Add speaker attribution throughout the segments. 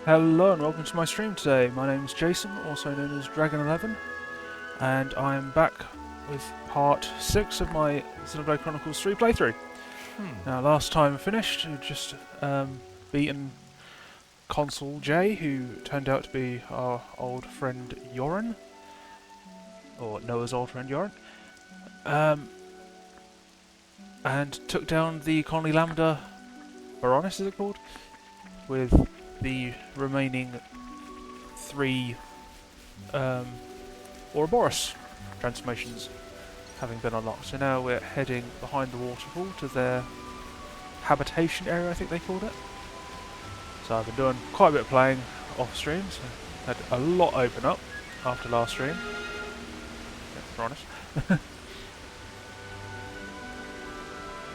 Speaker 1: Hello and welcome to my stream today. My name is Jason, also known as Dragon11, and I am back with part 6 of my Xenoblade Chronicles 3 playthrough. Now, last time I finished, I just beaten Consul J, who turned out to be our old friend Yoren, or Noah's old friend Yoren, and took down the Colony Lambda Baroness, is it called? With the remaining 3 Ouroboros transformations having been unlocked. So now we're heading behind the waterfall to their habitation area, I think they called it. So I've been doing quite a bit of playing off stream, so had a lot open up after last stream, if we're honest.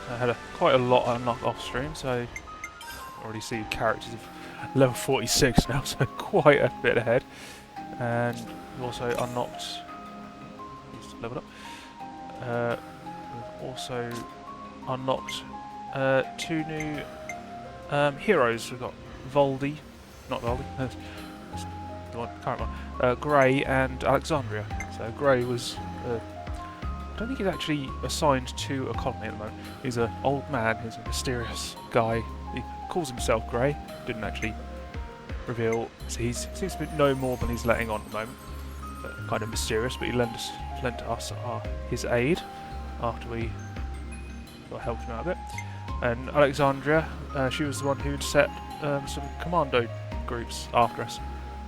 Speaker 1: So I had quite a lot unlocked off stream, so I already see characters of level 46 now, so quite a bit ahead. And we've also unlocked, he's leveled up, we've also unlocked 2 new heroes. We've got Voldy, not Voldy, that's the one, current one, Grey and Alexandria. So Grey was, I don't think he's actually assigned to a colony at the moment. He's an old man, he's a mysterious guy. He calls himself Grey, didn't actually reveal, so he seems to be no more than he's letting on at the moment. But kind of mysterious, but he lent us his aid after we helped him out a bit. And Alexandria, she was the one who'd set some commando groups after us.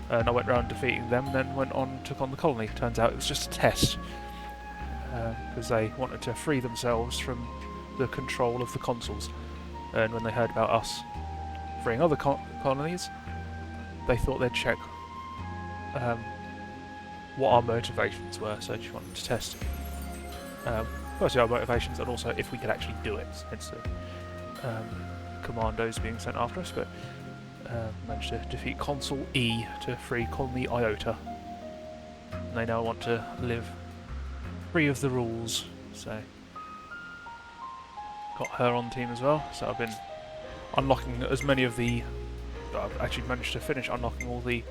Speaker 1: And I went around defeating them, and then went on, took on the colony. Turns out it was just a test, because they wanted to free themselves from the control of the consuls. And when they heard about us freeing other colonies, they thought they'd check what our motivations were, so she wanted to test firstly our motivations, and also if we could actually do it, hence the commandos being sent after us. But managed to defeat Consul E to free Colony Iota, and they now want to live free of the rules, so got her on team as well. So I've been unlocking as many of the, I've actually managed to finish unlocking all the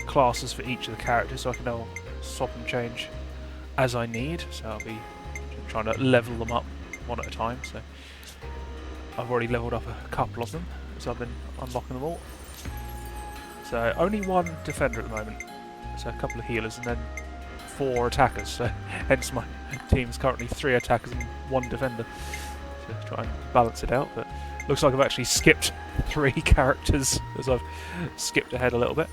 Speaker 1: classes for each of the characters, so I can now swap and change as I need. So I'll be trying to level them up one at a time. So I've already leveled up a couple of them, so I've been unlocking them all. So only 1 defender at the moment, so a couple of healers, and then 4 attackers, so hence my team's currently 3 attackers and 1 defender, to try and balance it out. But looks like I've actually skipped 3 characters, as I've skipped ahead a little bit.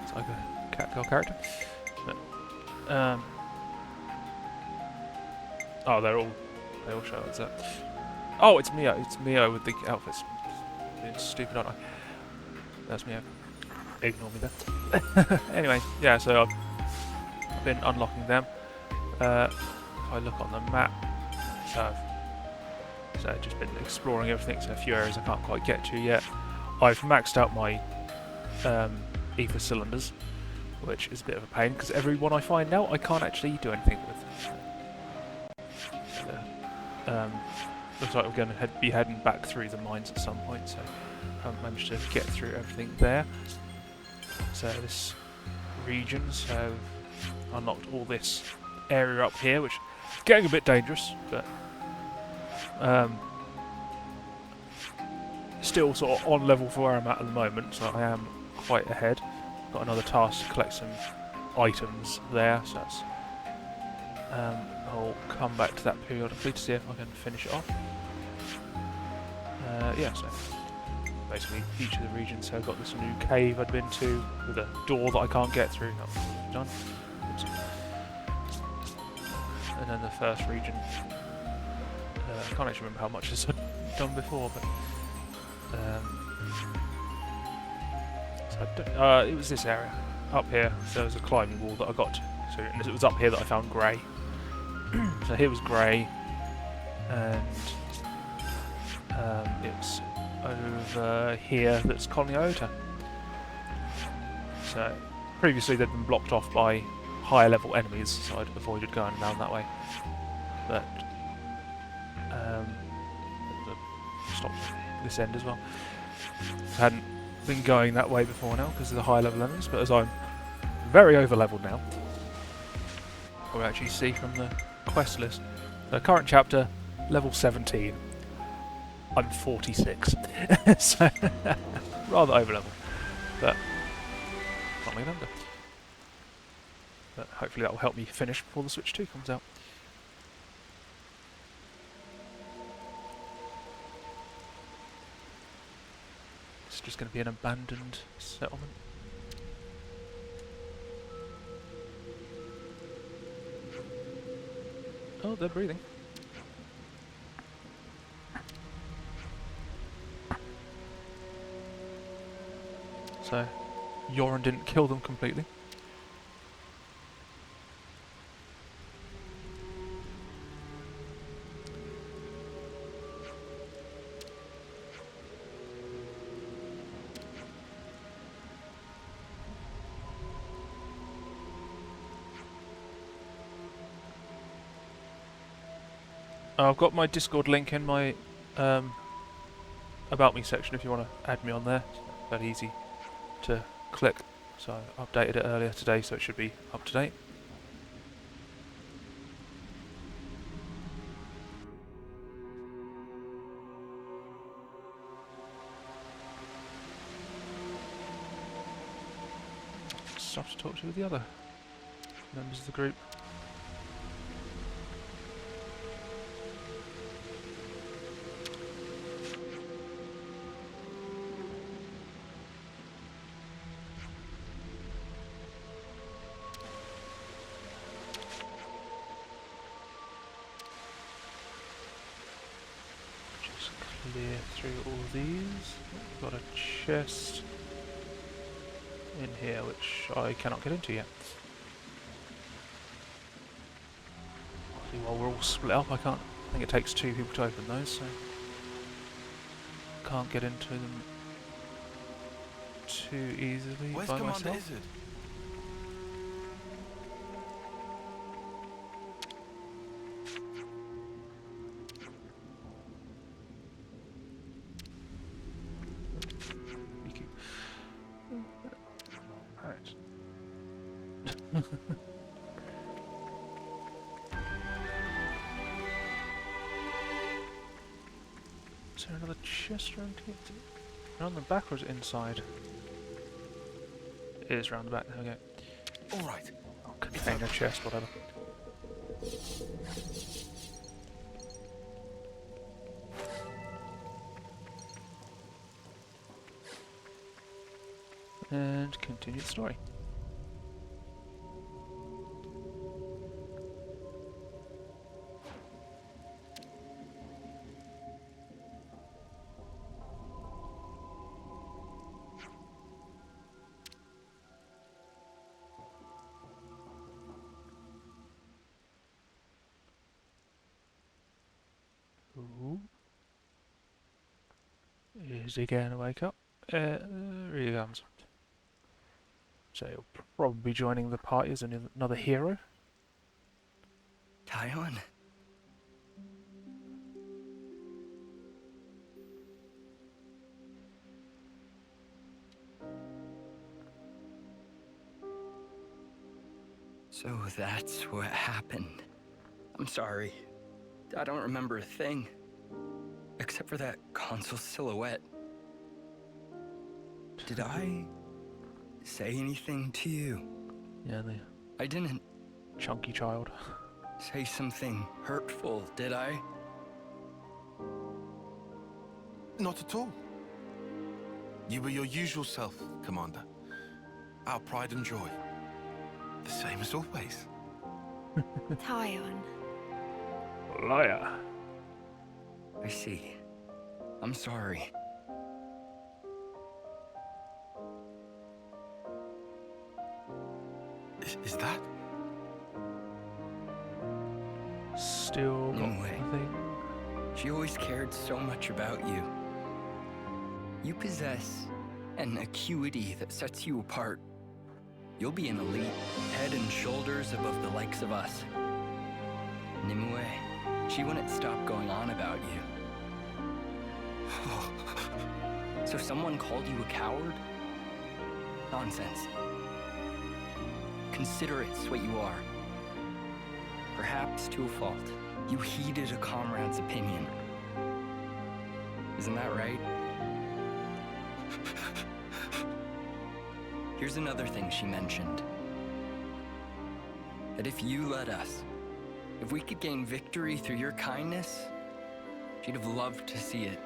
Speaker 1: It's like a catgirl character. But, oh, they all show up as that. Oh, it's Mio. It's Mio with the outfits. Being stupid, aren't I? That's Mio. Ignore me there. Anyway, yeah, so I've been unlocking them. If I look on the map, so I've just been exploring everything, so a few areas I can't quite get to yet. I've maxed out my ether cylinders, which is a bit of a pain, because every one I find now I can't actually do anything with. Looks like we're going to be heading back through the mines at some point, so I haven't managed to get through everything there. So this region, so unlocked all this area up here, which is getting a bit dangerous, but still sort of on level for where I'm at the moment, so I am quite ahead. Got another task to collect some items there, so that's, I'll come back to that periodically to see if I can finish it off. Yeah, so basically each of the regions. So I've got this new cave I'd been to with a door that I can't get through. That's done. Oops. And then the first region, I can't actually remember how much I've done before, but so it was this area up here. So there was a climbing wall that I got to, and it was up here that I found Grey. So here was Grey, and it's over here that's Colony Iota. So previously they'd been blocked off by higher level enemies, so I'd avoided going down that way. But stopped this end as well. Hadn't been going that way before now because of the high level enemies, but as I'm very over leveled now, we'll actually see from the quest list. The current chapter, level 17. I'm 46, so rather over leveled, but Colony Lambda. But hopefully that will help me finish before the Switch 2 comes out. It's just going to be an abandoned settlement. Oh, they're breathing. So, Yoren didn't kill them completely. I've got my Discord link in my About Me section if you want to add me on there. It's that easy to click. So I updated it earlier today, so it should be up to date. Stuff to talk to with the other members of the group. Clear through all these. Got a chest in here which I cannot get into yet. See, while we're all split up, I think it takes 2 people to open those, so can't get into them too easily by myself.
Speaker 2: Izzard?
Speaker 1: Is there another chest around here? Around the back or is it inside? It is around the back, there we go.
Speaker 2: Alright.
Speaker 1: Oh, container chest, whatever. And continue the story. Ooh. Is he going to wake up? Here he comes. So he'll probably be joining the party as another hero.
Speaker 2: Taiwan? So that's what happened. I'm sorry. I don't remember a thing. Except for that console silhouette. Did I say anything to you?
Speaker 1: Yeah, the
Speaker 2: I didn't
Speaker 1: chunky child.
Speaker 2: say something hurtful, did I?
Speaker 3: Not at all. You were your usual self, Commander. Our pride and joy. The same as always.
Speaker 4: Taiwan.
Speaker 1: Liar.
Speaker 2: I see. I'm sorry.
Speaker 3: Is that?
Speaker 1: Still got
Speaker 2: Anyway.
Speaker 1: nothing.
Speaker 2: She always cared so much about you. You possess an acuity that sets you apart. You'll be an elite, head and shoulders above the likes of us. Nimue, she wouldn't stop going on about you. So someone called you a coward? Nonsense. Consider it's what you are. Perhaps to a fault. You heeded a comrade's opinion. Isn't that right? Here's another thing she mentioned. That if you let us, if we could gain victory through your kindness, she'd have loved to see it.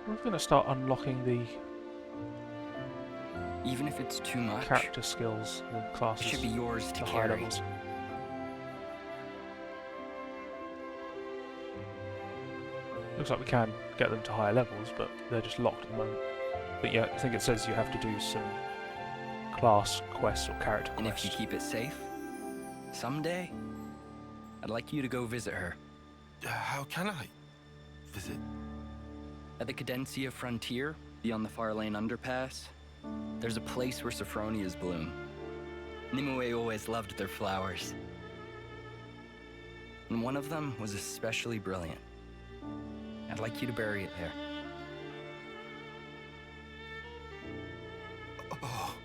Speaker 1: I'm going to start unlocking the
Speaker 2: Even if it's too much,
Speaker 1: character skills, the
Speaker 2: it
Speaker 1: classes,
Speaker 2: should be yours to
Speaker 1: the high
Speaker 2: carry.
Speaker 1: levels. Looks like we can get them to higher levels, but they're just locked at the moment. But yeah, I think it says you have to do some class quests or character
Speaker 2: And if you
Speaker 1: quests.
Speaker 2: keep it safe, someday, I'd like you to go visit her.
Speaker 3: How can I visit?
Speaker 2: At the Cadencia frontier, beyond the Far Lane underpass, there's a place where sophronias bloom. Nimue always loved their flowers. And one of them was especially brilliant. I'd like you to bury it there.
Speaker 3: Oh,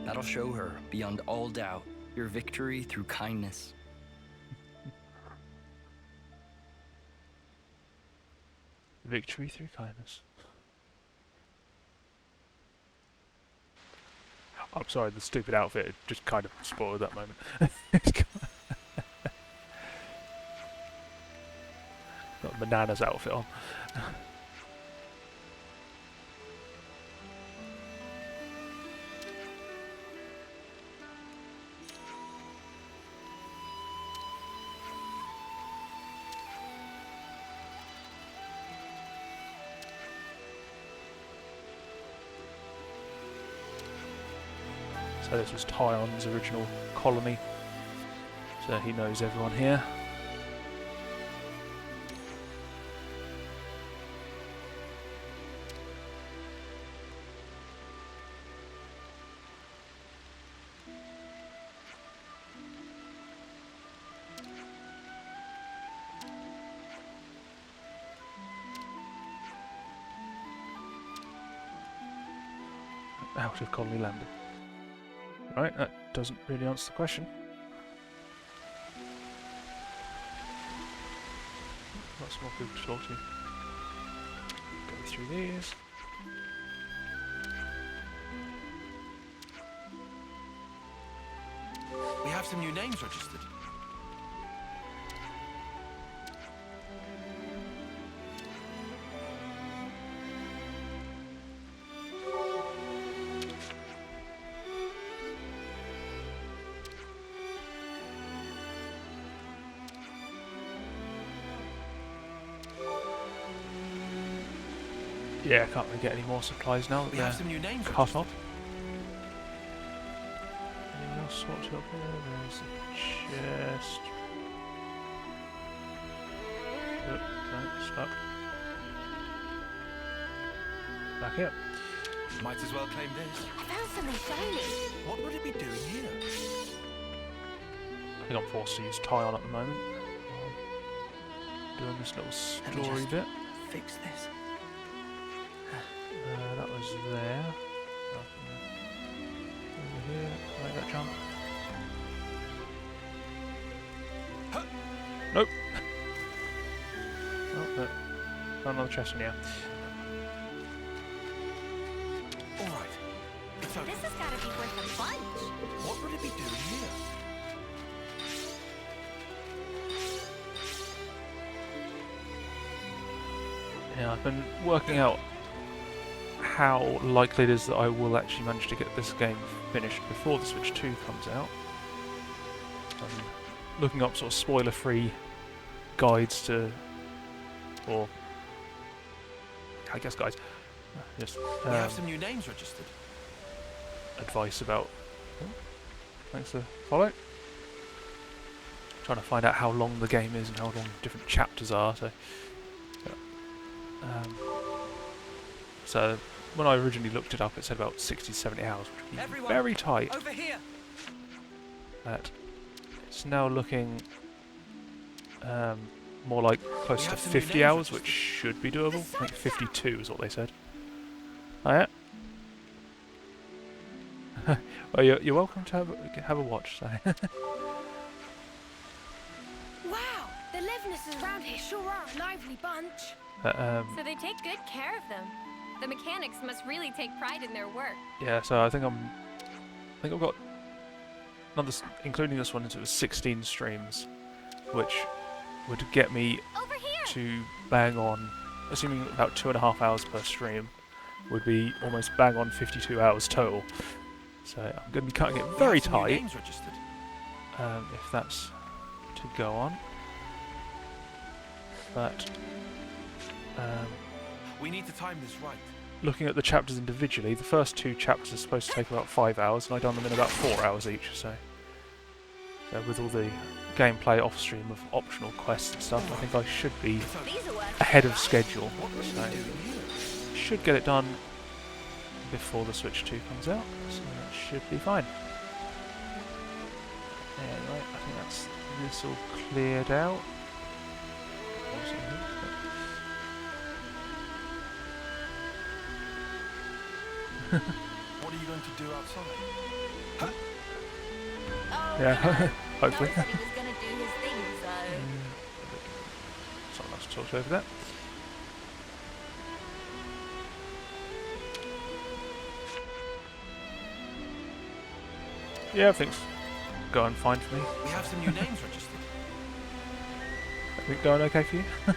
Speaker 2: That'll show her, beyond all doubt, your victory through kindness.
Speaker 1: Victory through kindness. I'm sorry, the stupid outfit just kind of spoiled that moment. Got a bananas outfit on. So this was Tyon's original colony. So he knows everyone here. Out of Colony Lambda. Right, that doesn't really answer the question. Lots more people to talk to. Go through these.
Speaker 3: we have some new names registered.
Speaker 1: Yeah, I can't really get any more supplies now that
Speaker 3: We
Speaker 1: they're
Speaker 3: have some new names
Speaker 1: cut
Speaker 3: registered.
Speaker 1: off. Anything else swatched up there? There's a chest. Nope, no, stuck. Back here.
Speaker 3: Might as well claim this.
Speaker 4: I found something shiny.
Speaker 3: What would it be doing here?
Speaker 1: I think I'm forced to use Tyon at the moment. Doing this little
Speaker 3: Let me
Speaker 1: story
Speaker 3: just-
Speaker 1: bit.
Speaker 3: Fix this.
Speaker 1: That was there. Over here. Make that jump.
Speaker 3: Huh.
Speaker 1: Nope. Oh, no. Got another chest in here.
Speaker 3: All right. It's okay.
Speaker 4: This has got to be worth a bunch.
Speaker 3: What would it be doing here?
Speaker 1: Yeah, I've been working out how likely it is that I will actually manage to get this game finished before the Switch 2 comes out. I'm looking up sort of spoiler-free guides to, or I guess guides, just
Speaker 3: We have some new names registered.
Speaker 1: advice about. Oh, thanks for follow. Trying to find out how long the game is and how long different chapters are. So, yeah. So when I originally looked it up, it said about 60 to 70 hours, which would be
Speaker 2: Everyone,
Speaker 1: very tight.
Speaker 2: over here.
Speaker 1: But it's now looking more like close
Speaker 3: We
Speaker 1: to
Speaker 3: have some new
Speaker 1: 50
Speaker 3: names
Speaker 1: hours, which should be doable. I think 52 is what they said. Oh yeah. Well, you're welcome to have a watch. So.
Speaker 4: Wow, the Levinuses around here sure are a lively bunch.
Speaker 5: So they take good care of them. The mechanics must really take pride in their work.
Speaker 1: Yeah, so I think I've got another, including this one, into 16 streams, which would get me
Speaker 5: Over here!
Speaker 1: to bang on, assuming about 2.5 hours per stream, would be almost bang on 52 hours total. So I'm going to be cutting it very
Speaker 3: We have some new
Speaker 1: tight,
Speaker 3: names registered.
Speaker 1: if that's to go on. But
Speaker 3: We need to time this right.
Speaker 1: looking at the chapters individually, the first 2 chapters are supposed to take about 5 hours, and I've done them in about 4 hours each. So with all the gameplay off stream of optional quests and stuff, I think I should be
Speaker 5: These are worth
Speaker 1: ahead of
Speaker 5: right?
Speaker 1: schedule.
Speaker 3: What were you
Speaker 1: So
Speaker 3: doing here?
Speaker 1: should get it done before the Switch 2 comes out, so that should be fine. Anyway, I think that's this all cleared out.
Speaker 3: What are you going to do outside?
Speaker 5: Oh,
Speaker 1: Yeah,
Speaker 5: no.
Speaker 1: hopefully.
Speaker 5: Noah said he was gonna do his thing, so...
Speaker 1: Someone else talked over that. Yeah, everything's going fine for me.
Speaker 3: We have some new names registered.
Speaker 1: Everything going okay for you? There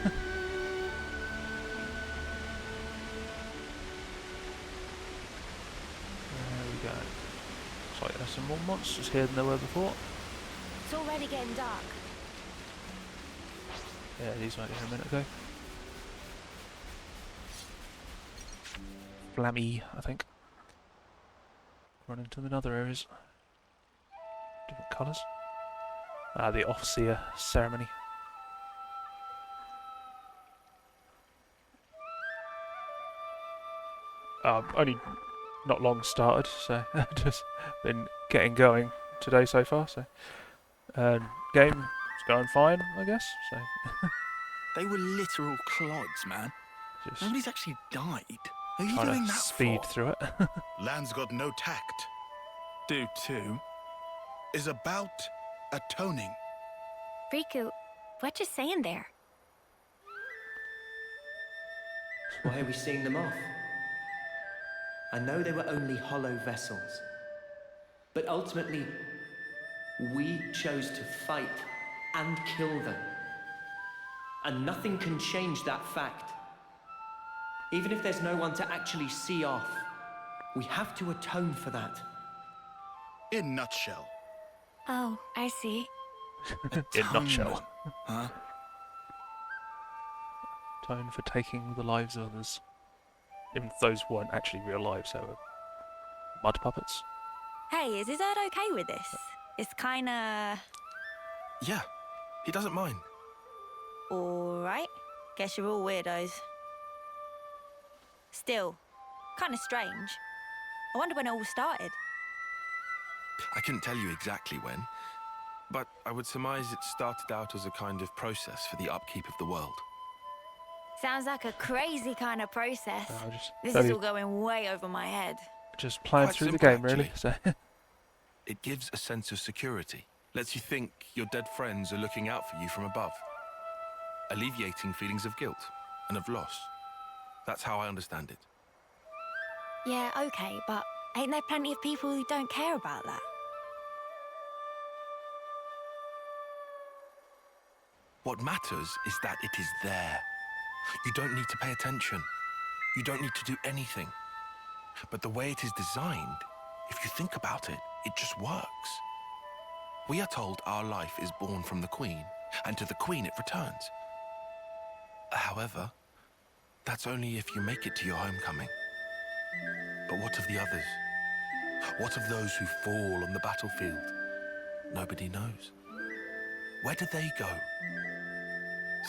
Speaker 1: we go. Looks like there's some more monsters here than there were before.
Speaker 4: It's already getting dark.
Speaker 1: Yeah, these weren't here a minute ago. Flammy, I think. Run into them in other areas. Different colours. Ah, the Offseer ceremony. Only not long started, so just been getting going today so far. So, game is going fine, I guess. So,
Speaker 3: They were literal clods, man.
Speaker 1: just
Speaker 3: Nobody's actually died. Are you
Speaker 1: trying
Speaker 3: doing
Speaker 1: to
Speaker 3: that
Speaker 1: speed
Speaker 3: for?
Speaker 1: through it.
Speaker 6: Land's got no tact.
Speaker 3: Do too.
Speaker 6: Is about atoning.
Speaker 4: Riku, what you saying there?
Speaker 7: Why are we seeing them off? I know they were only hollow vessels, but ultimately, we chose to fight and kill them. And nothing can change that fact. Even if there's no one to actually see off, we have to atone for that.
Speaker 6: In nutshell.
Speaker 4: Oh, I see.
Speaker 1: In nutshell.
Speaker 3: Huh?
Speaker 1: Tone for taking the lives of others. Even if those weren't actually real lives, they were mud puppets.
Speaker 8: Hey, is Izzard okay with this? It's kinda...
Speaker 3: Yeah, he doesn't mind.
Speaker 8: alright. Guess you're all weirdos. Still, kinda strange. I wonder when it all started.
Speaker 3: I couldn't tell you exactly when, but I would surmise it started out as a kind of process for the upkeep of the world.
Speaker 8: Sounds like a crazy kind of process.
Speaker 1: Just
Speaker 8: This
Speaker 1: fairly-
Speaker 8: is all going way over my head.
Speaker 1: just playing
Speaker 3: Quite
Speaker 1: through the
Speaker 3: simple,
Speaker 1: game, really.
Speaker 3: actually.
Speaker 1: So,
Speaker 3: It gives a sense of security, lets you think your dead friends are looking out for you from above, alleviating feelings of guilt and of loss. That's how I understand it.
Speaker 8: Yeah, okay, but ain't there plenty of people who don't care about that?
Speaker 3: What matters is that it is there. You don't need to pay attention. You don't need to do anything. But the way it is designed, if you think about it, it just works. We are told our life is born from the Queen, and to the Queen it returns. However, that's only if you make it to your homecoming. But what of the others? What of those who fall on the battlefield? Nobody knows. Where do they go?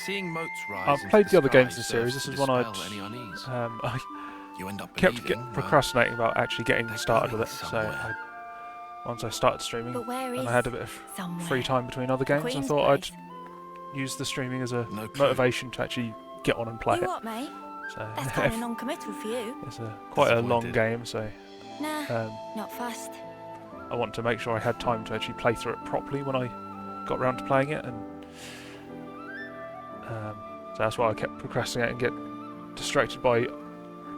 Speaker 3: Seeing motes rise
Speaker 1: I've
Speaker 3: into
Speaker 1: played the other
Speaker 3: sky
Speaker 1: games in the series.
Speaker 3: serves
Speaker 1: This
Speaker 3: to
Speaker 1: is one I'd
Speaker 3: dispel any unease. you end up
Speaker 1: kept
Speaker 3: believing, well,
Speaker 1: procrastinating about actually getting
Speaker 3: they're
Speaker 1: started
Speaker 3: going
Speaker 1: with it. So
Speaker 3: somewhere.
Speaker 1: once I started streaming
Speaker 8: But where
Speaker 1: and
Speaker 8: is
Speaker 1: I had a bit of
Speaker 8: somewhere?
Speaker 1: free time between other games, I
Speaker 8: Queen's
Speaker 1: thought
Speaker 8: place.
Speaker 1: I'd use the streaming as a
Speaker 3: No clue.
Speaker 1: motivation to actually get on and play
Speaker 8: You
Speaker 1: it.
Speaker 8: what, mate?
Speaker 1: So
Speaker 8: That's kind of non-committal for you.
Speaker 1: it's quite a long
Speaker 3: Disappointed.
Speaker 1: game, so
Speaker 8: Nah, not fussed.
Speaker 1: I want to make sure I had time to actually play through it properly when I got around to playing it, and so that's why I kept procrastinating and get distracted by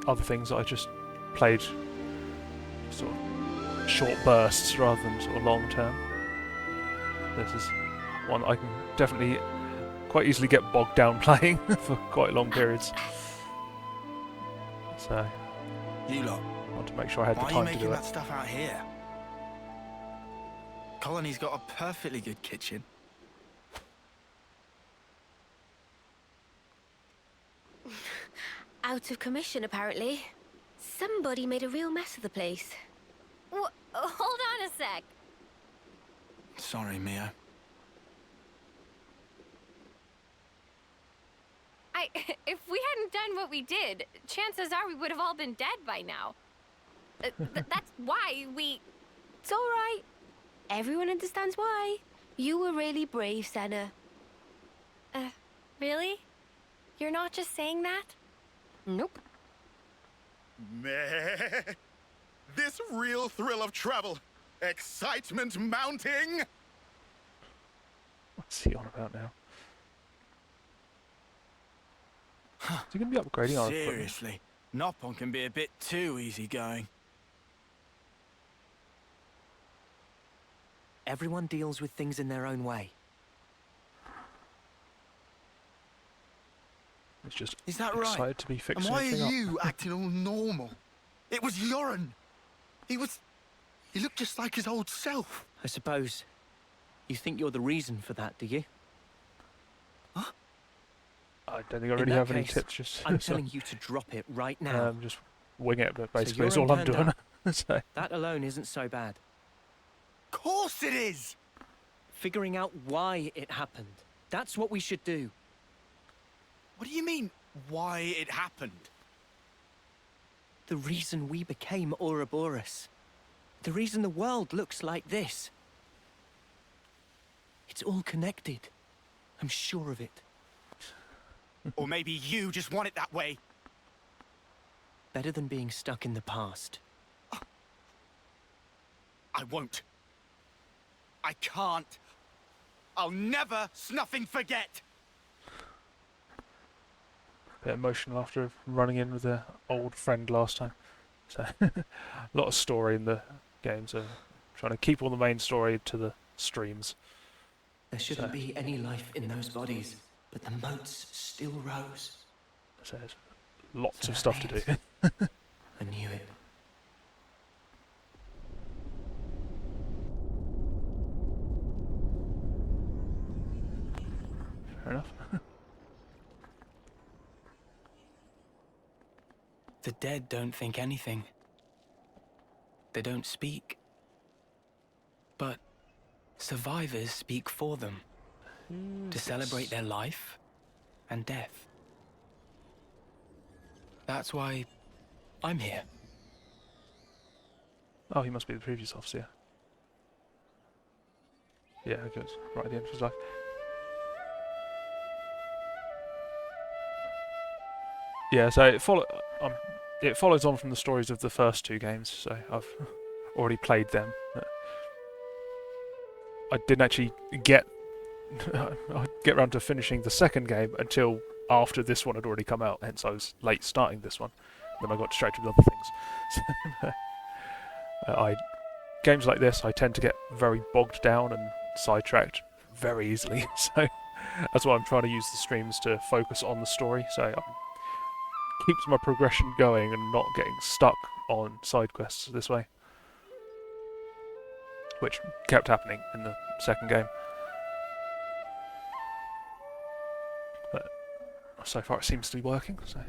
Speaker 1: other things that I just played sort of short bursts rather than sort of long term. This is one I can definitely quite easily get bogged down playing for quite long periods. So
Speaker 3: You lot,
Speaker 1: I want to make sure I had
Speaker 3: why
Speaker 1: the
Speaker 3: are you
Speaker 1: time to
Speaker 3: making
Speaker 1: do
Speaker 3: that
Speaker 1: it.
Speaker 3: stuff out here? Colony's got a perfectly good kitchen.
Speaker 4: Out of commission, apparently. Somebody made a real mess of the place.
Speaker 5: Hold on a sec.
Speaker 3: Sorry, Mia.
Speaker 5: If we hadn't done what we did, chances are we would have all been dead by now. That's why we...
Speaker 4: It's all right. Everyone understands why. You were really brave, Senna.
Speaker 5: Really? You're not just saying that?
Speaker 4: Nope.
Speaker 6: Meh. This real thrill of travel. Excitement mounting.
Speaker 1: What's he on about now? Is he going to be upgrading our equipment?
Speaker 9: Seriously, Noppon can be a bit too easygoing.
Speaker 7: Everyone deals with things in their own way.
Speaker 1: He's just
Speaker 6: Is that right?
Speaker 1: excited to be
Speaker 6: And
Speaker 1: fixing
Speaker 6: why
Speaker 1: everything
Speaker 6: are
Speaker 1: up.
Speaker 6: you acting all normal? It was Yoren. He looked just like his old self.
Speaker 7: I suppose you think you're the reason for that, do you?
Speaker 1: I don't think I
Speaker 7: In
Speaker 1: really
Speaker 7: that
Speaker 1: have any
Speaker 7: case,
Speaker 1: tips. Just
Speaker 7: I'm telling you to drop it right now.
Speaker 1: just wing it, but basically
Speaker 7: you're
Speaker 1: it's all I'm
Speaker 7: unturned
Speaker 1: doing.
Speaker 7: up.
Speaker 1: So,
Speaker 7: That alone isn't so bad.
Speaker 6: Course it is.
Speaker 7: Figuring out why it happened. That's what we should do.
Speaker 6: What do you mean, why it happened?
Speaker 7: The reason we became Ouroboros. The reason the world looks like this. It's all connected. I'm sure of it.
Speaker 6: Or maybe you just want it that way.
Speaker 7: Better than being stuck in the past.
Speaker 6: I won't. I can't. I'll never snuffing forget.
Speaker 1: bit emotional after running in with an old friend last time. So a lot of story in the game, so trying to keep all the main story to the streams.
Speaker 7: There shouldn't be any life in those bodies, but the moats still rose.
Speaker 1: So there's lots
Speaker 7: So
Speaker 1: of
Speaker 7: that
Speaker 1: stuff to do.
Speaker 7: means- I knew it.
Speaker 1: Fair enough.
Speaker 2: The dead don't think anything. They don't speak. But survivors speak for them to celebrate their life and death. That's why I'm here.
Speaker 1: Oh, he must be the previous officer. Yeah, it goes right at the end of his life. Yeah, so it follows on from the stories of the first two games, so I've already played them. I didn't actually get around to finishing the second game until after this one had already come out, hence I was late starting this one. Then I got distracted with other things. So, games like this, I tend to get very bogged down and sidetracked very easily, so that's why I'm trying to use the streams to focus on the story, so keeps my progression going and not getting stuck on side quests this way. Which kept happening in the second game. But so far it seems to be working, so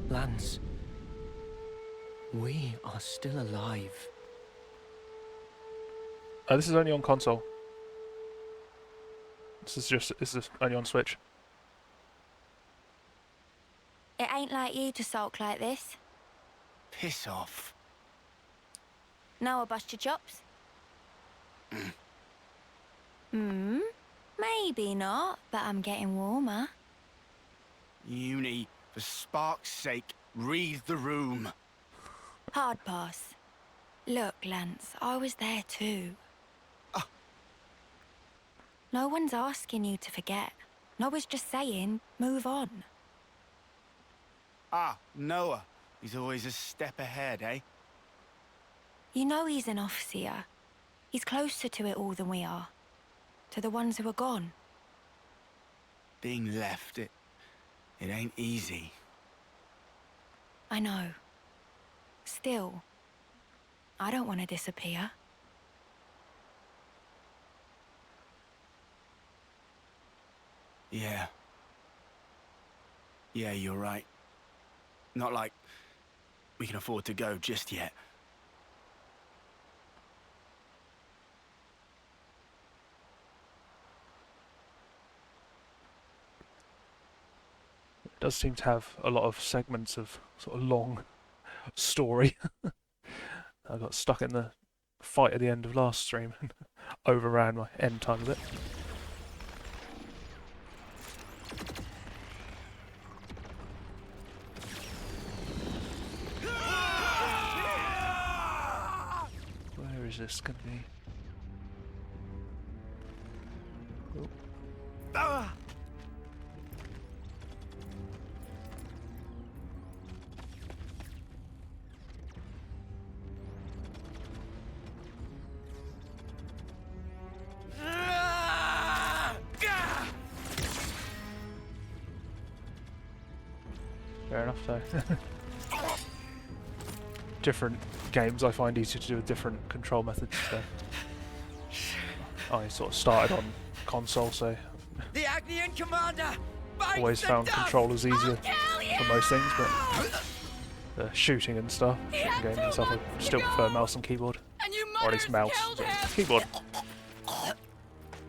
Speaker 7: Lance, we are still alive.
Speaker 1: this is only on console. This is only on Switch.
Speaker 8: It ain't like you to sulk like this.
Speaker 9: Piss off.
Speaker 8: Now I bust your chops? Maybe not, but I'm getting warmer.
Speaker 9: Uni, for spark's sake, read the room.
Speaker 8: Hard pass. Look, Lance, I was there too. No one's asking you to forget. No one's just saying, move on.
Speaker 9: Ah, Noah. He's always a step ahead, eh?
Speaker 8: You know he's an officer. He's closer to it all than we are. To the ones who are gone.
Speaker 9: Being left, it ain't easy.
Speaker 8: I know. Still, I don't want to disappear.
Speaker 9: Yeah. Yeah, you're right. Not like we can afford to go just yet.
Speaker 1: It does seem to have a lot of segments of sort of long story. I got stuck in the fight at the end of last stream and overran my end time a bit. Where is this going to be? Oh. Fair enough, though. Different games I find easier to do with different control methods, so I sort of started on console, so
Speaker 2: The Agnian commander
Speaker 1: always found controllers easier for most things, but the shooting and stuff, shooting games and stuff, I still prefer mouse and keyboard, or at least mouse, but keyboard,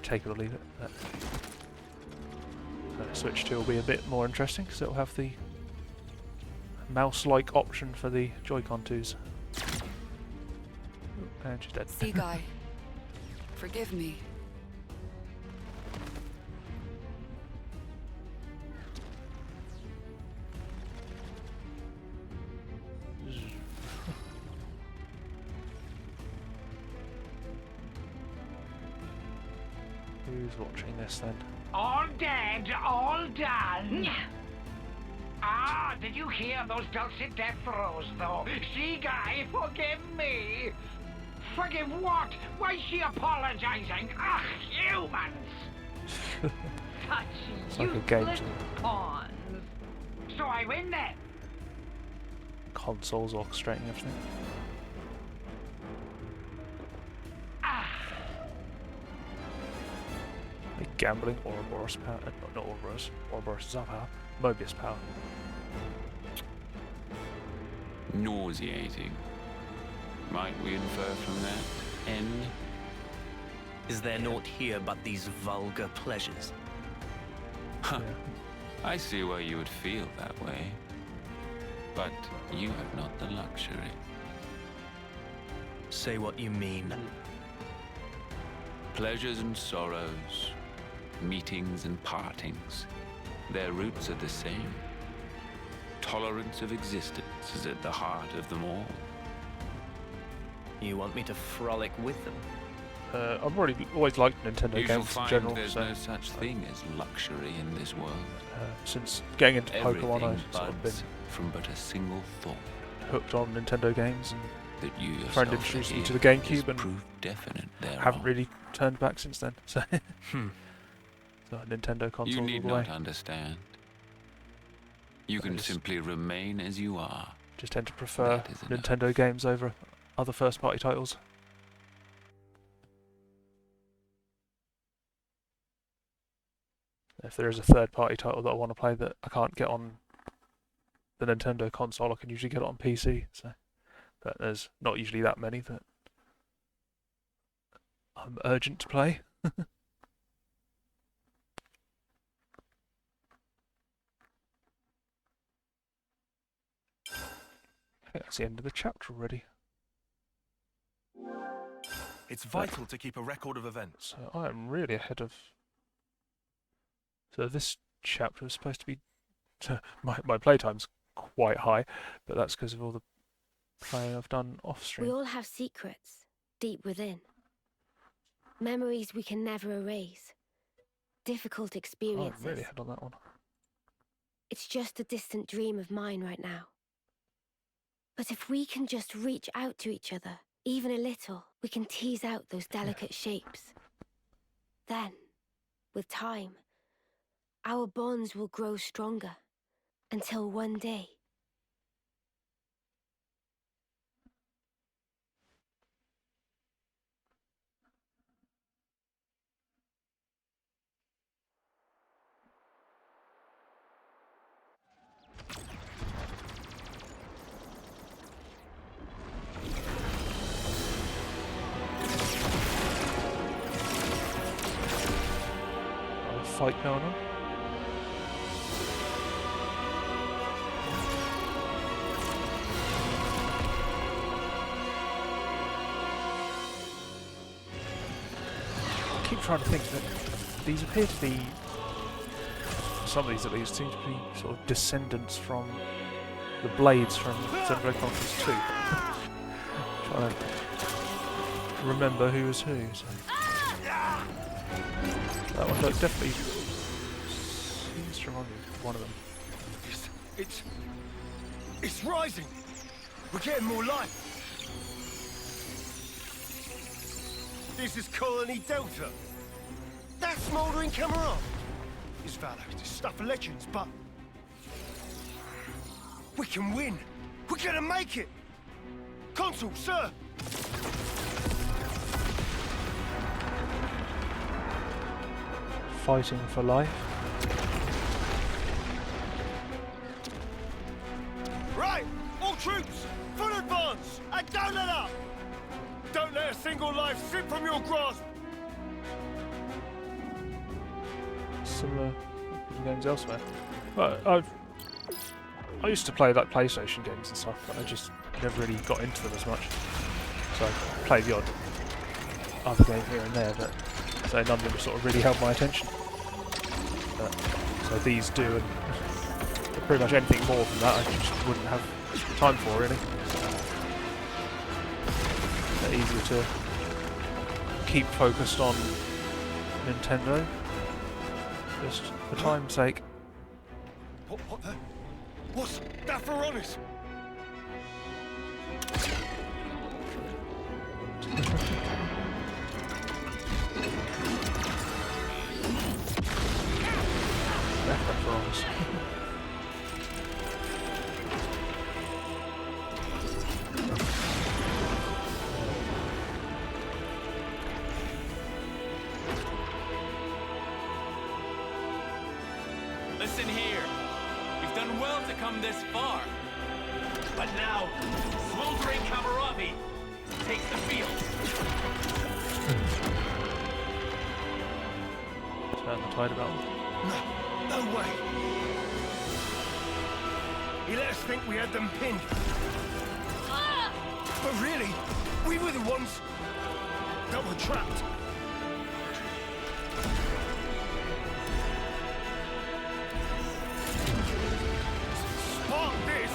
Speaker 1: take it or leave it. But Switch 2 will be a bit more interesting because it'll have the mouse-like option for the Joy-Con 2s. And she's dead.
Speaker 10: Sea Guy, forgive me.
Speaker 1: Who's watching this then?
Speaker 11: All dead, all done. Ah, did you hear those dulcet death throes, though? See, Guy, forgive me. Forgive what? Why is she apologizing? Ugh, humans! Such
Speaker 1: It's like a game
Speaker 11: useless
Speaker 1: to
Speaker 11: pawns. So I win then.
Speaker 1: consoles orchestrating everything. Like gambling, Ouroboros power, not Ouroboros, Ouroboros is our power, Mobius power.
Speaker 12: Nauseating. Might we infer from that? N?
Speaker 7: Is there naught here but these vulgar pleasures?
Speaker 12: Huh. Yeah. I see why you would feel that way. But you have not the luxury.
Speaker 7: Say what you mean.
Speaker 12: Pleasures and sorrows, meetings and partings, their roots are the same. Tolerance of existence is at the heart of them all.
Speaker 7: You want me to frolic with them?
Speaker 1: I've always liked Nintendo
Speaker 12: You shall
Speaker 1: games in
Speaker 12: find
Speaker 1: general,
Speaker 12: there's
Speaker 1: so
Speaker 12: no such thing as luxury in this world.
Speaker 1: since getting into
Speaker 12: Everything
Speaker 1: Pokemon, I've sort of been
Speaker 12: buds from but a single thought.
Speaker 1: hooked on Nintendo games, and
Speaker 12: That you
Speaker 1: a friend
Speaker 12: yourself
Speaker 1: introduced me
Speaker 12: hear
Speaker 1: to the GameCube,
Speaker 12: is
Speaker 1: and
Speaker 12: proof definite
Speaker 1: haven't
Speaker 12: thereof.
Speaker 1: really turned back since then. So, so Nintendo consoles
Speaker 12: You
Speaker 1: all
Speaker 12: need
Speaker 1: the way.
Speaker 12: not understand. You
Speaker 1: I
Speaker 12: can
Speaker 1: just-
Speaker 12: simply remain as you are.
Speaker 1: Just tend to prefer
Speaker 12: That is enough.
Speaker 1: Nintendo games over other first-party titles. If there is a third-party title that I want to play that I can't get on the Nintendo console, I can usually get it on PC. So, but there's not usually that many that I'm urgent to play. think that's the end of the chapter already.
Speaker 3: It's vital to keep a record of events.
Speaker 1: So I am really ahead of... So this chapter is supposed to be... my playtime's quite high, but that's because of all the playing I've done off-stream.
Speaker 4: We all have secrets deep within. Memories we can never erase. Difficult
Speaker 1: Oh,
Speaker 4: experiences.
Speaker 1: I'm really ahead on that one.
Speaker 4: It's just a distant dream of mine right now. But if we can just reach out to each other, even a little, we can tease out those delicate shapes. Then, with time, our bonds will grow stronger until one day.
Speaker 1: Fight going on. I keep trying to think that these appear to be, some of these at least, seem to be sort of descendants from the blades from Xenoblade Chronicles 2. Trying to remember who was who. So. That one definitely seems to remind me of one of them.
Speaker 6: It's rising. We're getting more light. This is Colony Delta. That smouldering camera. It's valid. It's stuff of legends, but we can win. We're gonna make it. Consul, sir.
Speaker 1: Fighting for life.
Speaker 6: Right, all troops, full advance, and don't let up. Don't let a single life slip from your grasp.
Speaker 1: Similar games elsewhere. But I used to play like PlayStation games and stuff, but I just never really got into them as much. So I played the odd other game here and there, but so none of them sort of really held my attention. So these do, and pretty much anything more than that I just wouldn't have time for, really. They're easier to keep focused on Nintendo, just for time's sake.
Speaker 6: What's that for honest?
Speaker 13: Listen here. We've done well to come this far. But now, smoldering Kamaravi takes the field.
Speaker 1: Turn the tide about.
Speaker 6: No way. He let us think we had them pinned. But really, we were the ones that were trapped. Spark this!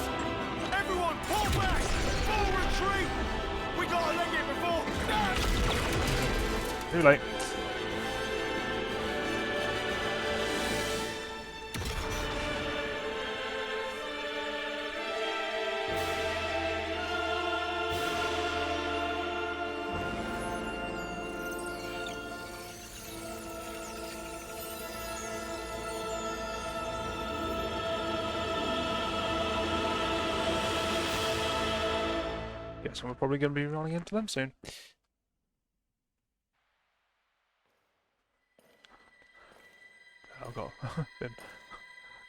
Speaker 6: Everyone pull back! Full retreat! We gotta leg it before...
Speaker 1: Too late. Guess we're probably going to be running into them soon. I've got been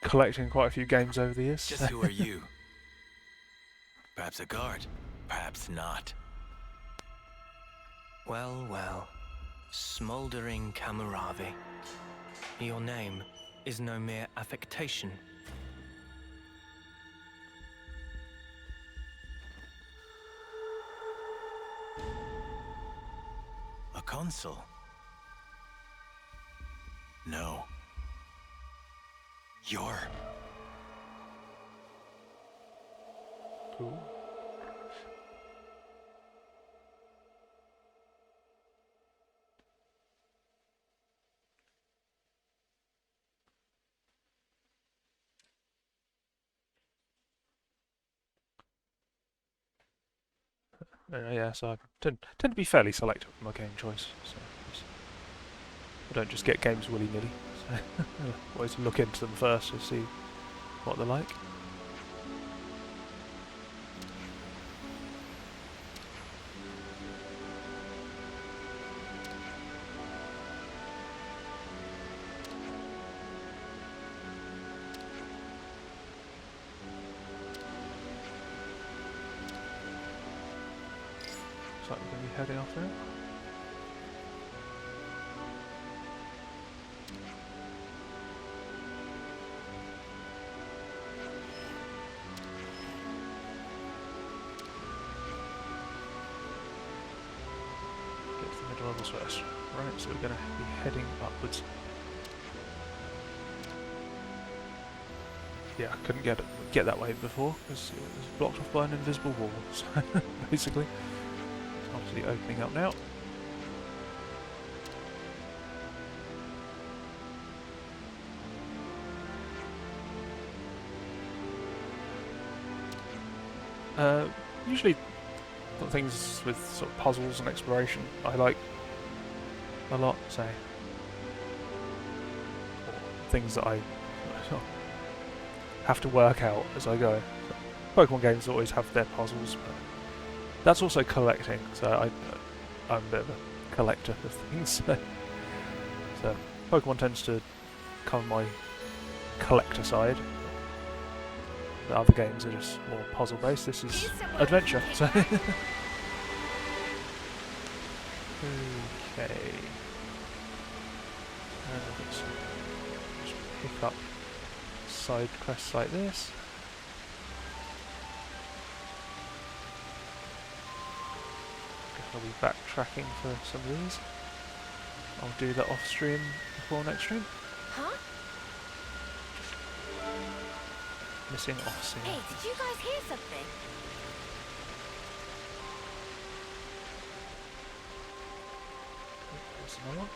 Speaker 1: collecting quite a few games over the years.
Speaker 3: Just who are you? Perhaps a guard, perhaps not.
Speaker 7: Well, well. Smoldering Kamaravi. Your name is no mere affectation.
Speaker 3: console. No. You're...
Speaker 1: Cool. Yeah, so I tend to be fairly selective with my game choice. So I don't just get games willy-nilly. So I always look into them first to see what they're like. Looks like we're going to be heading off now. Get to the middle levels first. Right, so we're going to be heading upwards. Yeah, I couldn't get that way before because it was blocked off by an invisible wall. So basically, it's obviously opening up now. Usually things with sort of puzzles and exploration I like a lot, so things that I have to work out as I go. Pokemon games always have their puzzles, but that's also collecting, so I'm a bit of a collector of things. So Pokemon tends to cover my collector side. The other games are just more puzzle based. This is adventure. So okay. And let's just pick up side quests like this. I'll be backtracking for some of these. I'll do that off stream before next stream.
Speaker 4: Huh?
Speaker 1: Missing off scene.
Speaker 4: Hey, did you guys hear something?
Speaker 1: There's another one.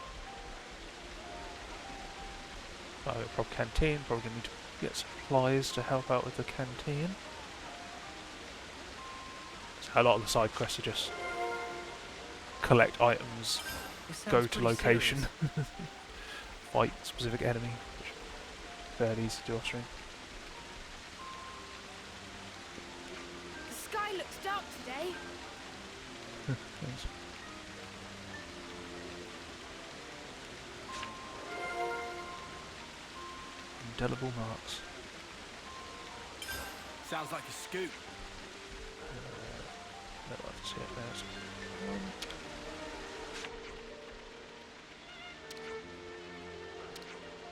Speaker 1: Oh, probably canteen. Probably gonna need to get supplies to help out with the canteen. So a lot of the side quests are just collect items, go to location, fight specific enemy, which is fairly easy to do off stream.
Speaker 4: The sky looks dark today.
Speaker 1: Thanks. Indelible marks.
Speaker 9: Sounds like a scoop.
Speaker 1: No, I have to see it first.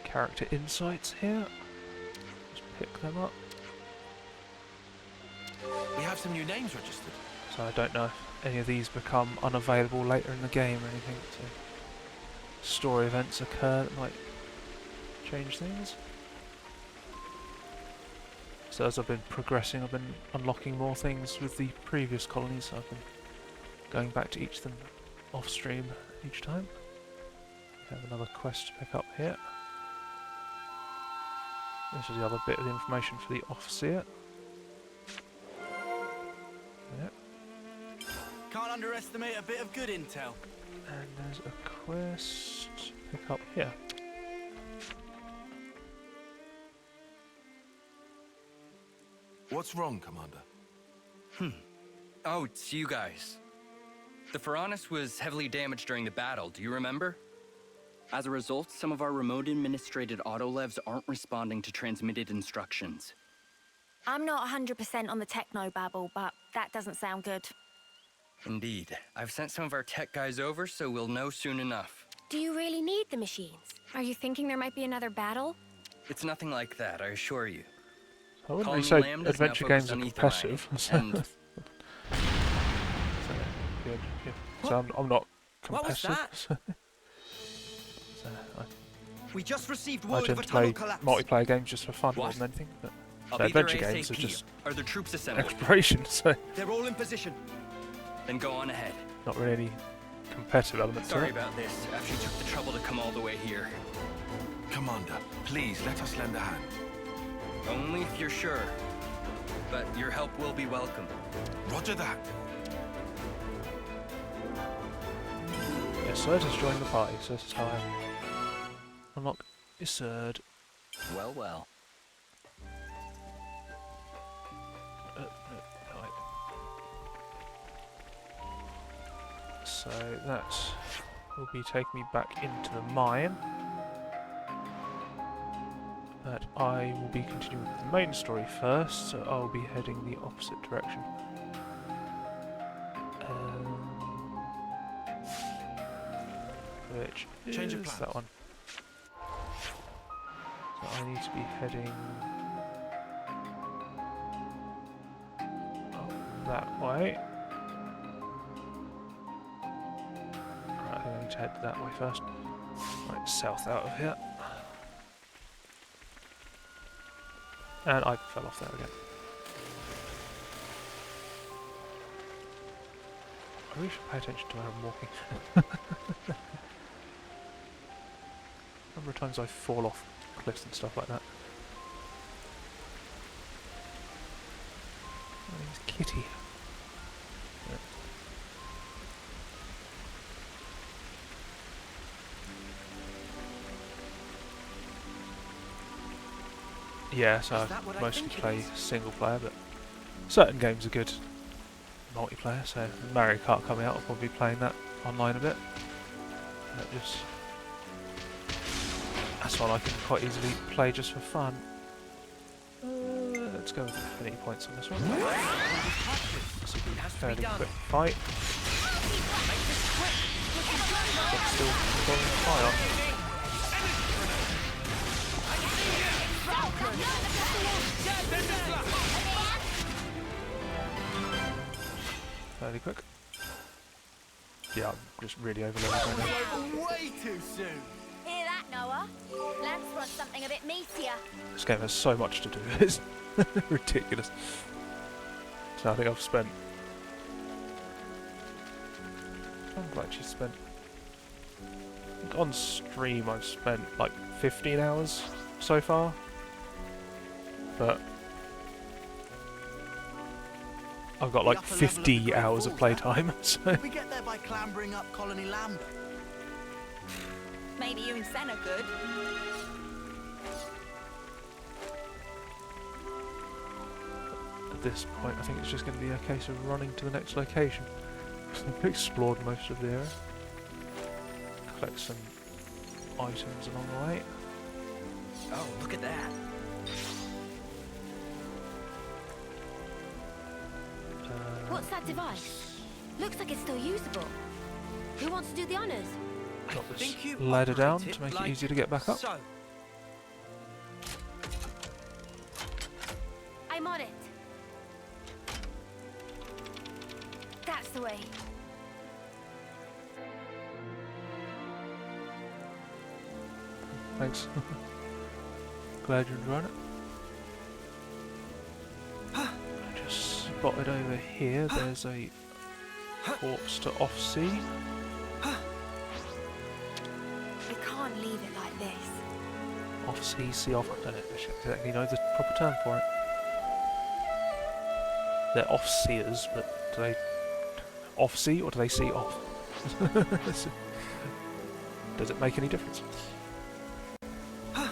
Speaker 1: Character insights here. Just pick them up.
Speaker 3: We have some new names registered.
Speaker 1: So I don't know if any of these become unavailable later in the game or anything. So story events occur that might change things. So as I've been progressing, I've been unlocking more things with the previous colonies. So I've been going back to each of them off stream each time. We have another quest to pick up here. This is the other bit of the information for the Officer. Yep.
Speaker 9: Can't underestimate a bit of good intel.
Speaker 1: And there's a quest to pick up here.
Speaker 3: What's wrong, Commander?
Speaker 2: Oh, it's you guys. The Pharaonis was heavily damaged during the battle, do you remember? As a result, some of our remote administrated autolevs aren't responding to transmitted instructions.
Speaker 8: I'm not 100% on the techno-babble, but that doesn't sound good.
Speaker 2: Indeed. I've sent some of our tech guys over, so we'll know soon enough.
Speaker 4: Do you really need the machines?
Speaker 5: Are you thinking there might be another battle?
Speaker 2: It's nothing like that, I assure you.
Speaker 1: I wouldn't
Speaker 2: Colony
Speaker 1: really say
Speaker 2: Lambda's
Speaker 1: adventure
Speaker 2: now
Speaker 1: games
Speaker 2: focused
Speaker 1: are
Speaker 2: on
Speaker 1: competitive.
Speaker 2: Etherite, and
Speaker 1: So, good, good. So I'm not
Speaker 7: What was
Speaker 1: competitive.
Speaker 7: that?
Speaker 1: So
Speaker 7: We just received
Speaker 1: I
Speaker 7: word
Speaker 1: tend
Speaker 7: of a
Speaker 1: to play
Speaker 7: tunnel collapse.
Speaker 1: multiplayer games just for fun more
Speaker 2: What?
Speaker 1: than anything. But
Speaker 2: I'll
Speaker 1: the
Speaker 2: be there
Speaker 1: adventure games are
Speaker 2: ASAP.
Speaker 1: just
Speaker 2: Are the troops assembled?
Speaker 1: exploration, so
Speaker 7: They're all in position.
Speaker 2: Then go on ahead.
Speaker 1: not really any competitive element to
Speaker 2: Sorry
Speaker 1: it.
Speaker 2: about this. After you took the trouble to come all the way here.
Speaker 3: Commander, please let us lend a hand.
Speaker 2: Only if you're sure. But your help will be welcome.
Speaker 3: Roger that.
Speaker 1: Yes, Surd has joined the party, so this is time. Unlock Iserd.
Speaker 2: Well, well.
Speaker 1: Right. So that will be taking me back into the mine. But I will be continuing with the main story first, so I'll be heading the opposite direction. Which
Speaker 3: Change of
Speaker 1: is
Speaker 3: plans.
Speaker 1: that one. So I need to be heading up that way. Right, I think I need to head that way first. Right, south out of here. And I fell off there again. I really should pay attention to where I'm walking. Number of times I fall off cliffs and stuff like that. Oh, there's Kitty. Yeah, so I mostly play single player, but certain games are good multiplayer. So Mario Kart coming out, I'll probably be playing that online a bit. That's one I can quite easily play just for fun. Let's go with affinity points on this one. This will be a fairly quick fight. But still going fire. Fairly quick. Yeah, I'm just really overloaded right now.
Speaker 11: Way too soon.
Speaker 8: Hear that, Noah? Lance wants something a bit meatier.
Speaker 1: This game has so much to do. It's ridiculous. So I think I've spent... I've actually spent... I think on stream I've spent like 15 hours so far. But... I've got like 50 hours of playtime, so...
Speaker 11: We get there by clambering up Colony Lambda.
Speaker 8: Maybe you and Sen are good.
Speaker 1: At this point I think it's just going to be a case of running to the next location. I've explored most of the area. Collect some items along the way.
Speaker 2: Oh, look at that.
Speaker 4: What's that device? Looks like it's still usable. Who wants to do the honors?
Speaker 1: Drop this ladder down to make it easier to get back up.
Speaker 7: So,
Speaker 4: I'm on it. That's the way.
Speaker 1: Thanks. Glad you enjoyed it. I just spotted over here there's a corpse to off-sea.
Speaker 8: We can't leave it like this.
Speaker 1: Off-sea, sea off. I don't exactly know the proper term for it. They're off-seers, but do they off-sea or do they see off? Does it make any difference? I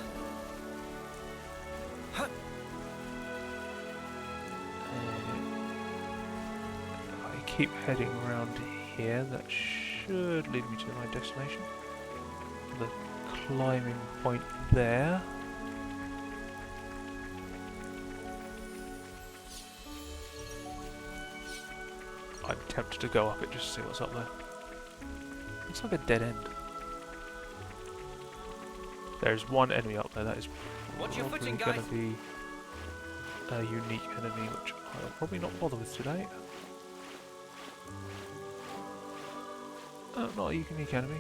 Speaker 1: keep heading around here. That should lead me to my destination. The climbing point there. I'm tempted to go up it just to see what's up there. Looks like a dead end. There's one enemy up there. That is probably going to be a unique enemy, which I'll probably not bother with today. not a unique enemy.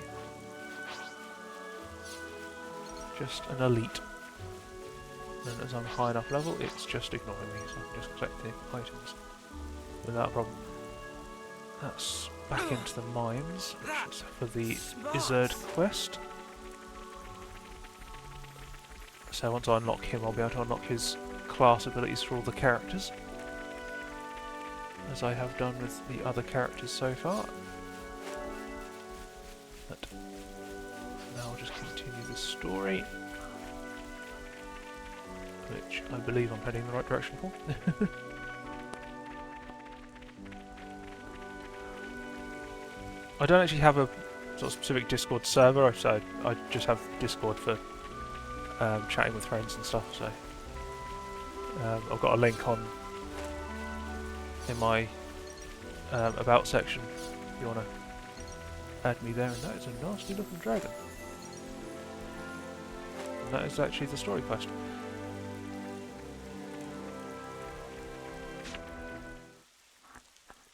Speaker 1: Just an elite. And as I'm high enough level, it's just ignoring me, so I can just collect the items without a problem. That's back into the mines, which is for the Izzard quest. So once I unlock him, I'll be able to unlock his class abilities for all the characters, as I have done with the other characters so far. But now I'll just continue the story, which I believe I'm heading in the right direction for. I don't actually have a sort of specific Discord server, so I just have Discord for chatting with friends and stuff. So I've got a link on in my about section if you want to add me there. And that is a nasty looking dragon. And that is actually the story quest.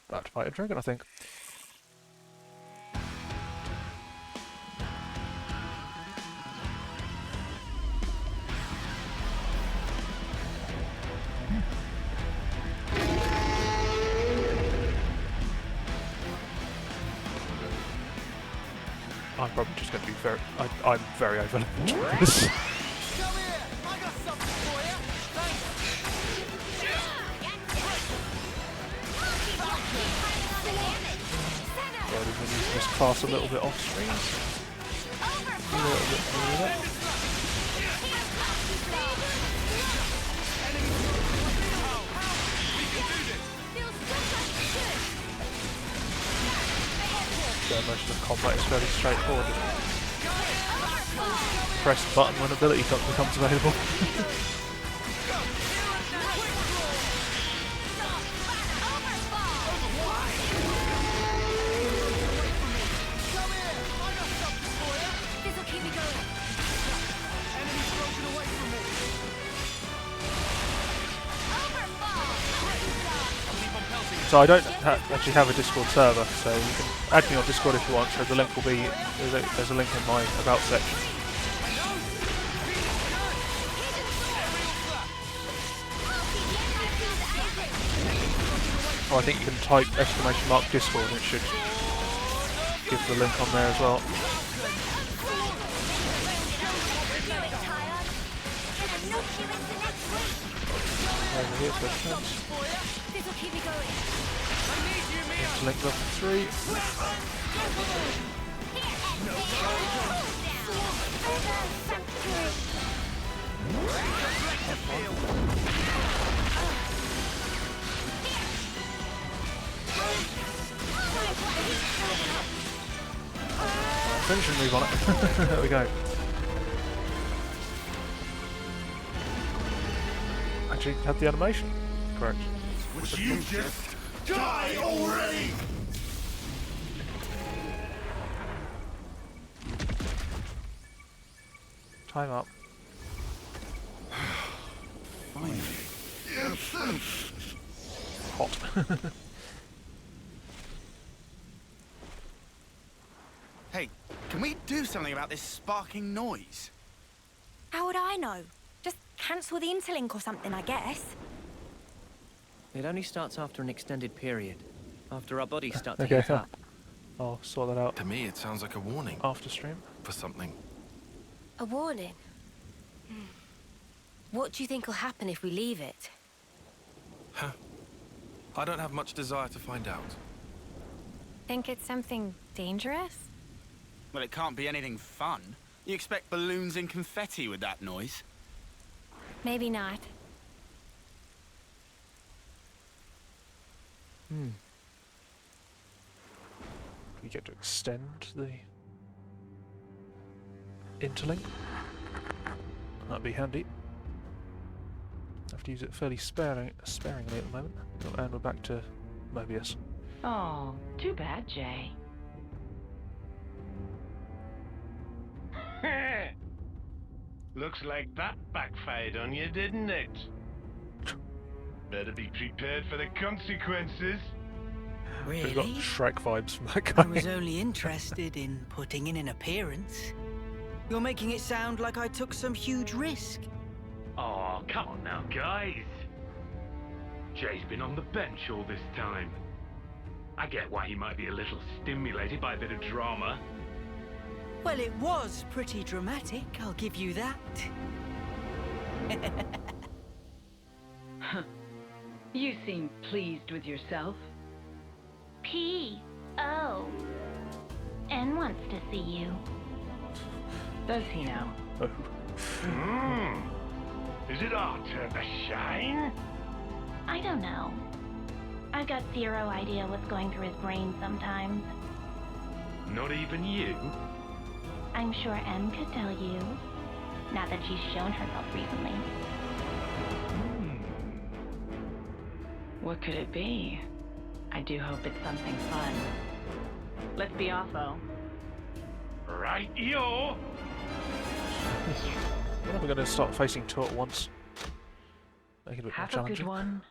Speaker 1: About to fight a dragon, I think. I'm probably just going to be very... I'm very overlooked to this. I've been using this class a little bit off screen. A little bit more of that. So most of the combat is fairly straightforward. Press the button when ability becomes available. So I don't actually have a Discord server, so you can add me on Discord if you want. So the link will be there's a link in my about section. Oh, I think you can type ! Discord and it should give the link on there as well. Over here, so link level 3. Finish and move on it. There we go. Actually, had the animation correct.
Speaker 6: Would you just die already?
Speaker 1: Time up.
Speaker 6: Finally.
Speaker 1: Hot.
Speaker 9: Hey, can we do something about this sparking noise?
Speaker 8: How would I know? Just cancel the interlink or something, I guess.
Speaker 7: It only starts after an extended period, after our bodies start to
Speaker 1: Okay,
Speaker 7: heat up.
Speaker 1: I'll sort that out.
Speaker 3: To me, it sounds like a warning.
Speaker 1: After stream.
Speaker 3: For something.
Speaker 4: A warning? What do you think will happen if we leave it?
Speaker 3: Huh. I don't have much desire to find out.
Speaker 5: Think it's something dangerous?
Speaker 9: Well, it can't be anything fun. You expect balloons and confetti with that noise?
Speaker 5: Maybe not.
Speaker 1: We get to extend the interlink. That'd be handy. I have to use it fairly sparingly at the moment. And we're back to Mobius.
Speaker 14: Oh, too bad, Jay.
Speaker 6: Looks like that backfired on you, didn't it? Better be prepared for the consequences.
Speaker 1: We've got
Speaker 15: Really?
Speaker 1: Shrek vibes from that
Speaker 15: I
Speaker 1: guy.
Speaker 15: was only interested in putting in an appearance. You're making it sound like I took some huge risk.
Speaker 13: Oh, come on now, guys. Jay's been on the bench all this time. I get why he might be a little stimulated by a bit of drama.
Speaker 15: Well, it was pretty dramatic, I'll give you that.
Speaker 14: You seem pleased with yourself.
Speaker 16: P.O. N wants to see you.
Speaker 14: Does he now?
Speaker 13: Is it our turn to shine?
Speaker 16: I don't know. I've got zero idea what's going through his brain sometimes.
Speaker 13: Not even you?
Speaker 16: I'm sure M could tell you. Now that she's shown herself recently.
Speaker 14: What could it be? I do hope it's something fun. Let's be off, though.
Speaker 13: Right, yo!
Speaker 1: When are we going to start facing two at once? Make it a bit more
Speaker 14: Have a
Speaker 1: challenging.
Speaker 14: good one.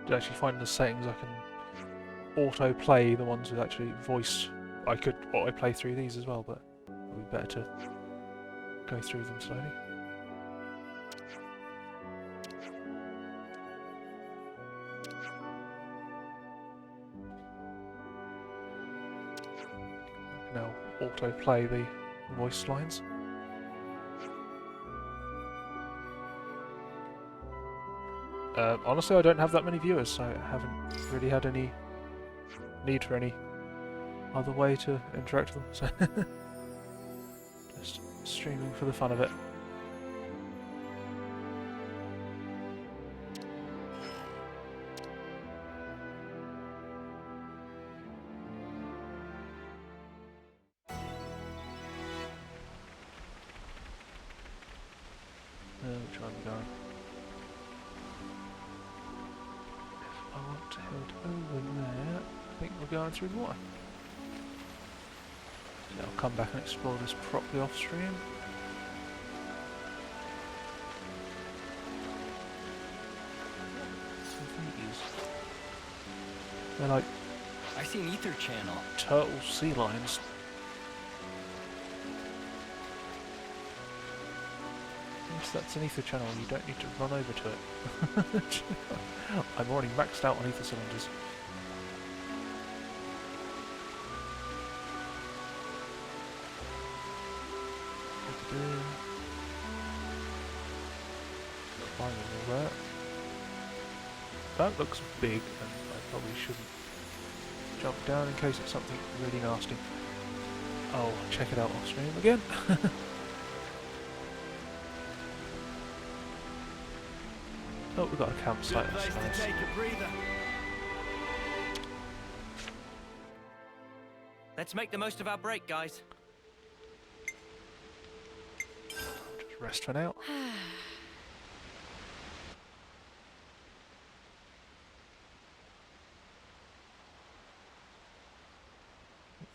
Speaker 1: Did actually find in the settings I can auto play the ones with actually voice. I could auto play through these as well, but it would be better to go through them slowly. Now auto play the voice lines. Honestly, I don't have that many viewers, so I haven't really had any need for any other way to interact with them. So just streaming for the fun of it. Which one am I going? I want to head over there. I think we're going through the water. So I'll come back and explore this properly off stream. They're like
Speaker 2: I see an ether channel.
Speaker 1: turtle sea lions. Yes, that's an ether channel. You don't need to run over to it. I'm already maxed out on ether cylinders. Climbing all that. That looks big, and I probably shouldn't jump down in case it's something really nasty. I'll check it out off stream again. Oh, we've got a campsite.
Speaker 15: Good place
Speaker 1: That's
Speaker 15: to
Speaker 1: nice.
Speaker 15: take a breather. Let's make the most of our break, guys.
Speaker 1: Just rest for now.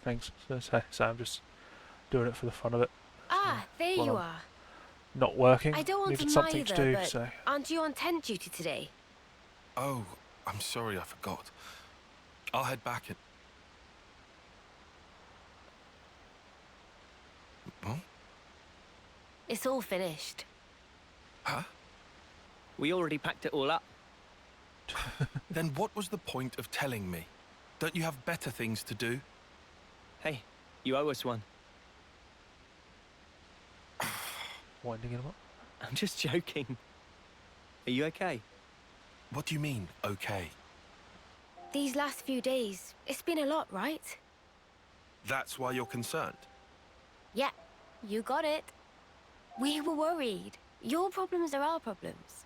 Speaker 1: Thanks. So I'm just doing it for the fun of it.
Speaker 4: Ah, there
Speaker 1: Well,
Speaker 4: you
Speaker 1: I'm
Speaker 4: are.
Speaker 1: Not working.
Speaker 4: I don't want
Speaker 1: Needed
Speaker 4: to
Speaker 1: something
Speaker 4: neither,
Speaker 1: to do,
Speaker 4: but
Speaker 1: so
Speaker 4: aren't you on tent duty today?
Speaker 3: Oh, I'm sorry, I forgot. I'll head back in. Huh?
Speaker 4: It's all finished.
Speaker 3: Huh?
Speaker 7: We already packed it all up.
Speaker 3: Then what was the point of telling me? Don't you have better things to do?
Speaker 7: Hey, you owe us one.
Speaker 1: winding him up.
Speaker 7: I'm just joking. Are you okay?
Speaker 3: What do you mean, okay?
Speaker 4: These last few days, it's been a lot, right?
Speaker 3: That's why you're concerned?
Speaker 4: Yeah, you got it. We were worried. Your problems are our problems.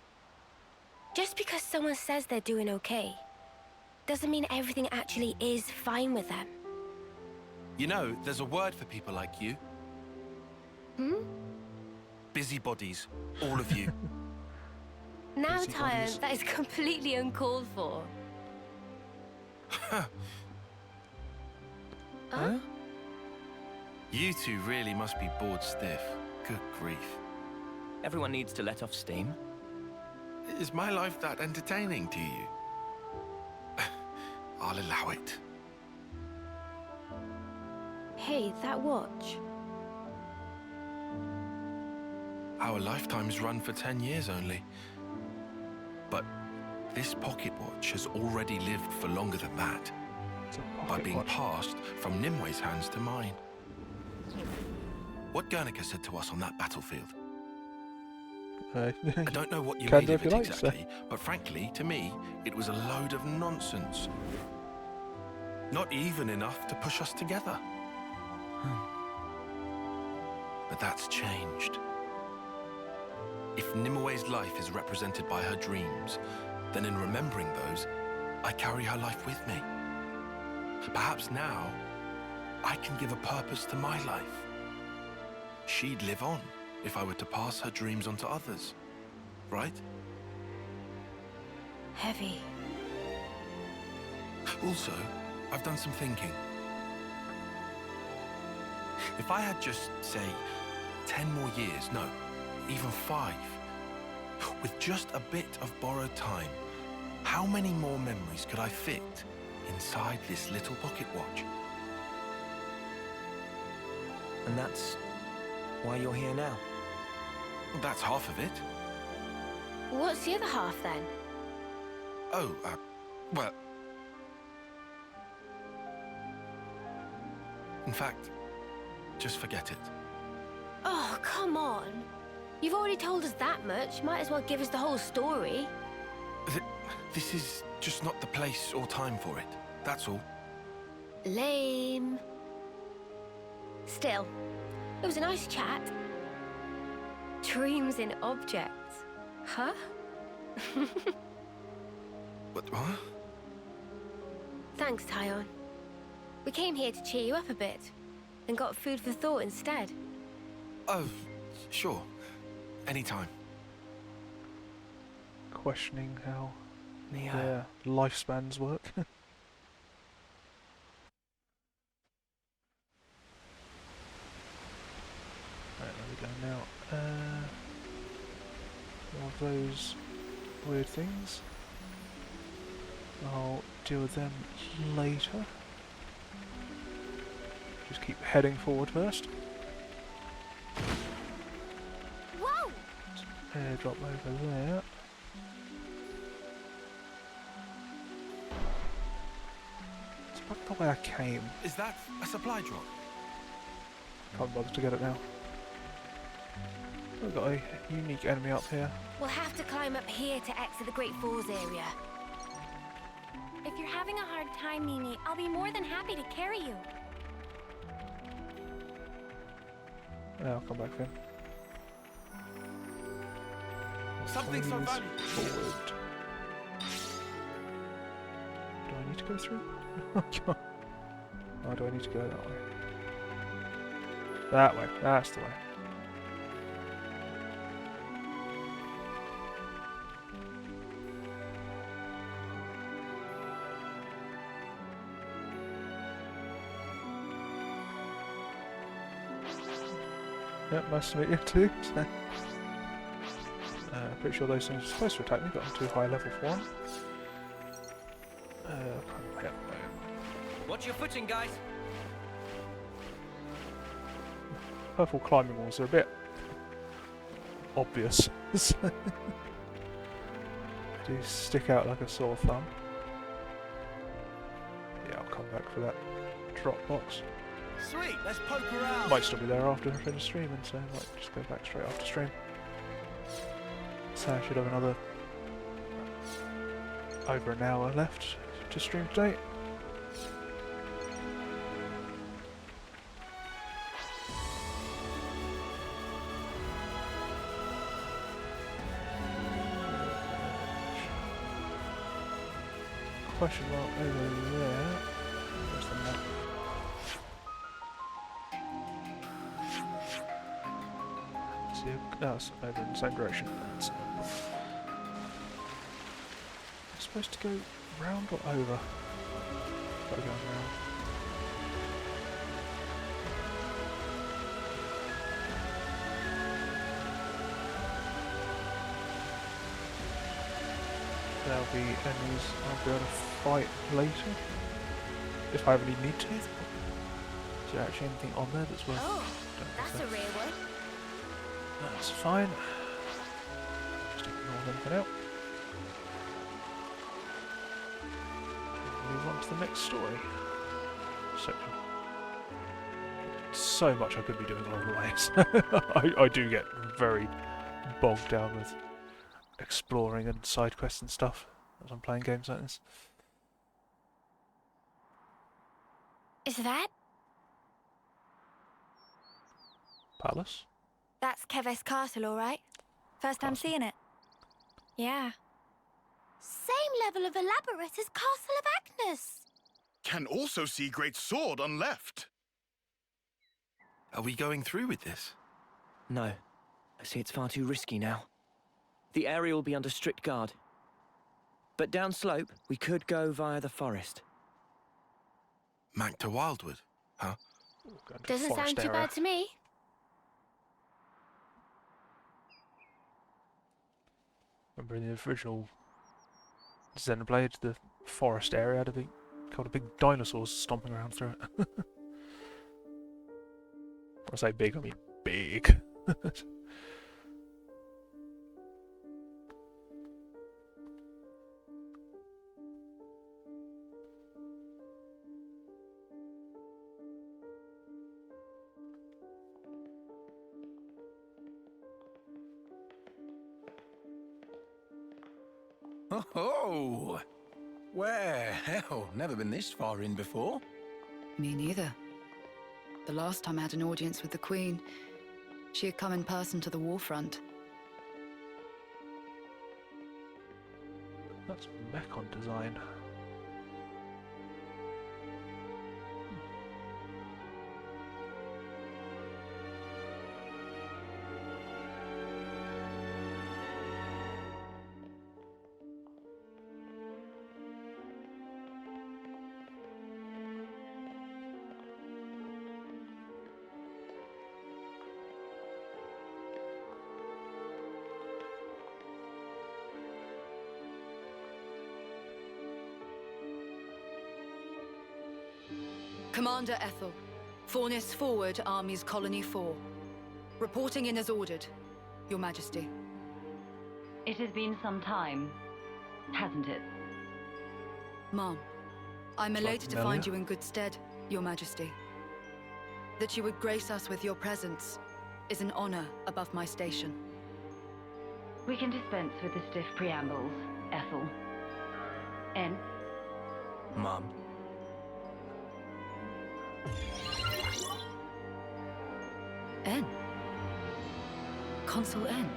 Speaker 4: Just because someone says they're doing okay, doesn't mean everything actually is fine with them.
Speaker 3: You know, there's a word for people like you.
Speaker 4: Hmm?
Speaker 3: Busybodies. All of you.
Speaker 4: Now, Tyon, that is completely uncalled for.
Speaker 3: Huh? You two really must be bored stiff. Good grief.
Speaker 7: Everyone needs to let off steam.
Speaker 3: Is my life that entertaining to you? I'll allow it.
Speaker 4: Hey, that watch.
Speaker 3: Our lifetimes run for 10 years only. But this pocket watch has already lived for longer than that. By being passed from Nimwe's hands to mine. What Guernica said to us on that battlefield. I don't know what you made of it exactly, but frankly, to me, it was a load of nonsense. Not even enough to push us together. But that's changed. If Nimwe's life is represented by her dreams, then in remembering those, I carry her life with me. Perhaps now, I can give a purpose to my life. She'd live on if I were to pass her dreams on to others, right?
Speaker 4: Heavy.
Speaker 3: Also, I've done some thinking. If I had just, say, 10 more years, no, even 5, with just a bit of borrowed time, how many more memories could I fit inside this little pocket watch?
Speaker 7: And that's why you're here now?
Speaker 3: Well, that's half of it.
Speaker 4: What's the other half, then?
Speaker 3: Oh, well... In fact, just forget it.
Speaker 4: Oh, come on. You've already told us that much. Might as well give us the whole story.
Speaker 3: This is just not the place or time for it. That's all.
Speaker 4: Lame. Still, it was a nice chat. Dreams in objects. Huh?
Speaker 3: What?
Speaker 4: Thanks, Tyon. We came here to cheer you up a bit, and got food for thought instead.
Speaker 3: Oh, sure. Anytime.
Speaker 1: Questioning how their lifespans work. Right, there we go now. More of those weird things. I'll deal with them later. Just keep heading forward first.
Speaker 4: Whoa!
Speaker 1: Airdrop over there. It's back the way I came.
Speaker 3: Is that a supply drop?
Speaker 1: Can't bother to get it now. We've got a unique enemy up here.
Speaker 4: We'll have to climb up here to exit the Great Falls area.
Speaker 5: If you're having a hard time, Mimi, I'll be more than happy to carry you.
Speaker 1: Yeah, I'll come back then.
Speaker 3: Something so valuable.
Speaker 1: Forward. Do I need to go through? Oh, do I need to go that way? That way. That's the way. Yep, nice to meet you too. Pretty sure those things are supposed to attack me, but I'm too high level for one.
Speaker 7: Watch your footing, guys.
Speaker 1: Purple climbing walls are a bit obvious. They do stick out like a sore thumb. Yeah, I'll come back for that drop box.
Speaker 9: Sweet, let's poke around.
Speaker 1: Might still be there after I finish streaming, so I might just go back straight after stream. So I should have another over an hour left to stream today. question mark over there. Where's the map? See, that's over in the same direction. That's supposed to go round or over? Gotta go round. There'll be enemies I'll be able to fight later, if I really need to. Is there actually anything on there that's worth...
Speaker 4: Oh, that's a rare one.
Speaker 1: That's fine. Just ignore them for now. Move on to the next story section. So much I could be doing along the way. I do get very bogged down with exploring and side quests and stuff as I'm playing games like this.
Speaker 8: Is that?
Speaker 1: Palace?
Speaker 8: That's Keves Castle, all right? First time seeing it. Yeah.
Speaker 4: Same level of elaborate as Castle of Agnes.
Speaker 3: Can also see great sword on left. Are we going through with this?
Speaker 7: No. I see it's far too risky now. The area will be under strict guard. But downslope, we could go via the forest.
Speaker 3: Mac to Wildwood, huh?
Speaker 4: Doesn't sound too bad to me.
Speaker 1: Remember in the original Xenoblade, the forest area had a couple of big dinosaurs stomping around through it. When I say big, I mean big.
Speaker 17: Oh, well, never been this far in before.
Speaker 10: Me neither. The last time I had an audience with the Queen, she had come in person to the warfront.
Speaker 1: That's Mechon design.
Speaker 10: Commander Ethel, Fornis forward, Armies Colony 4. Reporting in as ordered, Your Majesty.
Speaker 14: It has been some time, hasn't it?
Speaker 10: Ma'am, I'm elated to find you in good stead, Your Majesty. That you would grace us with your presence is an honor above my station.
Speaker 14: We can dispense with the stiff preambles, Ethel. N?
Speaker 7: Mom.
Speaker 10: N? Consul N.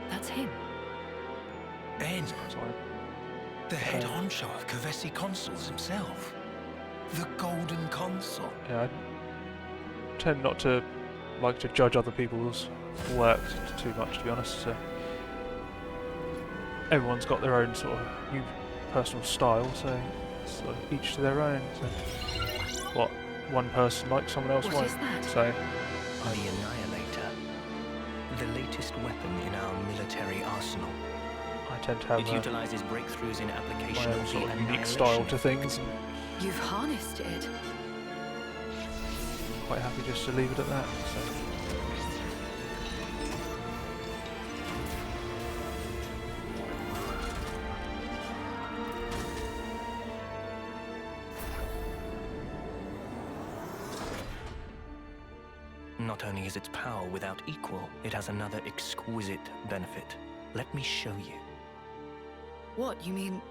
Speaker 10: That's him.
Speaker 3: N. The head honcho of Kavesi Consuls himself. The Golden Consul.
Speaker 1: Yeah, I tend not to like to judge other people's work too much, to be honest. So everyone's got their own sort of personal style, so it's sort of each to their own. So what one person likes, someone else won't. So
Speaker 7: The Annihilator. The latest weapon in our military arsenal.
Speaker 1: I tend to have
Speaker 7: it utilizes breakthroughs in application
Speaker 1: my own
Speaker 7: of
Speaker 1: sort
Speaker 7: the
Speaker 1: of unique style to things.
Speaker 10: You've harnessed it.
Speaker 1: Quite happy just to leave it at that. So.
Speaker 7: Not only is its power without equal, it has another exquisite benefit. Let me show you.
Speaker 10: What, you mean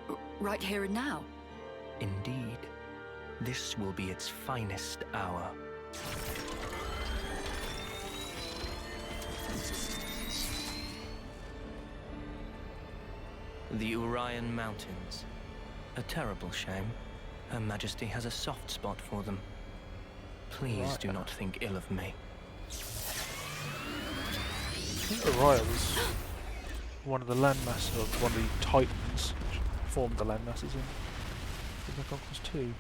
Speaker 10: right here and now?
Speaker 7: Indeed. This will be its finest hour. The Urian Mountains. A terrible shame. Her Majesty has a soft spot for them. Please do not think ill of me.
Speaker 1: I think Araya was one of the landmasses, or one of the titans which formed the landmasses in Xenoblade Chronicles 2.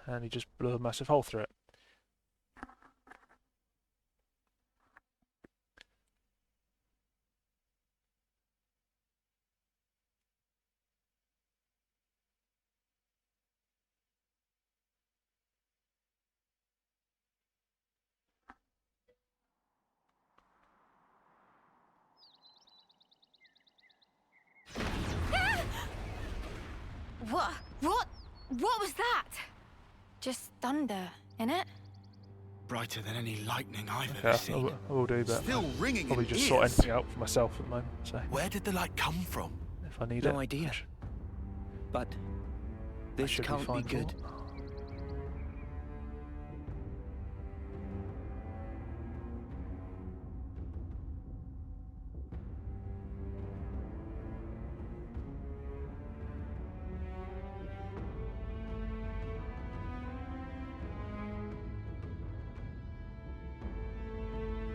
Speaker 1: And he just blew a massive hole through it.
Speaker 8: What was that? Just thunder, innit?
Speaker 9: Brighter than any lightning I've
Speaker 1: Yeah,
Speaker 9: ever seen.
Speaker 1: I will do, but
Speaker 3: Still ringing
Speaker 1: probably
Speaker 3: in
Speaker 1: just
Speaker 3: ears.
Speaker 1: sort anything out for myself at the moment. So
Speaker 3: Where did the light come from?
Speaker 1: if I need it,
Speaker 7: No idea. But
Speaker 1: I
Speaker 7: this
Speaker 1: should
Speaker 7: can't be
Speaker 1: fine for
Speaker 7: good.
Speaker 1: it.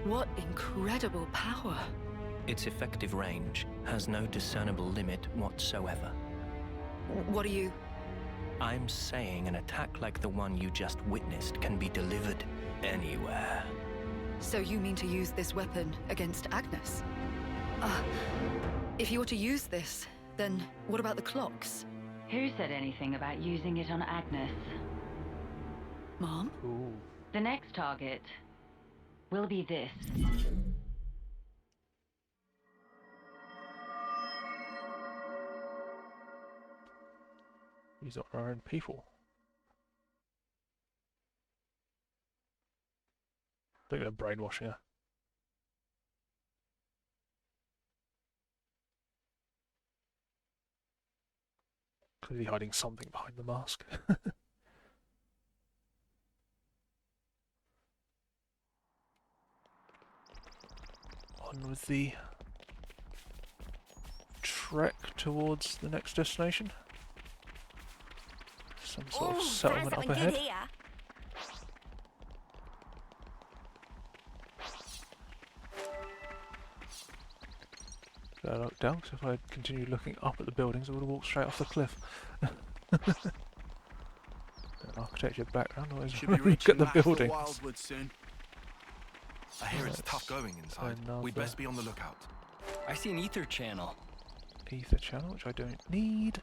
Speaker 10: What incredible power.
Speaker 7: Its effective range has no discernible limit whatsoever.
Speaker 10: What are you?
Speaker 7: I'm saying an attack like the one you just witnessed can be delivered anywhere.
Speaker 10: So you mean to use this weapon against Agnes? If you were to use this, then what about the clocks?
Speaker 14: Who said anything about using it on Agnes?
Speaker 10: Mom?
Speaker 1: Ooh.
Speaker 14: The next target will be this.
Speaker 1: These are our own people. I think they're brainwashing her. Clearly hiding something behind the mask. On with the trek towards the next destination. Some sort of settlement up ahead. Gotta look down, because if I had continued looking up at the buildings, I would have walked straight off the cliff. Architecture background, always
Speaker 3: Should be
Speaker 1: look
Speaker 3: reaching
Speaker 1: at the
Speaker 3: Nashville
Speaker 1: buildings.
Speaker 3: Wildwood soon. I hear it's tough going inside. We'd best be on the lookout.
Speaker 2: I see an ether channel.
Speaker 1: Ether channel, which I don't need.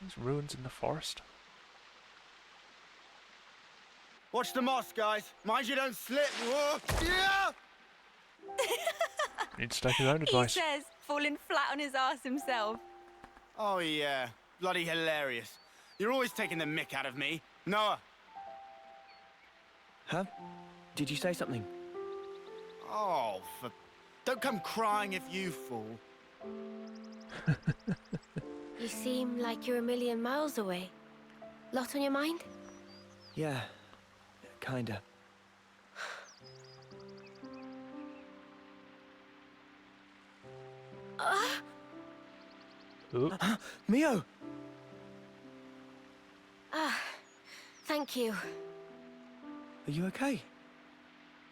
Speaker 1: These ruins in the forest.
Speaker 9: Watch the moss, guys. Mind you don't slip. Whoa. Yeah!
Speaker 1: Needs to take his own advice.
Speaker 8: He says, falling flat on his ass himself.
Speaker 9: Oh, yeah. Bloody hilarious. You're always taking the mick out of me. Noah.
Speaker 7: Huh? Did you say something?
Speaker 9: Oh, don't come crying if you fall.
Speaker 4: You seem like you're a million miles away. Lot on your mind?
Speaker 7: Yeah, kinda. Mio!
Speaker 4: Thank you.
Speaker 7: Are you okay?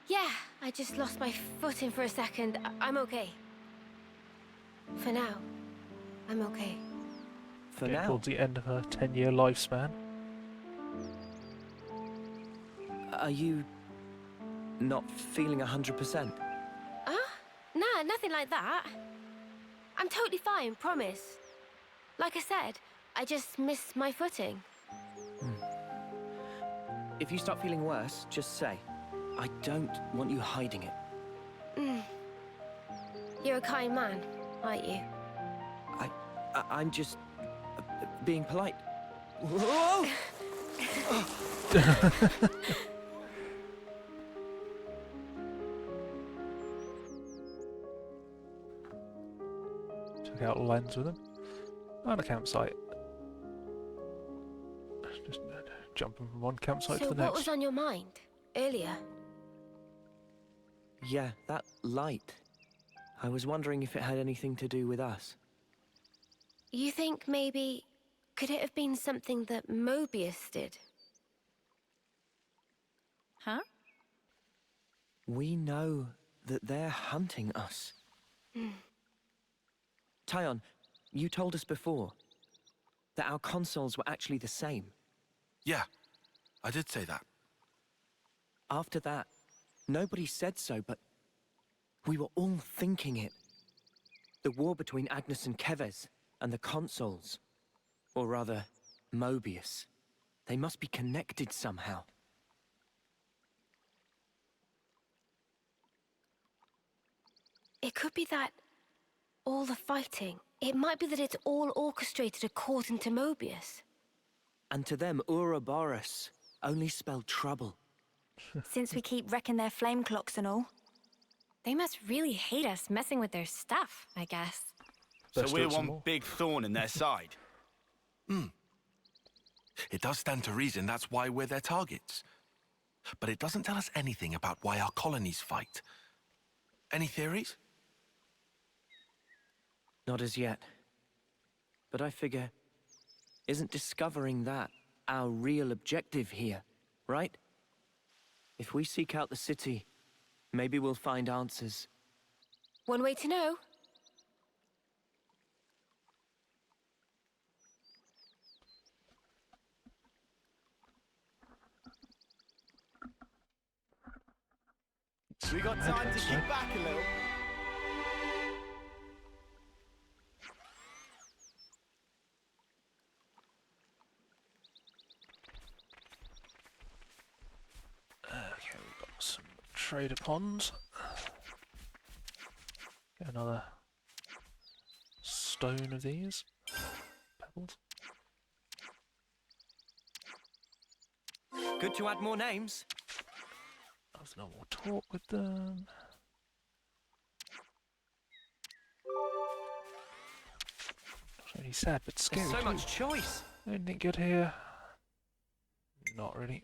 Speaker 4: Yeah, I just lost my footing for a second. I'm okay. For now, I'm okay.
Speaker 7: For
Speaker 1: Getting
Speaker 7: now?
Speaker 1: towards the end of her 10-year lifespan.
Speaker 7: Are you not feeling 100%?
Speaker 4: Nah, nothing like that. I'm totally fine, promise. Like I said, I just missed my footing.
Speaker 7: If you start feeling worse, just say. I don't want you hiding it.
Speaker 4: You're a kind man, aren't you?
Speaker 7: I'm just being polite. Whoa!
Speaker 1: Took out a lens with him. And a campsite. Just jumping from one campsite
Speaker 4: So
Speaker 1: to the
Speaker 4: what
Speaker 1: next.
Speaker 4: was on your mind earlier?
Speaker 7: Yeah, that light. I was wondering if it had anything to do with us.
Speaker 4: You think maybe... could it have been something that Mobius did?
Speaker 8: Huh?
Speaker 7: We know that they're hunting us. Tyon, you told us before that our consoles were actually the same.
Speaker 3: Yeah, I did say that.
Speaker 7: After that, nobody said so, but we were all thinking it. The war between Agnes and Kevez and the consoles. Or rather, Mobius. They must be connected somehow.
Speaker 4: It could be that... all the fighting. It might be that it's all orchestrated according to Mobius.
Speaker 7: And to them, Ouroboros only spelled trouble.
Speaker 8: Since we keep wrecking their flame clocks and all.
Speaker 5: They must really hate us messing with their stuff, I guess.
Speaker 9: So we're one big thorn in their side.
Speaker 3: It does stand to reason that's why we're their targets. But it doesn't tell us anything about why our colonies fight. Any theories?
Speaker 7: Not as yet. But I figure, isn't discovering that our real objective here, right? If we seek out the city, maybe we'll find answers.
Speaker 4: One way to know.
Speaker 18: We got time to kick back a little.
Speaker 1: Okay, we've got some trader ponds. Get another stone of these. Pebbles.
Speaker 7: Good to add more names.
Speaker 1: There's no more talk with them. Not really sad, but scary.
Speaker 7: There's so
Speaker 1: too.
Speaker 7: much choice.
Speaker 1: Anything good here? Not really.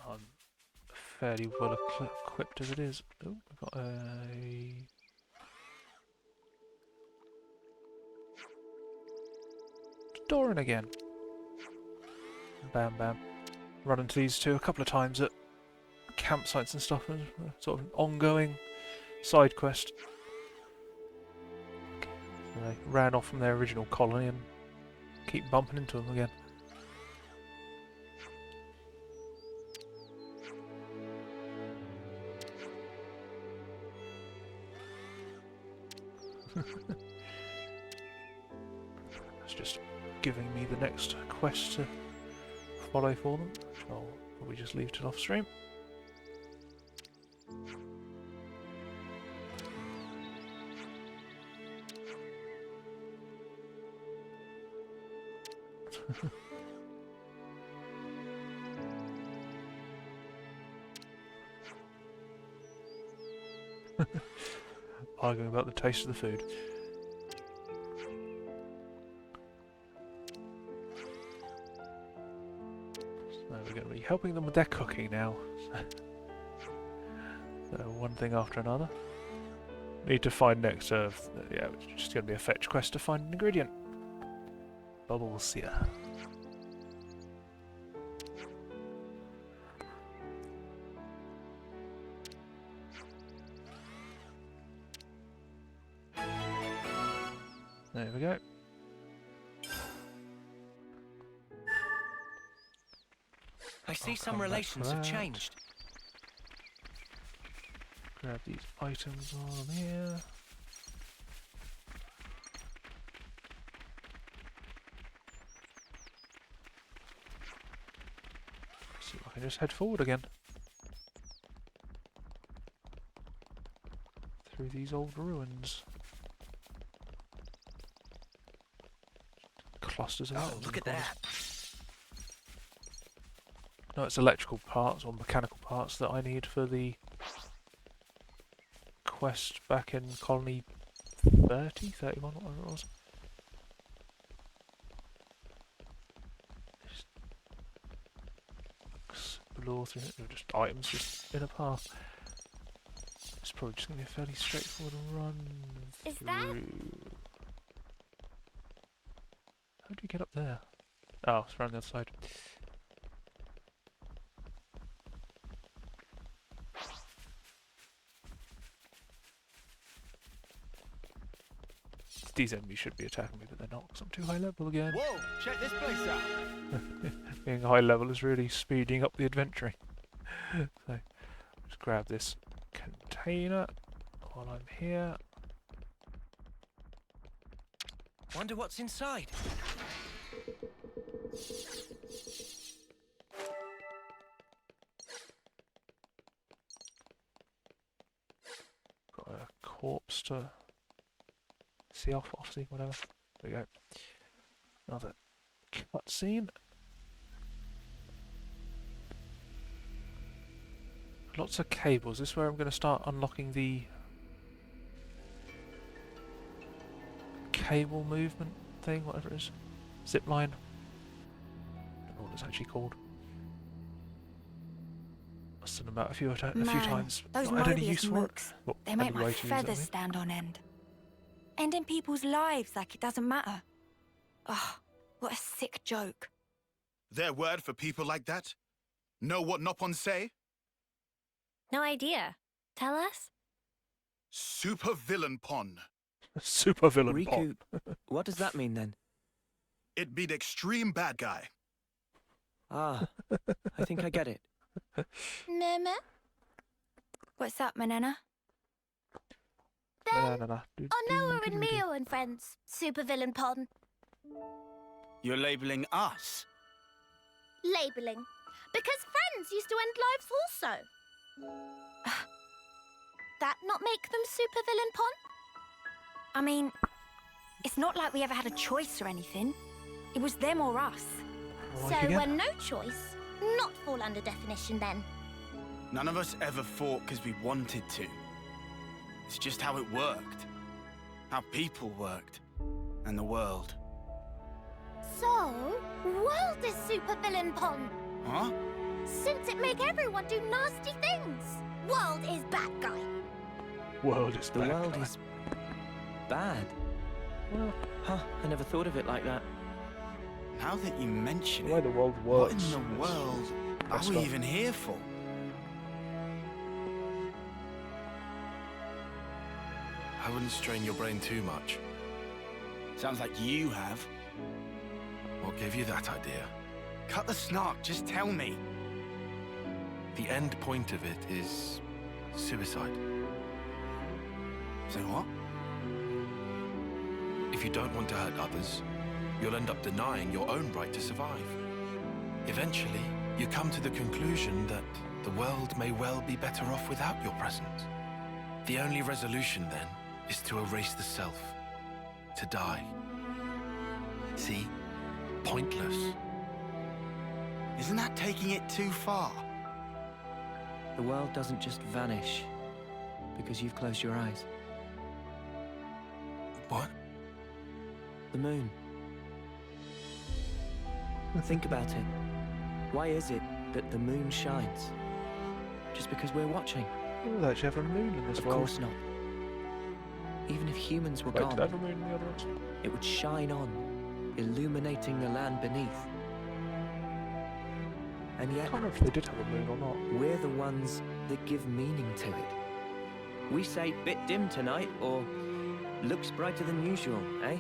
Speaker 1: I'm fairly well equipped as it is. Oh, we've got a... door in again. Bam bam. Run into these two a couple of times at campsites and stuff, and sort of an ongoing side quest. So they ran off from their original colony and keep bumping into them again. It's just giving me the next quest to follow for them, which I'll probably just leave till off stream. Arguing about the taste of the food. So we're going to be helping them with their cooking now. So one thing after another. Need to find next yeah, it's just going to be a fetch quest to find an ingredient. Bubbles here. There we go.
Speaker 7: I see some relations have changed.
Speaker 1: Grab these items on here. See if I can just head forward again. Through these old ruins. Clusters of items.
Speaker 7: Look at that.
Speaker 1: No, it's electrical parts or mechanical parts that I need for the quest back in Colony 30, 31, whatever it was. explore through it. They're just items just in a path. It's probably just going to be a fairly straightforward run
Speaker 5: Is
Speaker 1: through.
Speaker 5: that?
Speaker 1: How do you get up there? Oh, it's around the other side. These enemies should be attacking me, but they're not, because I'm too high level again.
Speaker 18: Whoa, check this place out.
Speaker 1: Being high level is really speeding up the adventuring. So, just grab this container while I'm here.
Speaker 15: Wonder what's inside.
Speaker 1: Got a corpse to see off, see, whatever. There we go. Another cutscene. Lots of cables. This is where I'm going to start unlocking the cable movement thing, whatever it is. Zip line. I don't know what it's actually called. Must have done about a few times.
Speaker 8: Those
Speaker 1: Not had any use
Speaker 8: Mobius
Speaker 1: for it.
Speaker 8: mooks,
Speaker 1: Well,
Speaker 8: they make
Speaker 1: any
Speaker 8: my
Speaker 1: way to use it, I
Speaker 8: feathers
Speaker 1: mean.
Speaker 8: stand on end. Ending people's lives like it doesn't matter. Oh, what a sick joke.
Speaker 17: Their word for people like that? Know what Nopon say?
Speaker 5: No idea. Tell us?
Speaker 17: Super villain pon.
Speaker 1: Super villain
Speaker 7: Riku, what does that mean then?
Speaker 17: It be the extreme bad guy.
Speaker 7: Ah, I think I get it.
Speaker 8: Mama? What's up, Manana?
Speaker 5: Onoa and Mio and friends. Supervillain Pon.
Speaker 9: You're labeling us?
Speaker 5: Labeling. Because friends used to end lives also. That not make them supervillain Pon?
Speaker 8: I mean, it's not like we ever had a choice or anything. It was them or us.
Speaker 5: So when no choice, not fall under definition then.
Speaker 9: None of us ever fought because we wanted to. It's just how it worked. How people worked. And the world.
Speaker 5: So, world is supervillain Pon.
Speaker 9: Huh?
Speaker 5: Since it make everyone do nasty things. World is bad guy.
Speaker 1: World is
Speaker 7: The
Speaker 1: bad
Speaker 7: world
Speaker 1: guy.
Speaker 7: is bad.
Speaker 1: Well,
Speaker 7: Huh, I never thought of it like that.
Speaker 9: Now that you mention
Speaker 1: the way
Speaker 9: it,
Speaker 1: the world
Speaker 9: what
Speaker 1: works.
Speaker 9: in the world are
Speaker 1: That's
Speaker 9: we
Speaker 1: not-
Speaker 9: even here for?
Speaker 3: I wouldn't strain your brain too much.
Speaker 9: Sounds like you have.
Speaker 3: What gave you that idea?
Speaker 9: Cut the snark, just tell me.
Speaker 3: The end point of it is suicide.
Speaker 9: So what?
Speaker 3: If you don't want to hurt others, you'll end up denying your own right to survive. Eventually, you come to the conclusion that the world may well be better off without your presence. The only resolution then is to erase the self, to die. See? Pointless.
Speaker 9: Isn't that taking it too far?
Speaker 7: The world doesn't just vanish because you've closed your eyes.
Speaker 3: What?
Speaker 7: The moon. Think about it. Why is it that the moon shines? Just because we're watching?
Speaker 1: Oh, they actually have a moon in this
Speaker 7: Of
Speaker 1: world.
Speaker 7: course not. Even if humans were
Speaker 1: Wait,
Speaker 7: gone,
Speaker 1: did they have a moon in the other ones?
Speaker 7: it would shine on, illuminating the land beneath. And
Speaker 1: I
Speaker 7: yet,
Speaker 1: can't remember if they did have a moon or not.
Speaker 7: we're the ones that give meaning to it. We say, bit dim tonight, or looks brighter than usual, eh?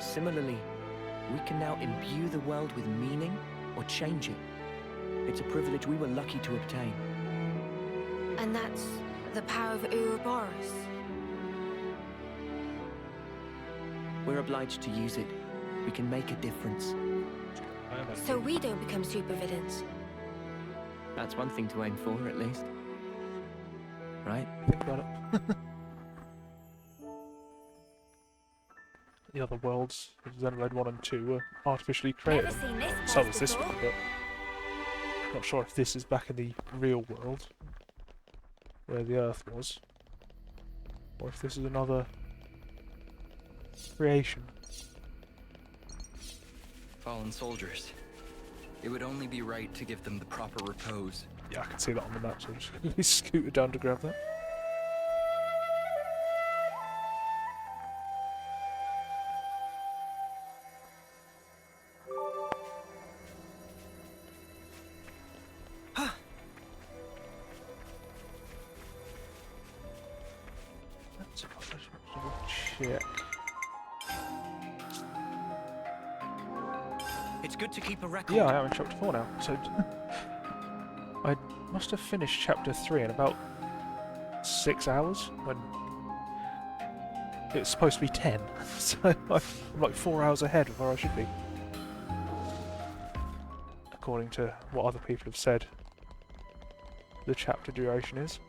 Speaker 7: Similarly, we can now imbue the world with meaning or change it. It's a privilege we were lucky to obtain.
Speaker 8: And that's the power of Ouroboros.
Speaker 7: We're obliged to use it. We can make a difference.
Speaker 8: So we don't become supervillains.
Speaker 7: That's one thing to aim for, at least. Right?
Speaker 1: Think about it. The other worlds of Xenoblade 1 and 2 were artificially created.
Speaker 8: Never seen this
Speaker 1: So
Speaker 8: place
Speaker 1: is this
Speaker 8: before.
Speaker 1: one, but not sure if this is back in the real world, where the Earth was, or if this is another creation.
Speaker 2: Fallen soldiers. It would only be right to give them the proper repose.
Speaker 1: Yeah, I can see that on the map, so I'm just going to scooter down to grab that. Let's double check.
Speaker 7: It's good to keep a record.
Speaker 1: Yeah, I am in chapter 4 now, so I must have finished chapter 3 in about 6 hours when it's supposed to be 10, so I'm like 4 hours ahead of where I should be, according to what other people have said the chapter duration is.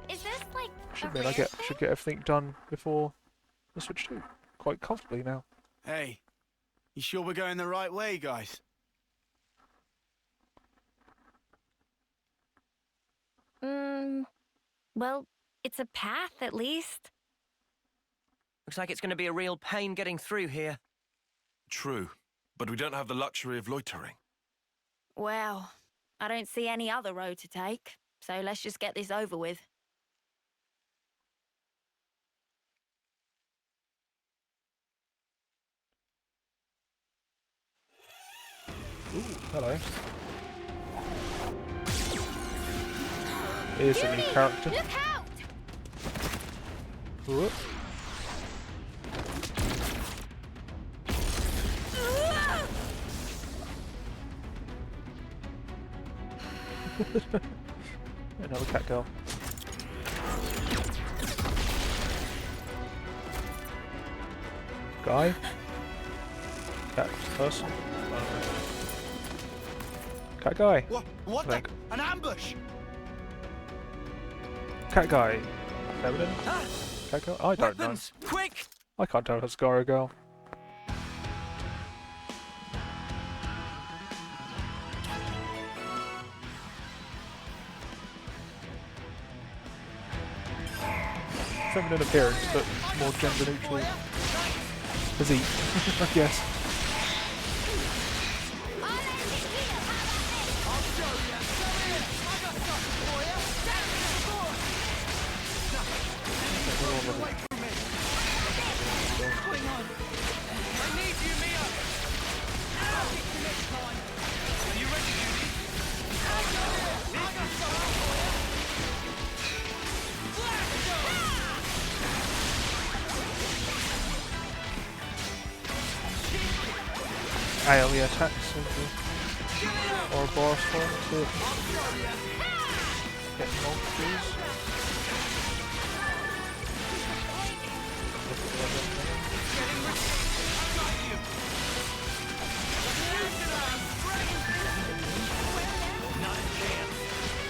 Speaker 5: Is this like
Speaker 1: Should mean I should get everything done before the Switch 2 quite comfortably now.
Speaker 9: Hey, you sure we're going the right way, guys?
Speaker 5: Well, it's a path at least.
Speaker 7: Looks like it's going to be a real pain getting through here.
Speaker 3: True, but we don't have the luxury of loitering.
Speaker 8: Well, I don't see any other road to take, so let's just get this over with.
Speaker 1: Ooh, hello. Here's a new character.
Speaker 5: Look out!
Speaker 1: Whoop. Another cat girl. Guy? Cat person? Cat guy.
Speaker 9: What the? An ambush!
Speaker 1: Cat guy. Feminine? Cat girl? I don't know.
Speaker 7: Quick!
Speaker 1: I can't tell if it's guy or girl. Feminine appearance, but more gender neutral physique, I guess. AoE attacks or a boss form to get multiples.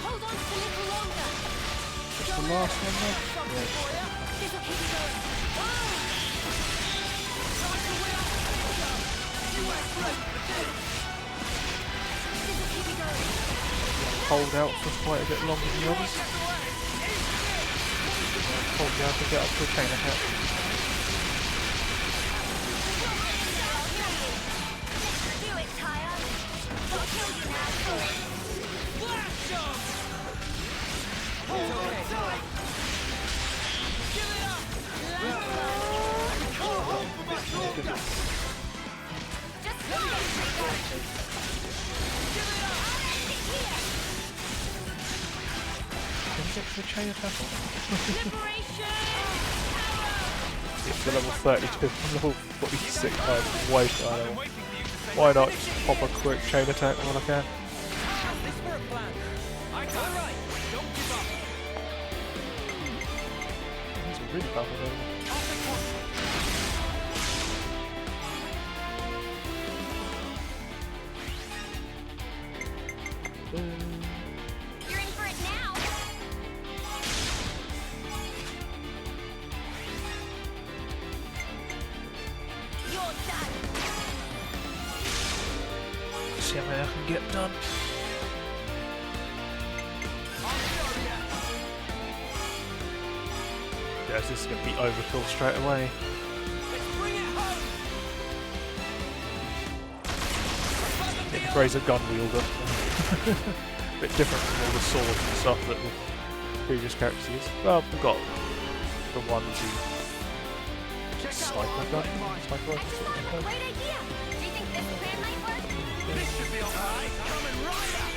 Speaker 5: Hold on just a little longer.
Speaker 1: Just the last one there? Yeah.
Speaker 5: This'll keep you going.
Speaker 1: Hold out for quite a bit longer than the others. Probably I can get up to a chain attack.
Speaker 5: Do it, Tyre. I'll kill you now. Blast him! Hold it tight! Give it up! Hold for much longer! Just go! Give it up!
Speaker 1: Can you get to the chain attack? It's the level 32, I'm level 46, I'm way too high. Why not just pop a quick chain attack when I can? He's a really powerful enemy.
Speaker 5: You're in for it now. You're done.
Speaker 1: See how many I can get done. Yes, this is going to be overkill straight away. Get Gray's a gun wielder. A bit different from all the swords and stuff that the previous characters use. Well, we've got the ones who sniper gun, sniper rifle.
Speaker 5: Great idea! Do you think this plan might work?
Speaker 18: This should be alright. Coming right up.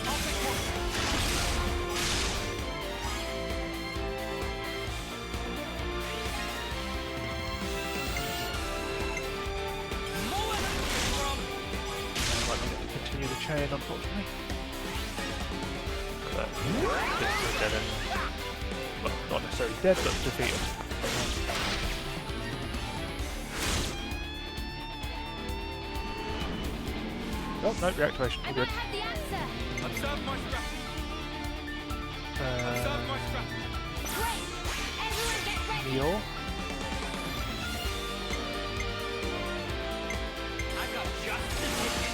Speaker 18: I'll take one.
Speaker 1: Might not get to continue the chain, unfortunately. But they're dead anyway. Well, not necessarily dead, but defeated. Oh, no, reactivation. We're good.
Speaker 18: Observe my strategy. Observe my strategy.
Speaker 5: Great! Everyone get ready!
Speaker 1: Heal.
Speaker 18: I got just the ticket.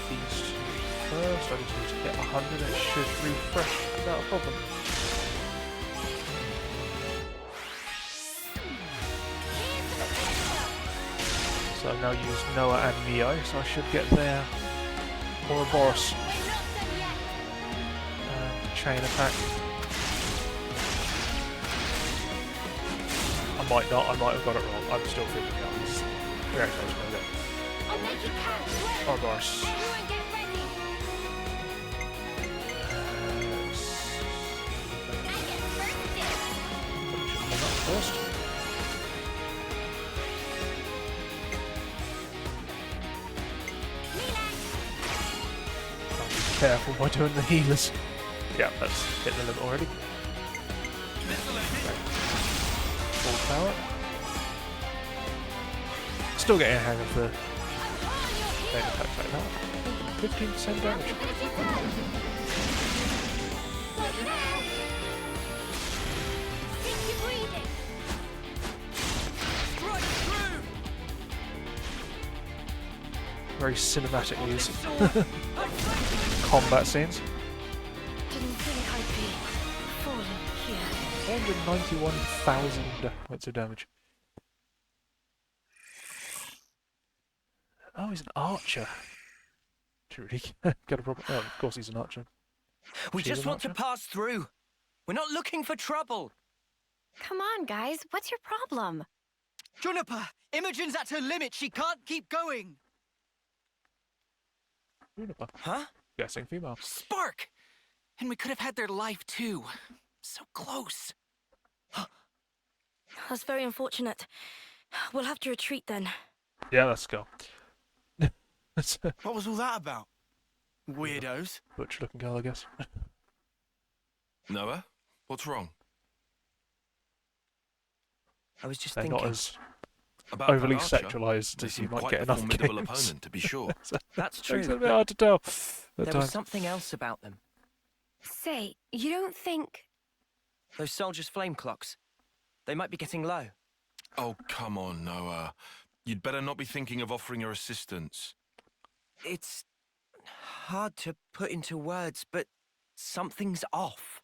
Speaker 1: These two first. I just need to get 100 and it should refresh without a problem. So I've now used Noah and Neo, so I should get there. Ouroboros. Chain attack. I might not, I might have got it wrong. I'm still figuring out this reactivation of it. Ouroboros. First. Be careful by doing the healers. Yeah, that's hit the limit already. Full power. Still getting a hang of the main attacks like that. 15% damage. Very cinematic these combat scenes.
Speaker 4: Didn't think I'd be falling here.
Speaker 1: 191,000 points of damage. Oh, he's an archer. Truly. Got a problem. Oh, of course he's an archer.
Speaker 7: We just want to pass through. We're not looking for trouble.
Speaker 5: Come on, guys. What's your problem?
Speaker 15: Juniper, Imogen's at her limit. She can't keep going.
Speaker 1: Juniper.
Speaker 7: Huh?
Speaker 1: Guessing female.
Speaker 15: Spark! And we could have had their life too. So close.
Speaker 8: That's very unfortunate. We'll have to retreat then.
Speaker 1: Yeah, let's go.
Speaker 9: What was all that about? Weirdos.
Speaker 1: Butch looking girl, I guess.
Speaker 3: Noah, what's wrong?
Speaker 7: I was just
Speaker 1: They're
Speaker 7: thinking.
Speaker 1: not as
Speaker 3: About
Speaker 1: overly
Speaker 3: Archer,
Speaker 1: sexualized
Speaker 3: they
Speaker 1: as you
Speaker 3: seem
Speaker 1: might
Speaker 3: quite
Speaker 1: get
Speaker 3: a
Speaker 1: enough
Speaker 3: formidable
Speaker 1: games.
Speaker 3: opponent, to be sure.
Speaker 7: That's true.
Speaker 1: It's a bit hard to tell.
Speaker 7: There was something else about them.
Speaker 4: Say, you don't think...
Speaker 7: Those soldiers' flame clocks. They might be getting low.
Speaker 3: Oh, come on, Noah. You'd better not be thinking of offering your assistance.
Speaker 7: It's hard to put into words, but something's off.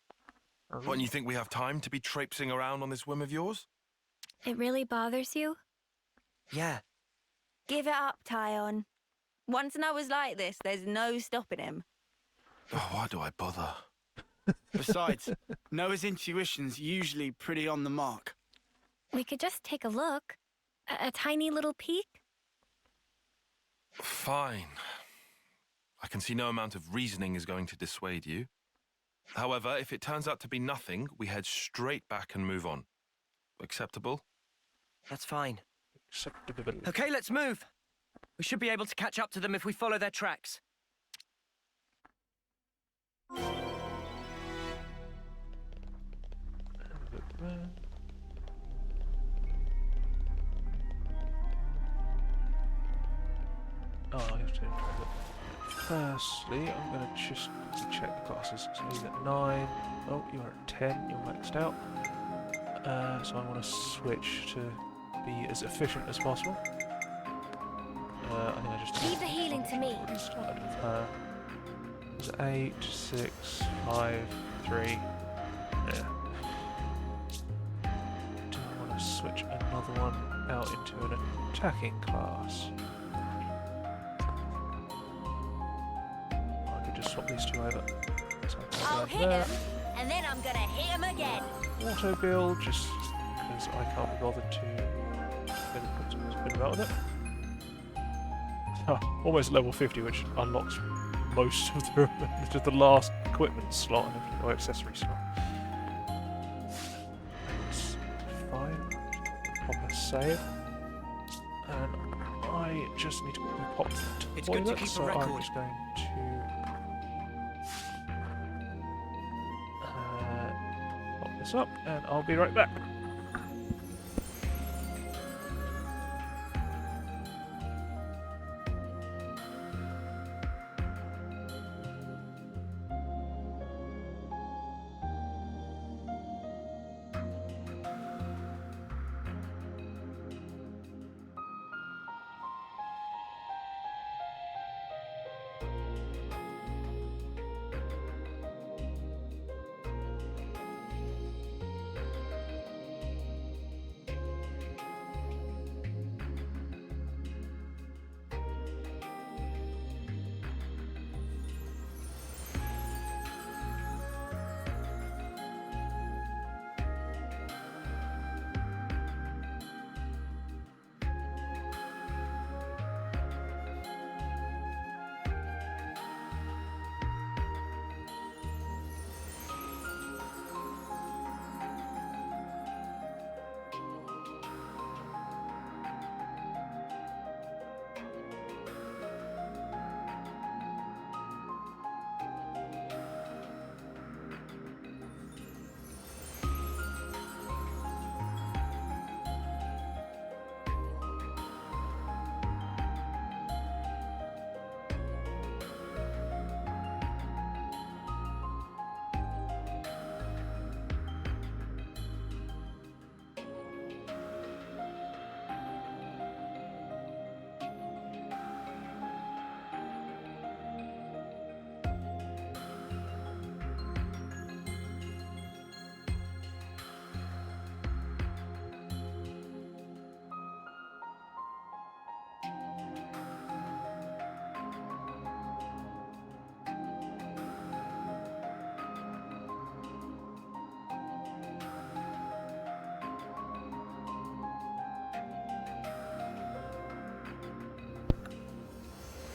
Speaker 3: What, and you think we have time to be traipsing around on this whim of yours?
Speaker 8: It really bothers you?
Speaker 7: Yeah.
Speaker 8: Give it up, Tyon. Once Noah's like this, there's no stopping him.
Speaker 3: Oh, why do I bother?
Speaker 9: Besides, Noah's intuition's usually pretty on the mark.
Speaker 8: We could just take a look. A tiny little peek.
Speaker 3: Fine. I can see no amount of reasoning is going to dissuade you. However, if it turns out to be nothing, we head straight back and move on. Acceptable?
Speaker 7: That's fine.
Speaker 1: Acceptable.
Speaker 7: Okay, let's move. We should be able to catch up to them if we follow their tracks.
Speaker 1: Oh, I have to. Firstly, I'm going to just check the classes. So he's at 9. Oh, you are at 10. You're maxed out. So I want to switch to be as efficient as possible. I think I just
Speaker 4: Leave the healing to me.
Speaker 1: already started with her. It's 8, 6, 5, 3. Yeah. Do I want to switch another one out into an attacking class. I could just swap these two over. So
Speaker 19: I'll hit
Speaker 1: there.
Speaker 19: him, and then I'm gonna hit him again.
Speaker 1: Auto build, just because I can't be bothered to spin about with it. Oh, almost level 50, which unlocks most of the last equipment slot and everything, or accessory slot. That's fine. Pop a save. And I just need to pop the
Speaker 15: It's good to
Speaker 1: toilet,
Speaker 15: keep a
Speaker 1: so I'm
Speaker 15: record.
Speaker 1: just going to pop this up, and I'll be right back.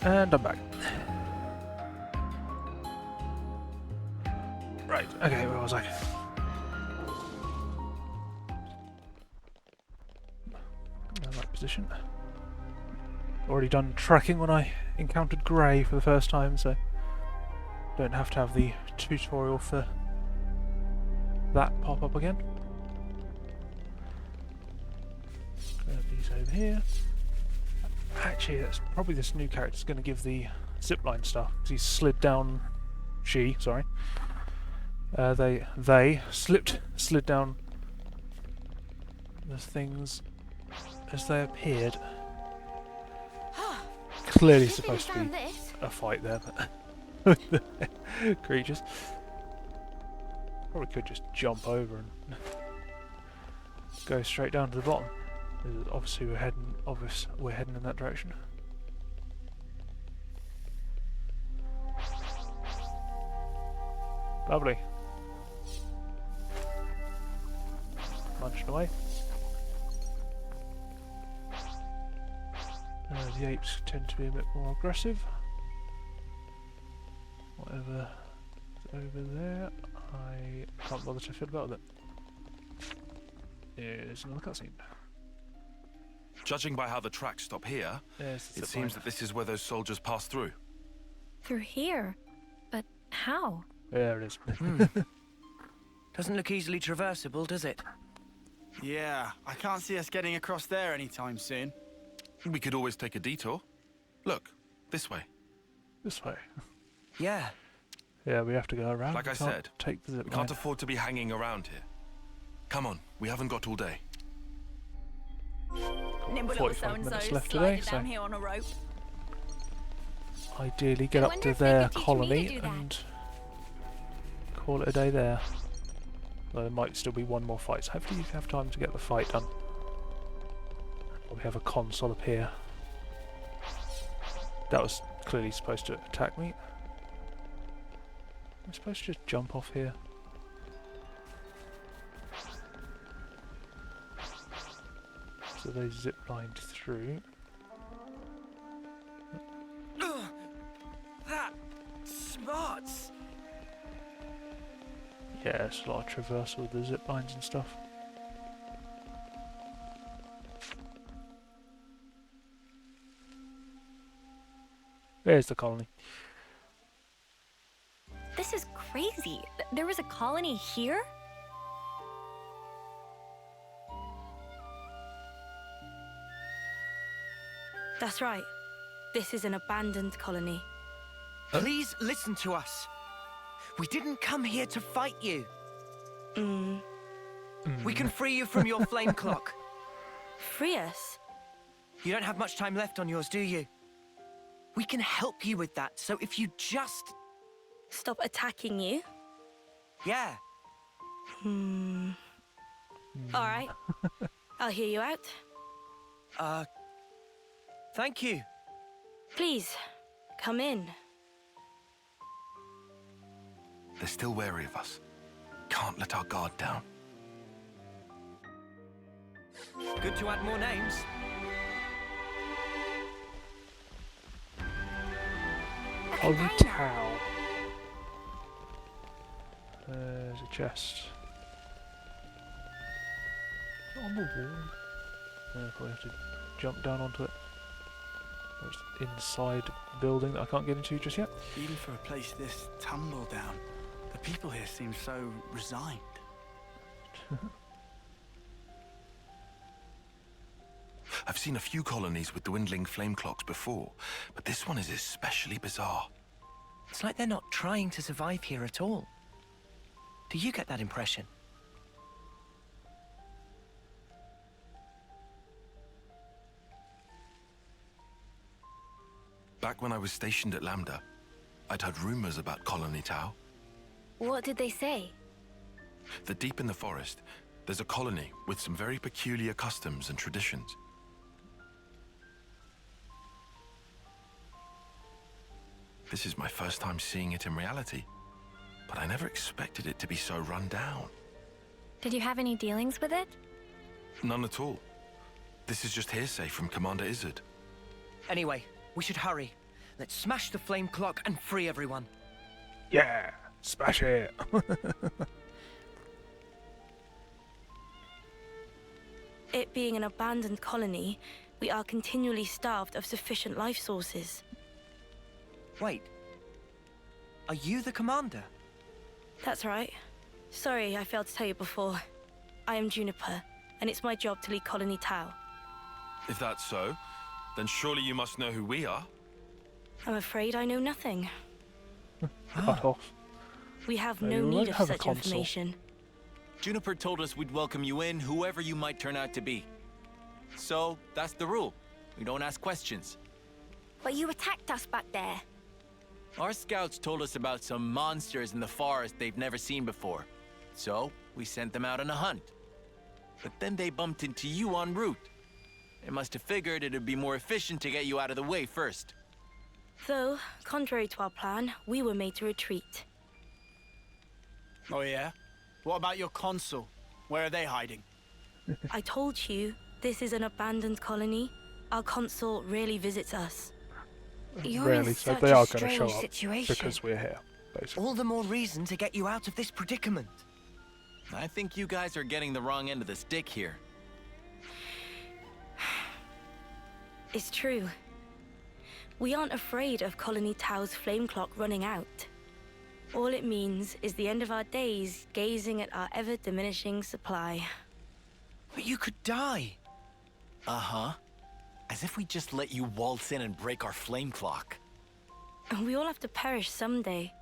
Speaker 1: And I'm back. Right, okay, where was I? In the right position. Already done tracking when I encountered Grey for the first time, so don't have to have the tutorial for that pop up again. Grab these over here. Actually, that's probably this new character's going to give the zipline stuff, because he slid down. Sorry. They slid down the things as they appeared. Clearly supposed to be a fight there, but with the creatures. Probably could just jump over and go straight down to the bottom. Obviously we're heading in that direction. Lovely. Munched away. The apes tend to be a bit more aggressive. Whatever is over there, I can't bother to fiddle about with it. Here's another cutscene.
Speaker 3: Judging by how the tracks stop here,
Speaker 1: yes,
Speaker 3: it seems that this is where those soldiers passed through.
Speaker 8: Through here? But how?
Speaker 1: There it is.
Speaker 15: Doesn't look easily traversable, does it?
Speaker 9: Yeah, I can't see us getting across there anytime soon.
Speaker 3: We could always take a detour. Look, this way.
Speaker 1: This way.
Speaker 15: Yeah.
Speaker 1: Yeah, we have to go around.
Speaker 3: Like I said,
Speaker 1: take the
Speaker 3: we can't afford to be hanging around here. Come on, we haven't got all day.
Speaker 19: Nimble little
Speaker 1: 45 minutes
Speaker 19: so-and-so
Speaker 1: left today,
Speaker 19: sliding down here on a rope.
Speaker 1: Ideally get up to their colony and call it a day there. Though there might still be one more fight, so hopefully you have time to get the fight done. we have a console up here. That was clearly supposed to attack me. I'm supposed to just jump off here. So they zip lined through.
Speaker 7: That smarts.
Speaker 1: Yeah, it's a lot of traversal with the zip lines and stuff. There's the colony.
Speaker 5: This is crazy. There was a colony here?
Speaker 8: That's right. This is an abandoned colony.
Speaker 7: Please listen to us. We didn't come here to fight you. We can free you from your flame clock.
Speaker 8: Free us?
Speaker 7: You don't have much time left on yours, do you? We can help you with that, so if you just...
Speaker 8: Stop attacking you?
Speaker 7: Yeah.
Speaker 8: Alright. I'll hear you out.
Speaker 7: Thank you.
Speaker 8: Please, come in.
Speaker 3: They're still wary of us. Can't let our guard down.
Speaker 7: Good to add more names.
Speaker 1: Colony Tau. There's a chest. Is it on the wall? No, probably have to jump down onto it. Or it's inside the building that I can't get into just yet.
Speaker 9: Even for a place this tumble down, the people here seem so resigned.
Speaker 3: I've seen a few colonies with dwindling flame clocks before, but this one is especially bizarre.
Speaker 7: It's like they're not trying to survive here at all. Do you get that impression?
Speaker 3: Back when I was stationed at Lambda, I'd heard rumors about Colony Tau.
Speaker 4: What did they say?
Speaker 3: That deep in the forest, there's a colony with some very peculiar customs and traditions. This is my first time seeing it in reality, but I never expected it to be so run down.
Speaker 5: Did you have any dealings with it?
Speaker 3: None at all. This is just hearsay from Commander Izzard.
Speaker 7: Anyway, we should hurry. Let's smash the flame clock and free everyone.
Speaker 1: Yeah, smash it.
Speaker 8: It being an abandoned colony, we are continually starved of sufficient life sources.
Speaker 7: Wait. Are you the commander?
Speaker 8: That's right. Sorry, I failed to tell you before. I am Juniper, and it's my job to lead Colony Tau.
Speaker 3: If that's so, then surely you must know who we are.
Speaker 8: I'm afraid I know nothing.
Speaker 1: Cut off.
Speaker 8: We have
Speaker 1: No,
Speaker 8: no
Speaker 1: you
Speaker 8: need
Speaker 1: won't
Speaker 8: of
Speaker 1: have a
Speaker 8: such
Speaker 1: console.
Speaker 8: information.
Speaker 18: Juniper told us we'd welcome you in, whoever you might turn out to be. So, that's the rule. We don't ask questions.
Speaker 8: But you attacked us back there.
Speaker 18: Our scouts told us about some monsters in the forest they've never seen before. So, we sent them out on a hunt. But then they bumped into you en route. They must have figured it'd be more efficient to get you out of the way first.
Speaker 8: Though, contrary to our plan, we were made to retreat.
Speaker 9: Oh yeah? What about your consul? Where are they hiding?
Speaker 8: I told you, this is an abandoned colony. Our consul rarely visits us.
Speaker 4: You're
Speaker 1: Rarely,
Speaker 4: in
Speaker 1: so
Speaker 4: such
Speaker 1: they
Speaker 4: a
Speaker 1: are going to
Speaker 4: strange
Speaker 1: show up
Speaker 4: situation.
Speaker 1: because we're here, basically.
Speaker 7: All the more reason to get you out of this predicament.
Speaker 18: I think you guys are getting the wrong end of the stick here.
Speaker 8: It's true. We aren't afraid of Colony Tau's flame clock running out. All it means is the end of our days gazing at our ever-diminishing supply.
Speaker 7: But you could die.
Speaker 18: Uh-huh. As if we just let you waltz in and break our flame clock.
Speaker 8: And we all have to perish someday.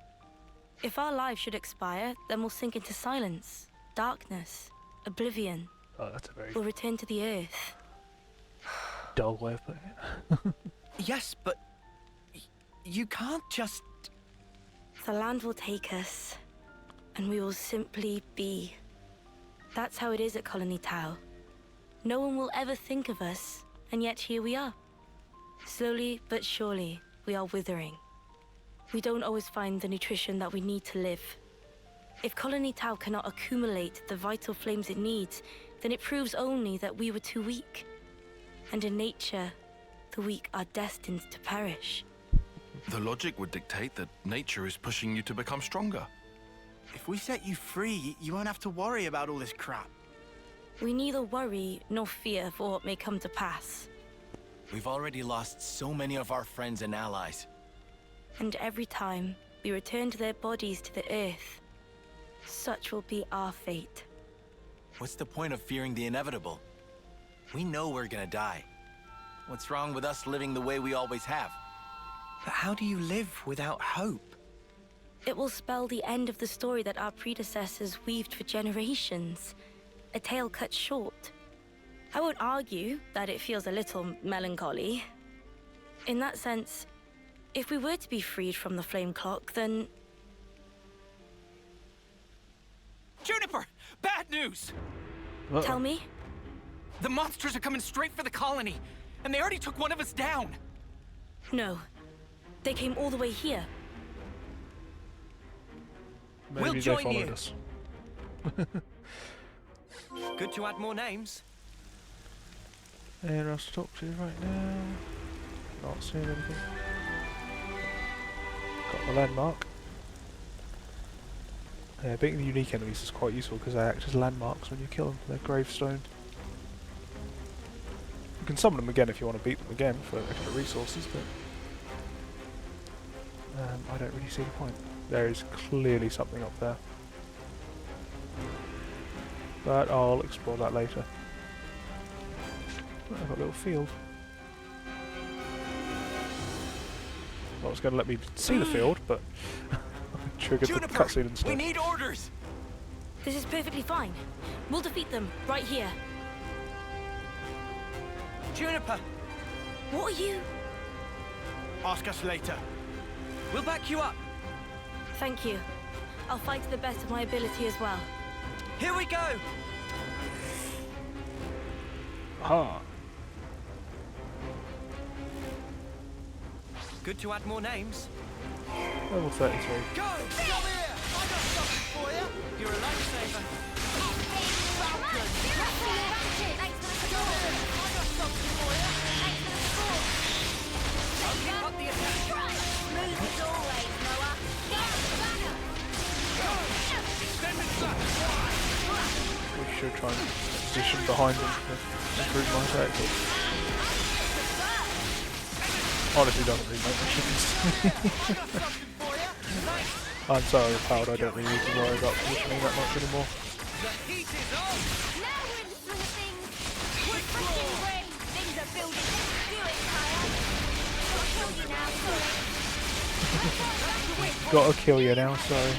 Speaker 8: If our lives should expire, then we'll sink into silence, darkness, oblivion.
Speaker 1: Oh, that's a very
Speaker 8: We'll return to the earth.
Speaker 1: dull way of putting it.
Speaker 7: Yes, but... you can't just...
Speaker 8: The land will take us, and we will simply be. That's how it is at Colony Tau. No one will ever think of us And yet here we are. Slowly but surely, we are withering. We don't always find the nutrition that we need to live. If Colony Tau cannot accumulate the vital flames it needs, then it proves only that we were too weak. And in nature, the weak are destined to perish.
Speaker 3: The logic would dictate that nature is pushing you to become stronger.
Speaker 9: If we set you free, you won't have to worry about all this crap.
Speaker 8: We neither worry nor fear for what may come to pass.
Speaker 18: We've already lost so many of our friends and allies.
Speaker 8: And every time we return to their bodies to the earth, such will be our fate.
Speaker 18: What's the point of fearing the inevitable? We know we're gonna die. What's wrong with us living the way we always have?
Speaker 7: But how do you live without hope?
Speaker 8: It will spell the end of the story that our predecessors weaved for generations. A tale cut short. I won't argue that it feels a little melancholy. In that sense, if we were to be freed from the flame clock, then...
Speaker 20: Juniper! Bad news!
Speaker 8: Tell me?
Speaker 20: The monsters are coming straight for the colony, and they already took one of us down.
Speaker 8: No. They came all the way here.
Speaker 1: Maybe
Speaker 6: We'll
Speaker 1: they
Speaker 6: join
Speaker 1: followed
Speaker 6: you.
Speaker 1: us.
Speaker 6: Good to add more names.
Speaker 1: Anyone else to talk to right now? Not seeing anything. Got the landmark. Yeah, beating the unique enemies is quite useful because they act as landmarks when you kill them. They're gravestone. You can summon them again if you want to beat them again for extra resources, but I don't really see the point. There is clearly something up there. But I'll explore that later. Oh, I've got a little field. Well, it's going to let me see the field, but I triggered the cutscene instead.
Speaker 20: We need orders!
Speaker 8: This is perfectly fine. We'll defeat them right here.
Speaker 15: Juniper!
Speaker 8: What are you?
Speaker 9: Ask us later.
Speaker 15: We'll back you up.
Speaker 8: Thank you. I'll fight to the best of my ability as well.
Speaker 15: Here we go!
Speaker 1: Ah.
Speaker 6: Good to add more names.
Speaker 1: Level 33.
Speaker 15: Go! Come here! I got something for you! You're a lifesaver. Falcon!
Speaker 5: Thanks for the
Speaker 15: Go!
Speaker 5: support.
Speaker 15: I got something for you!
Speaker 5: Thanks for the support.
Speaker 15: I'll keep up the attack!
Speaker 19: Smooth as always, Noah.
Speaker 15: Extended sight!
Speaker 1: We should try and position behind them to improve my attack. But honestly, doesn't really make much difference. I'm so overpowered, I don't really need to worry about positioning that much anymore.
Speaker 15: The heat is on!
Speaker 5: Now we're in the swing of things. We're freaking brave. Things are building. Do it, Kaya. I'll kill you now, sorry.
Speaker 1: Gotta kill you now, sorry.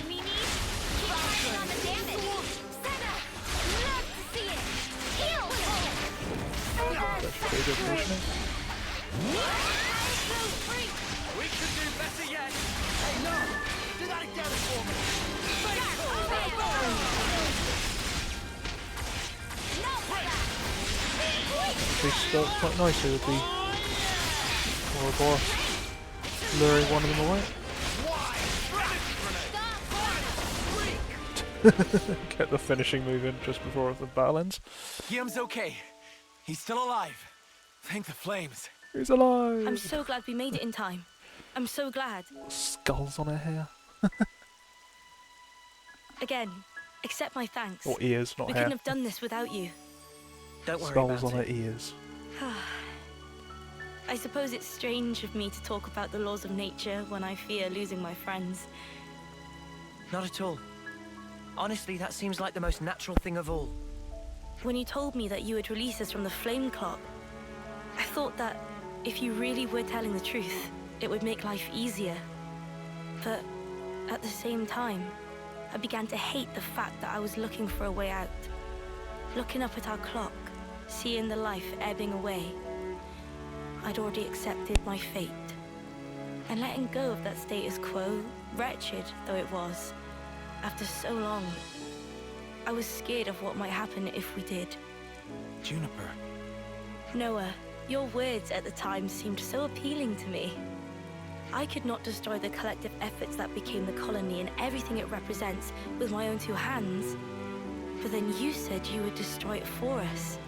Speaker 1: That's pretty good positioning.
Speaker 15: We could do better yet! Hey, no! Do that again for me!
Speaker 1: Actually starts quite nicely with the Ouroboros luring one of them away. Get the finishing move in just before the battle ends.
Speaker 18: Guillaume's okay. He's still alive. Thank the flames.
Speaker 1: He's alive!
Speaker 8: I'm so glad we made it in time. I'm so glad.
Speaker 1: Skulls on her hair.
Speaker 8: Again, accept my thanks.
Speaker 1: Or ears, not
Speaker 8: we
Speaker 1: hair.
Speaker 8: couldn't have done this without you.
Speaker 7: Don't worry
Speaker 1: Skulls
Speaker 7: about
Speaker 1: on
Speaker 7: it.
Speaker 1: her ears.
Speaker 8: I suppose it's strange of me to talk about the laws of nature when I fear losing my friends.
Speaker 7: Not at all. Honestly, that seems like the most natural thing of all.
Speaker 8: When you told me that you would release us from the flame clock, I thought that if you really were telling the truth, it would make life easier. But at the same time, I began to hate the fact that I was looking for a way out. Looking up at our clock, seeing the life ebbing away, I'd already accepted my fate. And letting go of that status quo, wretched though it was, after so long, I was scared of what might happen if we did.
Speaker 18: Juniper.
Speaker 8: Noah, Your words at the time seemed so appealing to me. I could not destroy the collective efforts that became the colony and everything it represents with my own two hands. But then you said you would destroy it for us.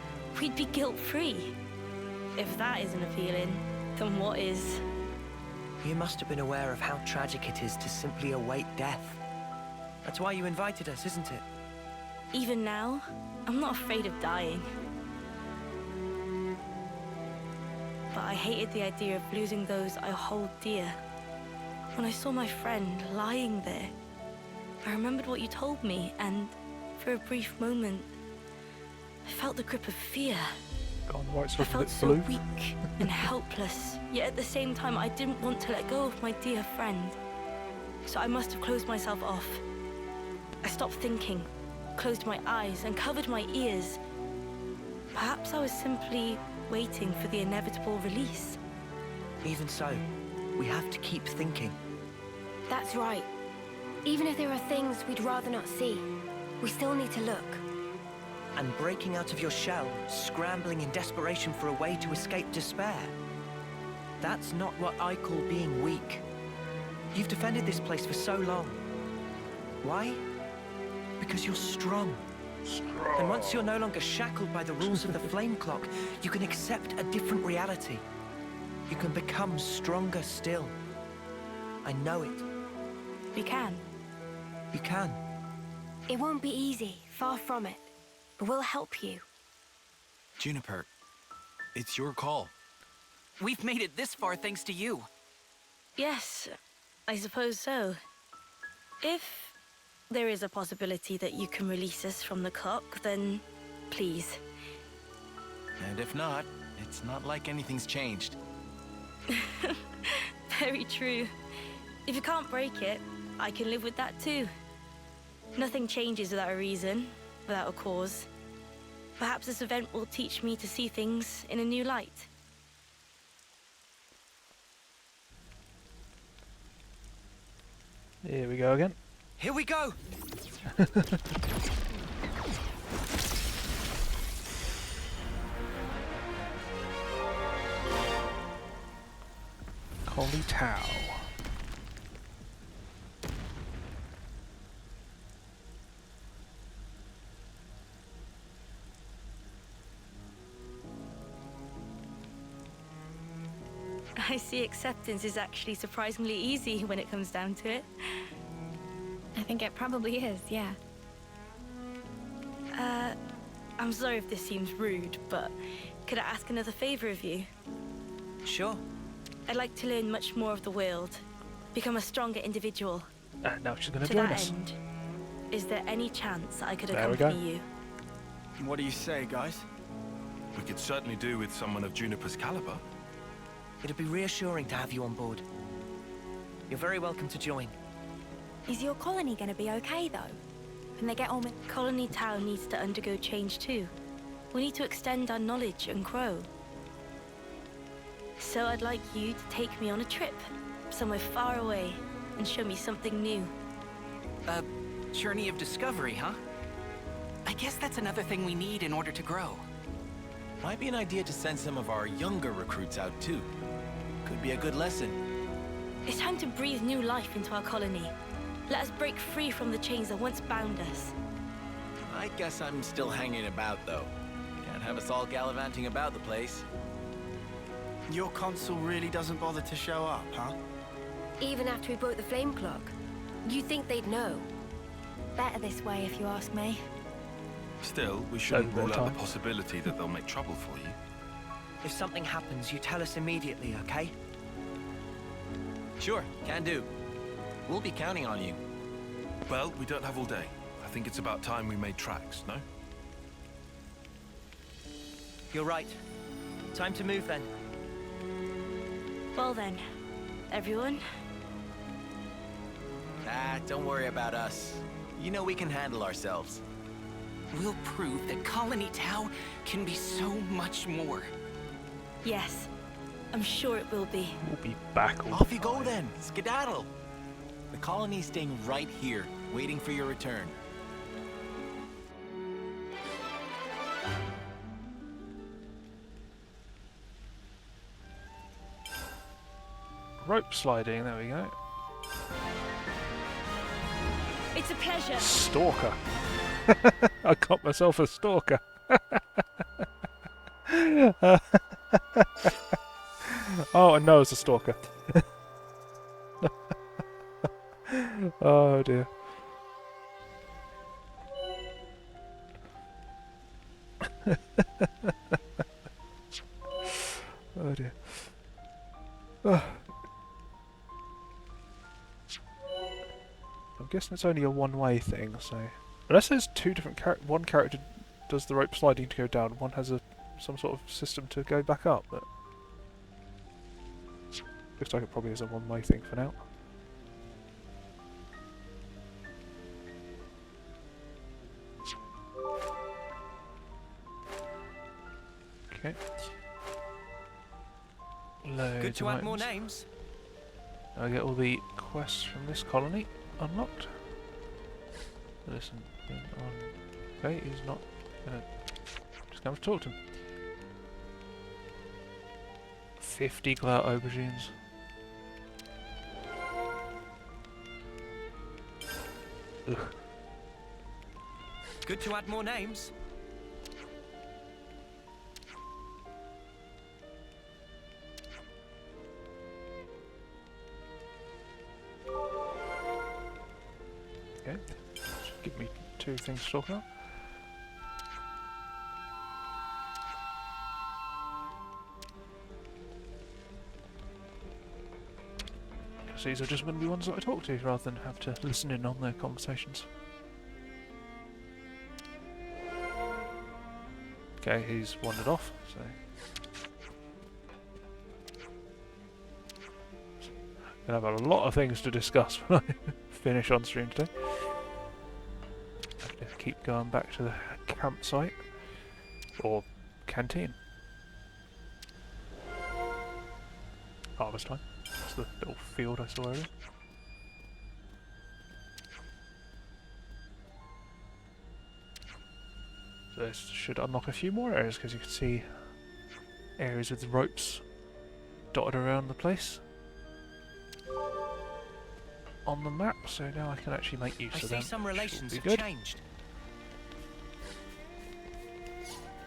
Speaker 8: We'd be guilt-free. If that isn't appealing, then what is?
Speaker 7: You must have been aware of how tragic it is to simply await death. That's why you invited us, isn't it?
Speaker 8: Even now, I'm not afraid of dying. But I hated the idea of losing those I hold dear. When I saw my friend lying there, I remembered what you told me, and for a brief moment, I felt the grip of fear. I felt so weak and helpless, yet at the same time I didn't want to let go of my dear friend. So I must have closed myself off. I stopped thinking, closed my eyes and covered my ears. Perhaps I was simply waiting for the inevitable release.
Speaker 7: Even so, we have to keep thinking.
Speaker 4: That's right. Even if there are things we'd rather not see, we still need to look.
Speaker 7: And breaking out of your shell, scrambling in desperation for a way to escape despair. That's not what I call being weak. You've defended this place for so long. Why? Because you're strong. And once you're no longer shackled by the rules of the flame clock, you can accept a different reality. You can become stronger still. I know it.
Speaker 8: We can.
Speaker 7: You can.
Speaker 4: It won't be easy, far from it. But we'll help you.
Speaker 9: Juniper, it's your call.
Speaker 20: We've made it this far thanks to you.
Speaker 8: Yes, I suppose so. If there is a possibility that you can release us from the clock, then please.
Speaker 18: And if not, it's not like anything's changed.
Speaker 8: Very true. If you can't break it, I can live with that too. Nothing changes without a reason, without a cause. Perhaps this event will teach me to see things in a new light.
Speaker 1: Here we go again.
Speaker 7: Here we go!
Speaker 1: Colony Tau.
Speaker 8: I see acceptance is actually surprisingly easy when it comes down to it.
Speaker 5: I think it probably is, yeah.
Speaker 8: I'm sorry if this seems rude, but could I ask another favor of you?
Speaker 7: Sure.
Speaker 8: I'd like to learn much more of the world, become a stronger individual.
Speaker 1: Now she's going to
Speaker 8: To
Speaker 1: join
Speaker 8: that
Speaker 1: us.
Speaker 8: end, is there any chance I could
Speaker 1: There we go.
Speaker 8: accompany you?
Speaker 9: What do you say, guys?
Speaker 3: We could certainly do with someone of Juniper's caliber.
Speaker 7: It'd be reassuring to have you on board. You're very welcome to join.
Speaker 21: Is your colony gonna be okay, though? Can they get on with...
Speaker 8: Colony Tau needs to undergo change too. We need to extend our knowledge and grow. So I'd like you to take me on a trip, somewhere far away, and show me something new.
Speaker 20: A journey of discovery, huh? I guess that's another thing we need in order to grow.
Speaker 18: Might be an idea to send some of our younger recruits out too. Could be a good lesson.
Speaker 8: It's time to breathe new life into our colony. Let us break free from the chains that once bound us.
Speaker 18: I guess I'm still hanging about though. Can't have us all gallivanting about the place.
Speaker 9: Your consul really doesn't bother to show up, huh?
Speaker 4: Even after we broke the flame clock, you'd think they'd know.
Speaker 21: Better this way, if you ask me.
Speaker 3: Still, we shouldn't rule out the possibility that they'll make trouble for you.
Speaker 7: If something happens, you tell us immediately, okay?
Speaker 18: Sure, can do. We'll be counting on you.
Speaker 3: Well, we don't have all day. I think it's about time we made tracks, no?
Speaker 7: You're right. Time to move then.
Speaker 8: Well then, everyone.
Speaker 18: Ah, don't worry about us. You know we can handle ourselves.
Speaker 20: We'll prove that Colony Tau can be so much more.
Speaker 8: Yes, I'm sure it will be.
Speaker 1: We'll be back all
Speaker 18: Off you go then, skedaddle. The colony's staying right here, waiting for your return.
Speaker 1: rope sliding, there we go.
Speaker 8: It's a pleasure.
Speaker 1: Stalker. I got myself a stalker. Oh, and Noah's a stalker. Oh dear. Oh dear. Oh. I'm guessing it's only a one-way thing, so unless there's two different one character does the rope sliding to go down, one has some sort of system to go back up, but looks like it probably is a one-way thing for now. Okay. Loads
Speaker 20: Good to
Speaker 1: of
Speaker 20: add more
Speaker 1: items.
Speaker 20: names.
Speaker 1: I get all the quests from this colony unlocked. Listen, okay, he's not gonna. Just gonna talk to him. 50 glout aubergines. Ugh.
Speaker 20: Good to add more names.
Speaker 1: Okay, give me 2 things to talk about. Because these are just going to be ones that I talk to rather than have to listen in on their conversations. Okay, he's wandered off, so gonna have a lot of things to discuss when I finish on stream today. Have to keep going back to the campsite or canteen. Harvest time. That's the little field I saw earlier. So this should unlock a few more areas because you can see areas with ropes dotted around the place on the map, so now I can actually make use of them.
Speaker 20: I see some relations have
Speaker 1: good.
Speaker 20: changed.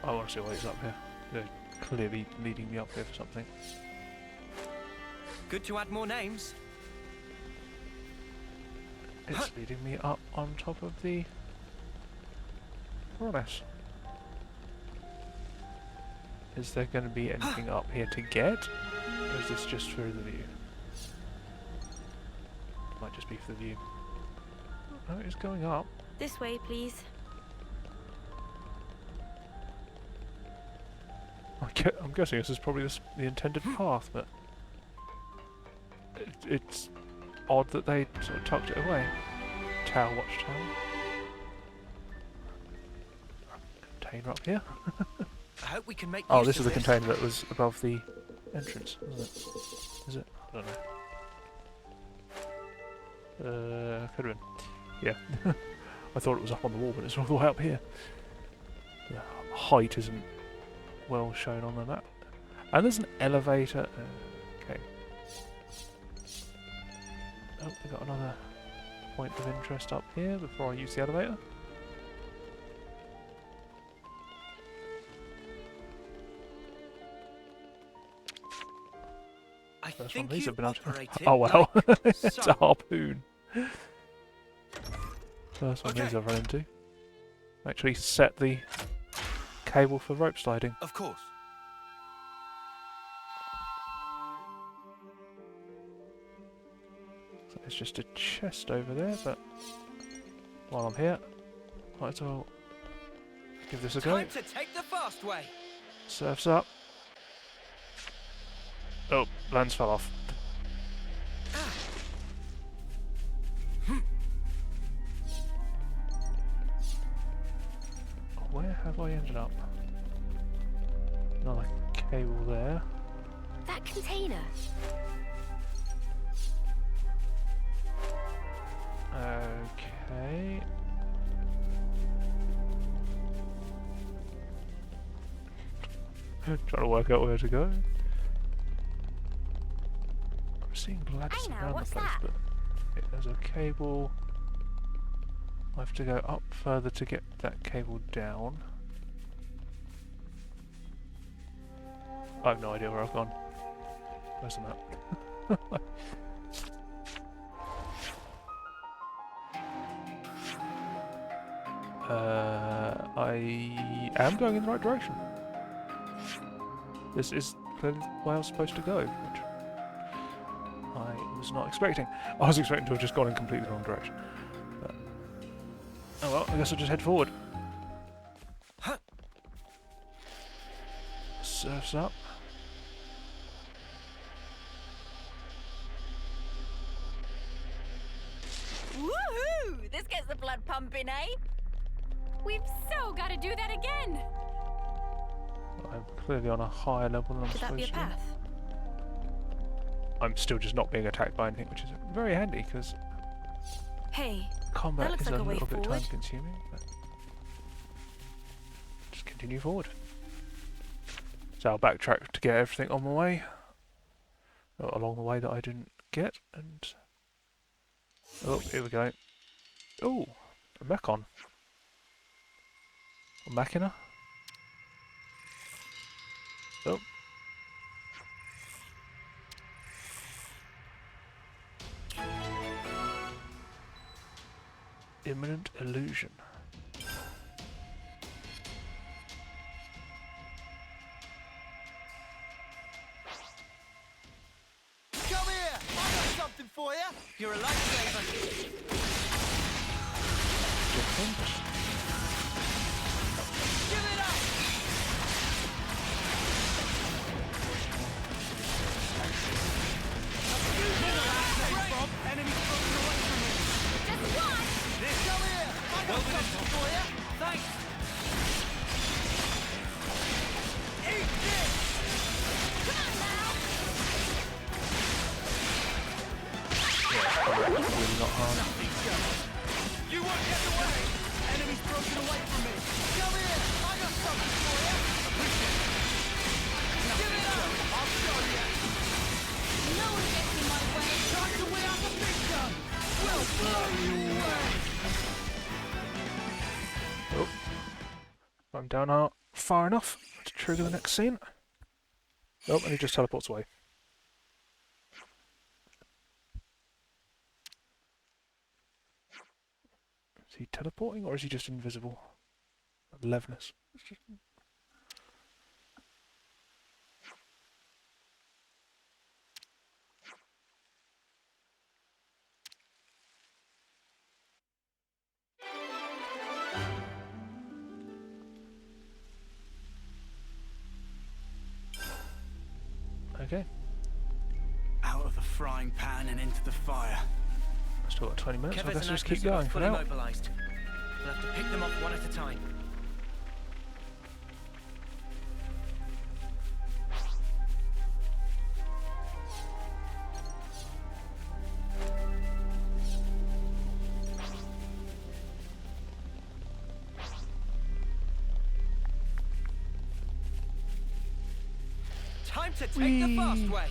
Speaker 1: I want to see why he's up here. They're clearly leading me up here for something.
Speaker 20: Good to add more names.
Speaker 1: It's leading me up on top of the furnace. Is there going to be anything up here to get? Or is this just for the view? Might just be for the view. Oh, it's going up.
Speaker 8: This way, please.
Speaker 1: I'm guessing this is probably the intended path, but it's odd that they sort of tucked it away. Tower, watchtower. Container up here.
Speaker 20: I hope we can make
Speaker 1: Oh,
Speaker 20: use
Speaker 1: this
Speaker 20: of
Speaker 1: is the container that was above the entrance, isn't it? Is it? I don't know. Could have been. Yeah. I thought it was up on the wall, but it's all the way up here. The height isn't well shown on the map. And there's an elevator. Okay. Oh, we got another point of interest up here before I use the elevator. First one of these have been oh well, it's a harpoon. First one of these I've run into. Actually set the cable for rope sliding.
Speaker 20: Of course.
Speaker 1: So it's just a chest over there, but while I'm here, might as well give this a go.
Speaker 20: Time to take the fast way.
Speaker 1: Surf's up. Oh, lens fell off. Where have I ended up? Another cable there.
Speaker 4: That container.
Speaker 1: Okay. Trying to work out where to go. seeing ladders
Speaker 21: Hey now,
Speaker 1: around the
Speaker 21: what's
Speaker 1: place,
Speaker 21: that?
Speaker 1: but there's a cable. I have to go up further to get that cable down. I have no idea where I've gone. Where's the map? I am going in the right direction. This is clearly where I was supposed to go, which I was not expecting. I was expecting to have just gone in completely the wrong direction. But, oh well, I guess I'll just head forward. Surf's up.
Speaker 21: Woohoo! This gets the blood pumping, eh?
Speaker 5: We've so got to do that again.
Speaker 1: I'm clearly on a higher level than I'm
Speaker 8: Could that be a
Speaker 1: supposed to.
Speaker 8: path?
Speaker 1: I'm still just not being attacked by anything, which is very handy because
Speaker 8: Hey,
Speaker 1: combat
Speaker 8: that looks
Speaker 1: is
Speaker 8: like
Speaker 1: a
Speaker 8: a way
Speaker 1: little bit
Speaker 8: forward.
Speaker 1: time consuming. But just continue forward. So I'll backtrack to get everything on my way, along the way that I didn't get, and oh, here we go. Oh, a Mechon. A Machina. Oh. Imminent illusion.
Speaker 6: Come here! I got something for you! You're a lifesaver! Give it up!
Speaker 11: Enemy broken away from me.
Speaker 5: Just one.
Speaker 6: This, come here! I got something for you! Thanks! Eat this!
Speaker 5: Come on now.
Speaker 1: Really not hard.
Speaker 6: You won't get away! Enemy's broken away from me! Come here! I got something for you! Appreciate it! Give it up! I'll show you!
Speaker 5: No one gets in my way.
Speaker 6: Time to weigh out the big gun! We'll blow you away!
Speaker 1: Oh. I'm down far enough to trigger the next scene. Oh, and he just teleports away. Is he teleporting or is he just invisible? Levness. Okay.
Speaker 9: Out of the frying pan and into the fire.
Speaker 1: Still got 20 minutes, I
Speaker 7: Kevers
Speaker 1: guess
Speaker 7: and
Speaker 1: just keep
Speaker 7: Agnes are
Speaker 1: going for
Speaker 7: fully
Speaker 1: now.
Speaker 7: mobilized. We'll have to pick them off one at a time. Time to take the fast way.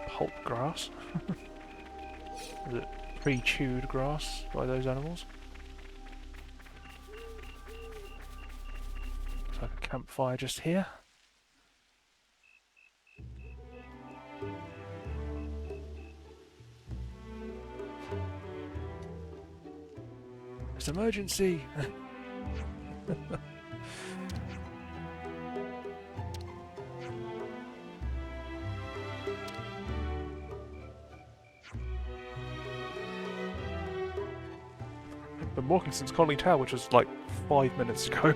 Speaker 1: Pulp grass. Is it pre-chewed grass by those animals? Looks like a campfire just here. It's emergency! I've been walking since Colony Tower, which was like 5 minutes ago.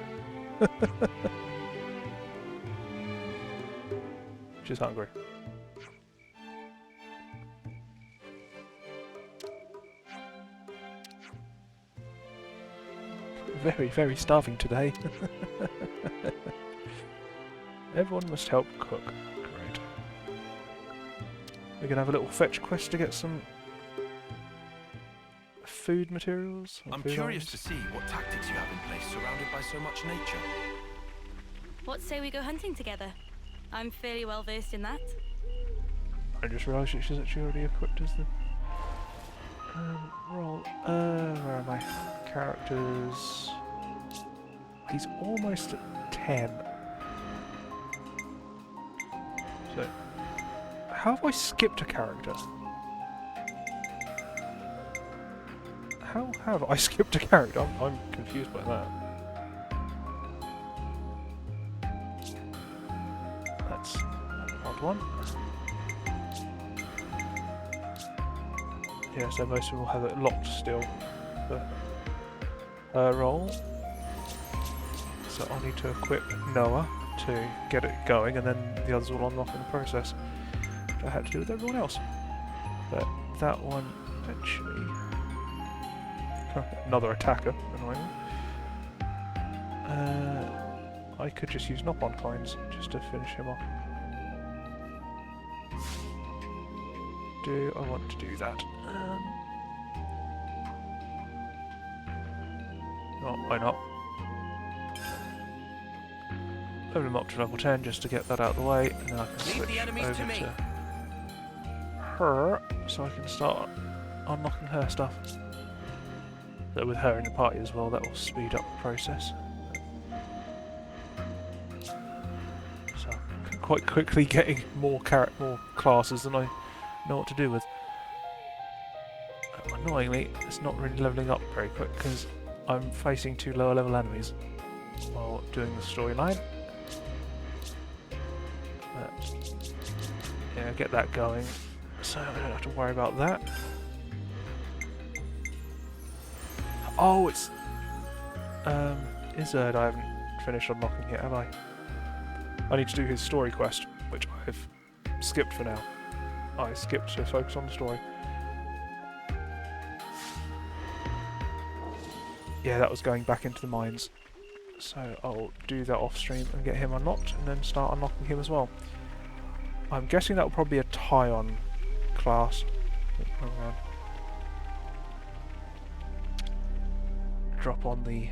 Speaker 1: She's hungry. Very, very starving today. Everyone must help cook. Great. We're gonna have a little fetch quest to get some food materials? Or
Speaker 3: I'm
Speaker 1: food
Speaker 3: curious
Speaker 1: items?
Speaker 3: to see what tactics you have in place surrounded by so much nature.
Speaker 8: What say we go hunting together? I'm fairly well versed in that.
Speaker 1: I just realised she's actually already equipped as the roll. Where am I? Characters. He's almost at 10. So, how have I skipped a character? How have I skipped a character? I'm confused by that. That's an odd one. Yeah, so most of them will have it locked still. The roll. So I'll need to equip Noah to get it going, and then the others will unlock in the process. Which I had to do with everyone else. But that one, actually... another attacker, annoyingly. I could just use knock-on coins just to finish him off. Do I want to do that? Oh, why not? Level him up to level 10 just to get that out of the way, and then I can switch over to her, so I can start unlocking her stuff. So with her in the party as well, that will speed up the process. So I'm quite quickly getting more classes than I know what to do with. Annoyingly, it's not really leveling up very quick because I'm facing 2 lower level enemies while doing the storyline. Yeah, get that going, so I don't have to worry about that. Oh, it's Izzard I haven't finished unlocking yet, have I? I need to do his story quest, which I've skipped for now. I skipped to focus on the story. Yeah, that was going back into the mines. So I'll do that off stream and get him unlocked, and then start unlocking him as well. I'm guessing that will probably be a tie-on class. Drop on the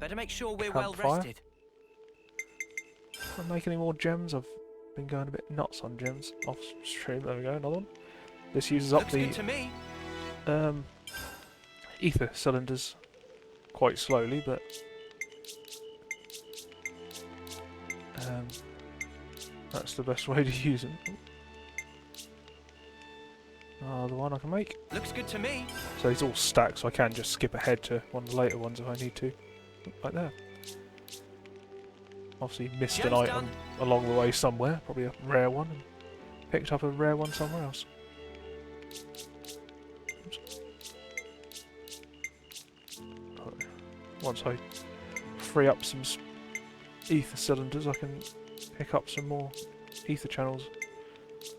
Speaker 7: Better make sure we're
Speaker 1: campfire.
Speaker 7: well rested.
Speaker 1: Can't make any more gems. I've been going a bit nuts on gems off stream. There we go, another one. This uses up the ether cylinders quite slowly, but that's the best way to use them. The one I can make.
Speaker 7: Looks good to me.
Speaker 1: So he's all stacked, so I can just skip ahead to one of the later ones if I need to. Like there. Obviously missed an item along the way somewhere, probably a rare one, and picked up a rare one somewhere else. Once I free up some ether cylinders, I can pick up some more ether channels.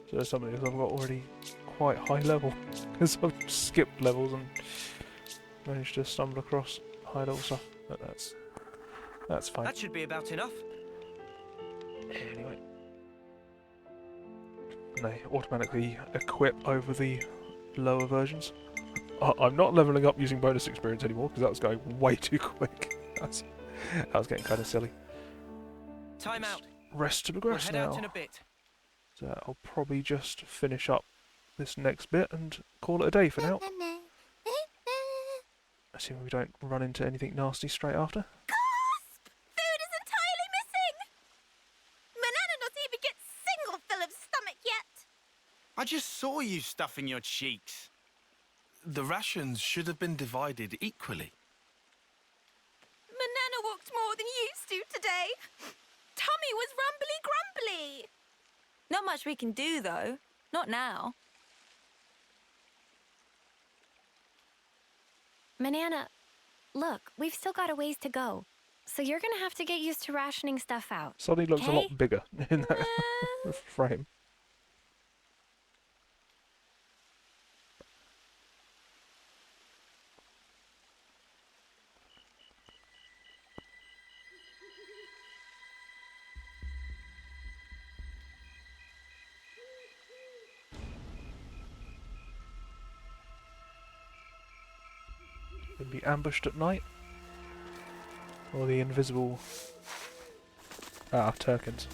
Speaker 1: So there's something that I've got already quite high level, because I've skipped levels and managed to stumble across high level stuff. But that's fine.
Speaker 7: That should be about enough.
Speaker 1: Anyway, they automatically equip over the lower versions. I'm not leveling up using bonus experience anymore because that was going way too quick. That was getting kind of silly.
Speaker 7: Time out.
Speaker 1: Rest to progress
Speaker 7: We'll head
Speaker 1: now.
Speaker 7: out in a bit.
Speaker 1: So I'll probably just finish up this next bit and call it a day for now. Assuming we don't run into anything nasty straight after.
Speaker 19: Food is entirely missing! Banana not even get single fill of stomach yet!
Speaker 9: I just saw you stuffing your cheeks.
Speaker 3: The rations should have been divided equally.
Speaker 19: Banana walked more than used to today. Tummy was rumbly grumbly.
Speaker 8: Not much we can do, though. Not now.
Speaker 5: Manana, look, we've still got a ways to go. So you're gonna have to get used to rationing stuff out.
Speaker 1: Suddenly looks a lot bigger in that frame. can be ambushed at night. Or the invisible... Turkins.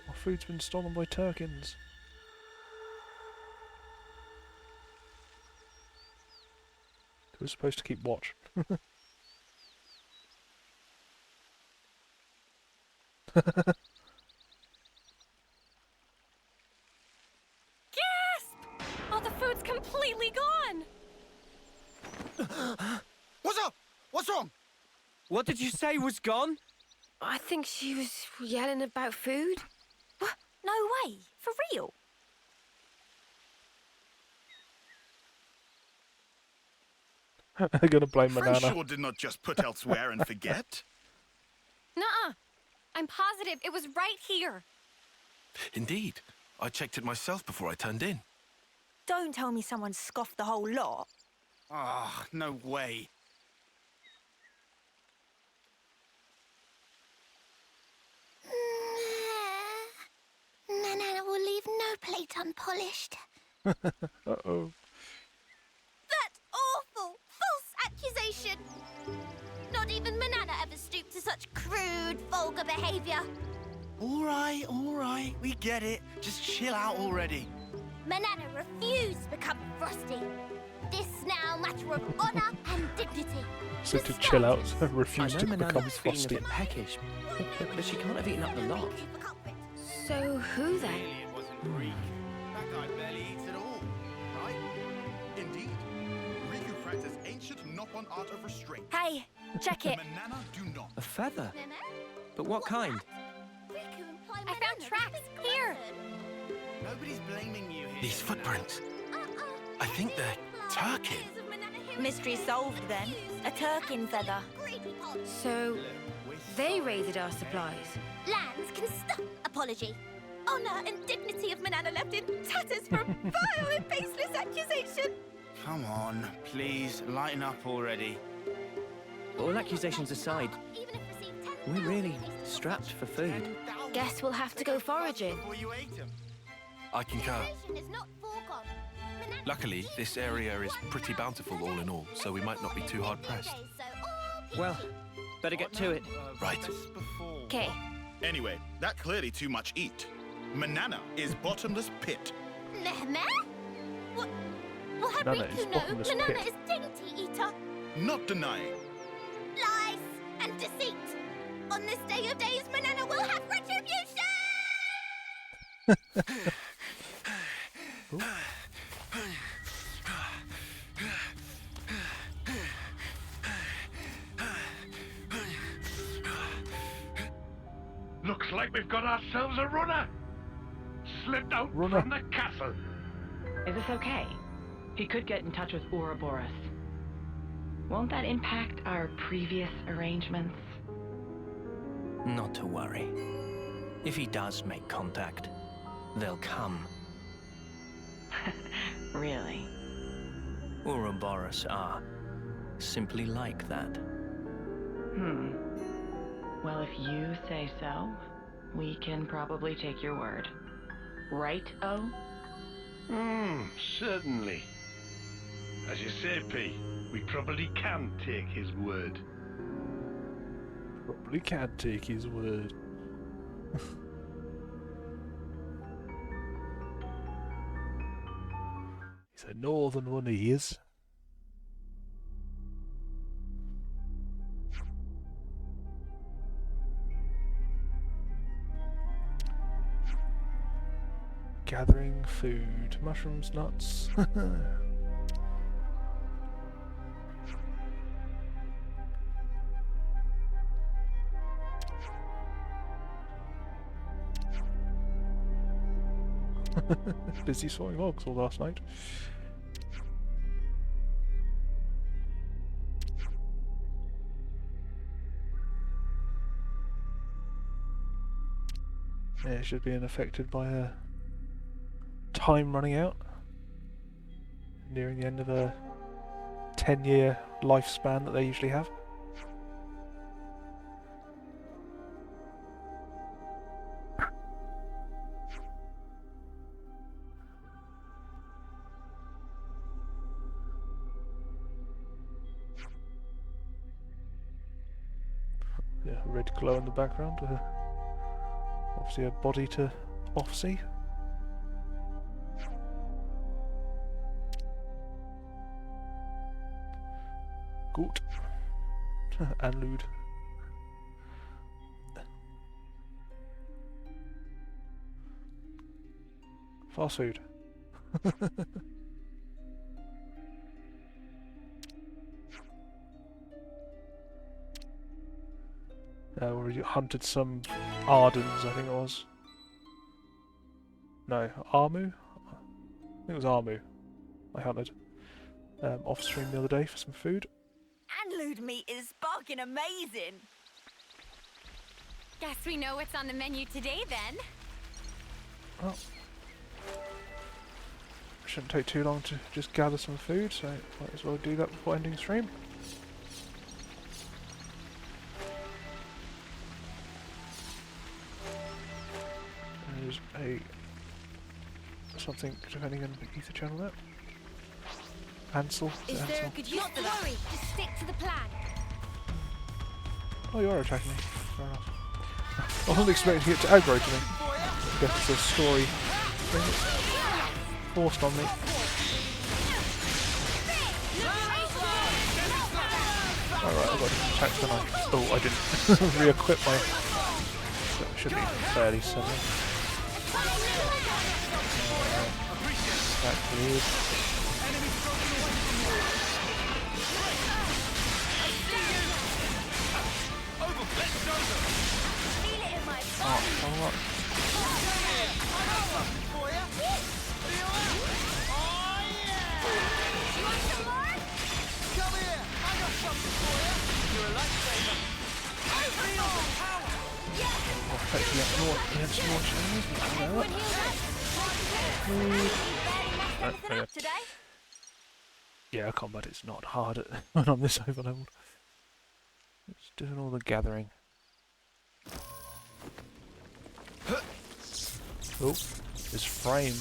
Speaker 1: Our food's been stolen by Turkins. We're supposed to keep watch.
Speaker 5: Gasp! Oh, the food's completely gone!
Speaker 6: What's up? What's wrong?
Speaker 15: What did you say was gone?
Speaker 4: I think she was yelling about food.
Speaker 21: What? No way. For real?
Speaker 1: I'm gonna blame
Speaker 9: Friend
Speaker 1: Banana.
Speaker 9: sure did not just put elsewhere and forget.
Speaker 5: Nuh-uh. I'm positive it was right here.
Speaker 3: Indeed. I checked it myself before I turned in.
Speaker 21: Don't tell me someone scoffed the whole lot.
Speaker 9: Ah, no way.
Speaker 19: Manana will leave no plate unpolished.
Speaker 1: Uh-oh.
Speaker 19: That awful, false accusation! Not even Manana ever stooped to such crude, vulgar behavior.
Speaker 9: All right, we get it. Just chill out already.
Speaker 19: Manana refused to become Frosty. This now matter of honor and dignity.
Speaker 1: So to chill out, refuse
Speaker 7: I
Speaker 1: to
Speaker 7: know
Speaker 1: become
Speaker 7: Manana's feeling a
Speaker 1: Frosty.
Speaker 7: bit peckish, but she can't have eaten up the lot.
Speaker 4: So who then?
Speaker 9: Clearly it wasn't Greek. That guy barely eats at all, right?
Speaker 12: Indeed. Riku practice ancient Noppon art of restraint.
Speaker 21: Hey, check it.
Speaker 12: Manana do not.
Speaker 7: A feather? But what kind?
Speaker 5: I found tracks here.
Speaker 9: Nobody's blaming you here.
Speaker 3: These footprints. I think they're Turkin.
Speaker 21: Mystery solved then. A Turkin feather.
Speaker 4: So they raided our supplies.
Speaker 19: Lands can stop apology. Honor and dignity of Manana left in tatters for a vile and baseless accusation.
Speaker 9: Come on, please, lighten up already.
Speaker 7: All accusations aside, we're really strapped for food.
Speaker 4: Guess we'll have to go foraging.
Speaker 3: I concur.
Speaker 19: Is not foregone.
Speaker 3: Luckily, this area is pretty bountiful all in all, so we might not be too hard pressed.
Speaker 7: Well, better get to it.
Speaker 3: Right.
Speaker 4: Okay.
Speaker 12: Anyway, that clearly too much eat. Manana is bottomless pit.
Speaker 19: Meh? What? Well, had
Speaker 12: Manana is
Speaker 19: Riku know
Speaker 12: bottomless
Speaker 19: Manana
Speaker 12: pit.
Speaker 19: is dainty eater.
Speaker 12: Not denying.
Speaker 19: Lies and deceit. On this day of days, Manana will have retribution!
Speaker 13: Looks like we've got ourselves a runner. Slipped out
Speaker 1: Runner.
Speaker 13: from the castle.
Speaker 14: Is this okay? He could get in touch with Ouroboros. Won't that impact our previous arrangements?
Speaker 7: Not to worry. If he does make contact, they'll come.
Speaker 14: Really?
Speaker 7: Ouroboros are simply like that.
Speaker 14: Well, if you say so, we can probably take your word. Right, O?
Speaker 13: Certainly. As you say, P, we probably can take his word.
Speaker 1: Probably can take his word. He's a northern one, he is. Gathering food, mushrooms, nuts. Busy sawing logs all last night. Yeah, it should be unaffected by time running out. Nearing the end of a 10-year lifespan that they usually have. Yeah, red glow in the background. Obviously a body to off-see. Gut. And lewd. Fast food. We hunted some Ardens, I think it was. No, Armu? I think it was Armu I hunted. Off stream the other day for some food.
Speaker 21: Anlude meat is sparking amazing.
Speaker 5: Guess we know what's on the menu today then.
Speaker 1: Well, shouldn't take too long to just gather some food, so might as well do that before ending stream. There's something depending on the ether channel there. Ansel.
Speaker 4: Is there a good use for that? Not worry, just stick to the plan.
Speaker 1: Oh, you are attacking me. Fair enough. I wasn't expecting it to aggro to me. I guess it's a story thing that's forced on me. Alright, I've got to attack the knife. Oh, I didn't re-equip my... That should be fairly similar. That's weird. Oh, yeah, combat is not hard when I'm this over leveled. It's doing all the gathering. Oh, this frame.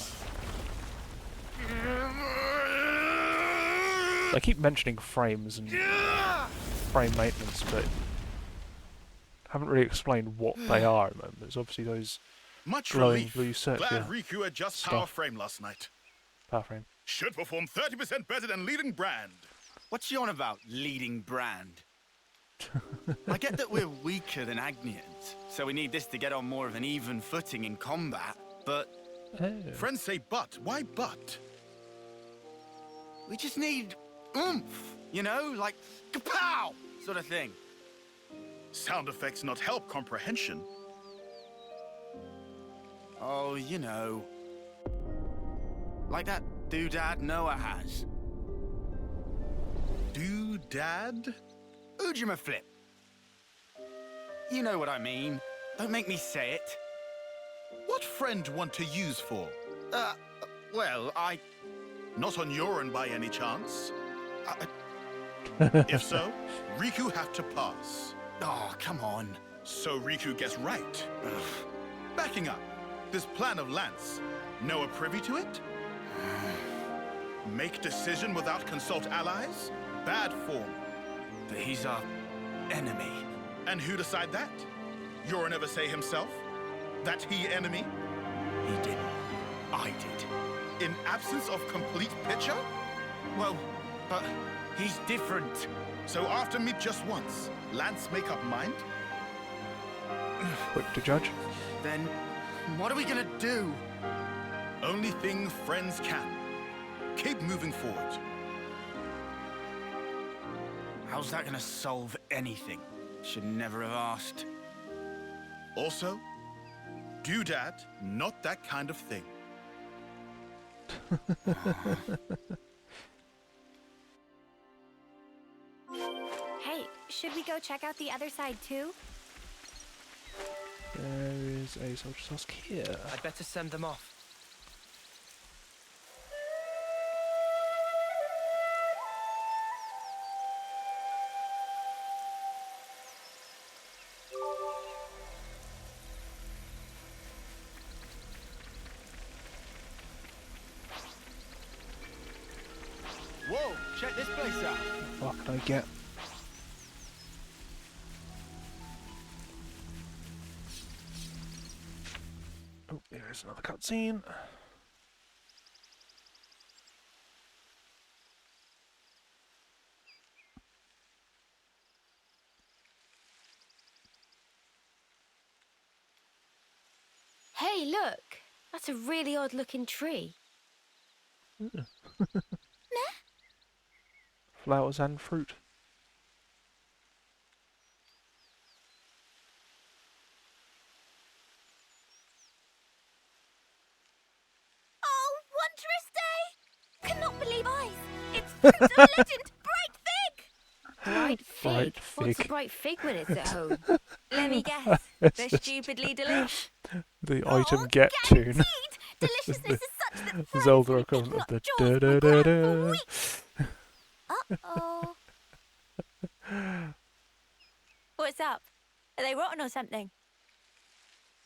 Speaker 1: I keep mentioning frames and frame maintenance, but haven't really explained what they are at the moment. There's obviously those
Speaker 12: Much
Speaker 1: glowing
Speaker 12: relief.
Speaker 1: blue circular
Speaker 12: Glad Riku adjusts
Speaker 1: stuff.
Speaker 12: power frame last night.
Speaker 1: Power frame.
Speaker 12: Should perform 30% better than leading brand.
Speaker 9: What's she on about, leading brand? I get that we're weaker than Agnians, so we need this to get on more of an even footing in combat, but...
Speaker 12: Friends say but. Why but?
Speaker 9: We just need oomph, you know? Like, kapow! Sort of thing.
Speaker 12: Sound effects not help comprehension.
Speaker 9: Oh, you know. Like that doodad Noah has.
Speaker 12: Doodad?
Speaker 9: Ujima flip. You know what I mean. Don't make me say it.
Speaker 12: What friend want to use for?
Speaker 9: Well, I...
Speaker 12: Not on your own by any chance? If so, Riku have to pass.
Speaker 9: Oh, come on.
Speaker 12: So Riku gets right. Backing up, this plan of Lance, Noah privy to it? Make decision without consult allies? Bad form.
Speaker 9: But he's our enemy.
Speaker 12: And who decide that? You'll never say himself? That he enemy?
Speaker 9: He didn't. I did.
Speaker 12: In absence of complete picture?
Speaker 9: Well, but he's different.
Speaker 12: So after meet just once, Lance make up mind?
Speaker 1: Quick to judge.
Speaker 9: Then, what are we gonna do?
Speaker 12: Only thing friends can. Keep moving forward.
Speaker 9: How's that gonna solve anything? Should never have asked.
Speaker 12: Also, doodad, not that kind of thing.
Speaker 21: Hey, should we go check out the other side too?
Speaker 1: There is a soldier task here.
Speaker 6: I'd better send them off.
Speaker 9: Whoa, check this place out.
Speaker 1: What can I get? There's another cutscene.
Speaker 4: Hey, look! That's a really odd-looking tree.
Speaker 1: Flowers and fruit.
Speaker 19: Oh, wondrous day! Cannot believe eyes. It's fruit of legend, bright fig.
Speaker 4: Bright fig?
Speaker 1: Bright
Speaker 4: What's a
Speaker 1: fig.
Speaker 4: bright fig when it's at home?
Speaker 8: Let me guess.
Speaker 1: It's
Speaker 8: They're
Speaker 1: just
Speaker 8: stupidly delish.
Speaker 1: the item get tune.
Speaker 19: Deliciousness is such that
Speaker 1: Zelda equivalent of the da da da da.
Speaker 19: Uh-oh.
Speaker 21: What's up? Are they rotten or something?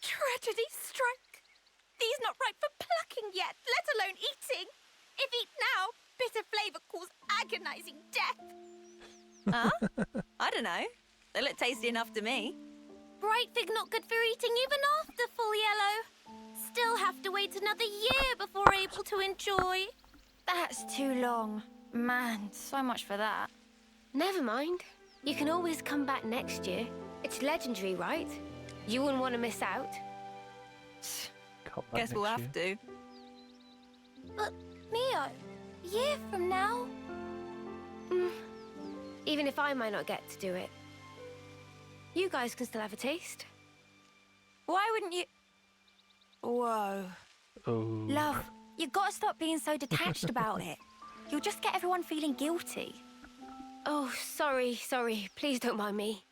Speaker 19: Tragedy struck. These not ripe for plucking yet, let alone eating. If eat now, bitter flavour cause agonizing death.
Speaker 21: Huh? I don't know. They look tasty enough to me.
Speaker 19: Bright fig not good for eating even after full yellow. Still have to wait another year before able to enjoy.
Speaker 21: That's too long. Man, so much for that.
Speaker 4: Never mind. You can always come back next year. It's legendary, right? You wouldn't want to miss out.
Speaker 21: Guess we'll have to.
Speaker 19: But, Mio, a year from now?
Speaker 4: Even if I might not get to do it, you guys can still have a taste.
Speaker 21: Why wouldn't you? Whoa.
Speaker 1: Oh.
Speaker 21: Love, you've got to stop being so detached about it. You'll just get everyone feeling guilty.
Speaker 4: Oh, sorry. Please don't mind me.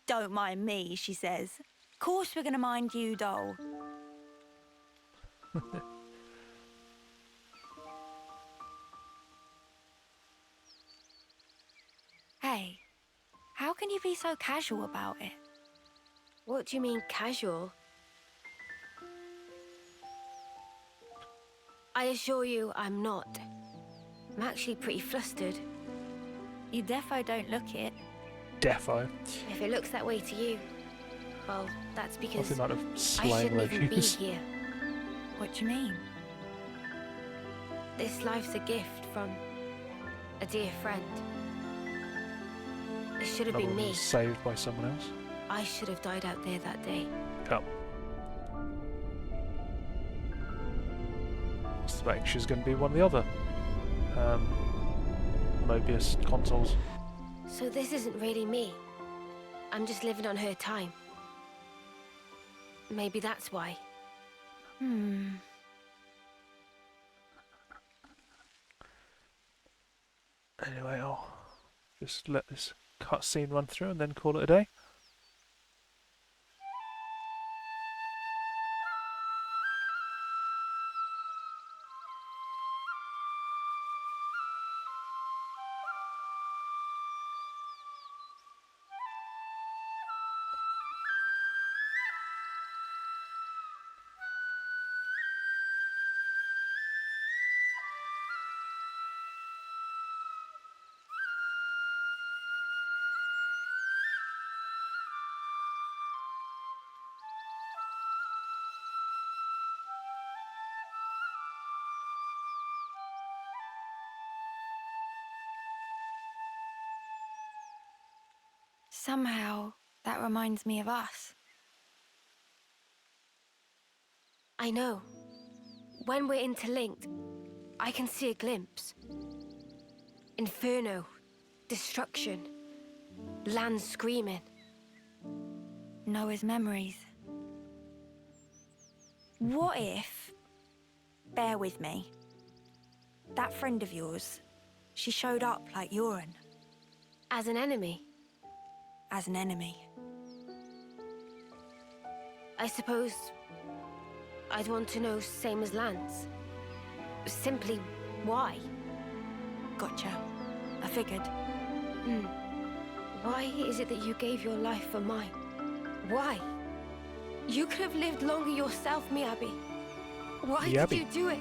Speaker 21: Don't mind me, she says. Of course we're going to mind you, doll. Hey, how can you be so casual about it?
Speaker 4: What do you mean, casual? I assure you, I'm not. I'm actually pretty flustered.
Speaker 21: You defo don't look it.
Speaker 1: Defo.
Speaker 4: If it looks that way to you, well, that's because
Speaker 1: What's the amount of
Speaker 4: I
Speaker 1: slang
Speaker 4: shouldn't
Speaker 1: they
Speaker 4: even be
Speaker 1: use?
Speaker 4: here.
Speaker 21: What do you mean?
Speaker 4: This life's a gift from a dear friend. It should have
Speaker 1: Another
Speaker 4: been
Speaker 1: one
Speaker 4: me.
Speaker 1: was saved by someone else.
Speaker 4: I should have died out there that day.
Speaker 1: Yep. I suspect she's going to be one of the other Mobius consoles.
Speaker 4: So this isn't really me. I'm just living on her time. Maybe that's why.
Speaker 1: Anyway, I'll just let this cutscene run through and then call it a day.
Speaker 21: Somehow, that reminds me of us.
Speaker 4: I know. When we're interlinked, I can see a glimpse. Inferno, destruction, land screaming.
Speaker 21: Noah's memories. What if... Bear with me. That friend of yours, she showed up like Yoren.
Speaker 4: As an enemy?
Speaker 21: As an enemy.
Speaker 4: I suppose I'd want to know, same as Lance. Simply why?
Speaker 21: Gotcha. I figured.
Speaker 4: Why is it that you gave your life for mine? Why? You could have lived longer yourself, Miyabi. Why did you do it?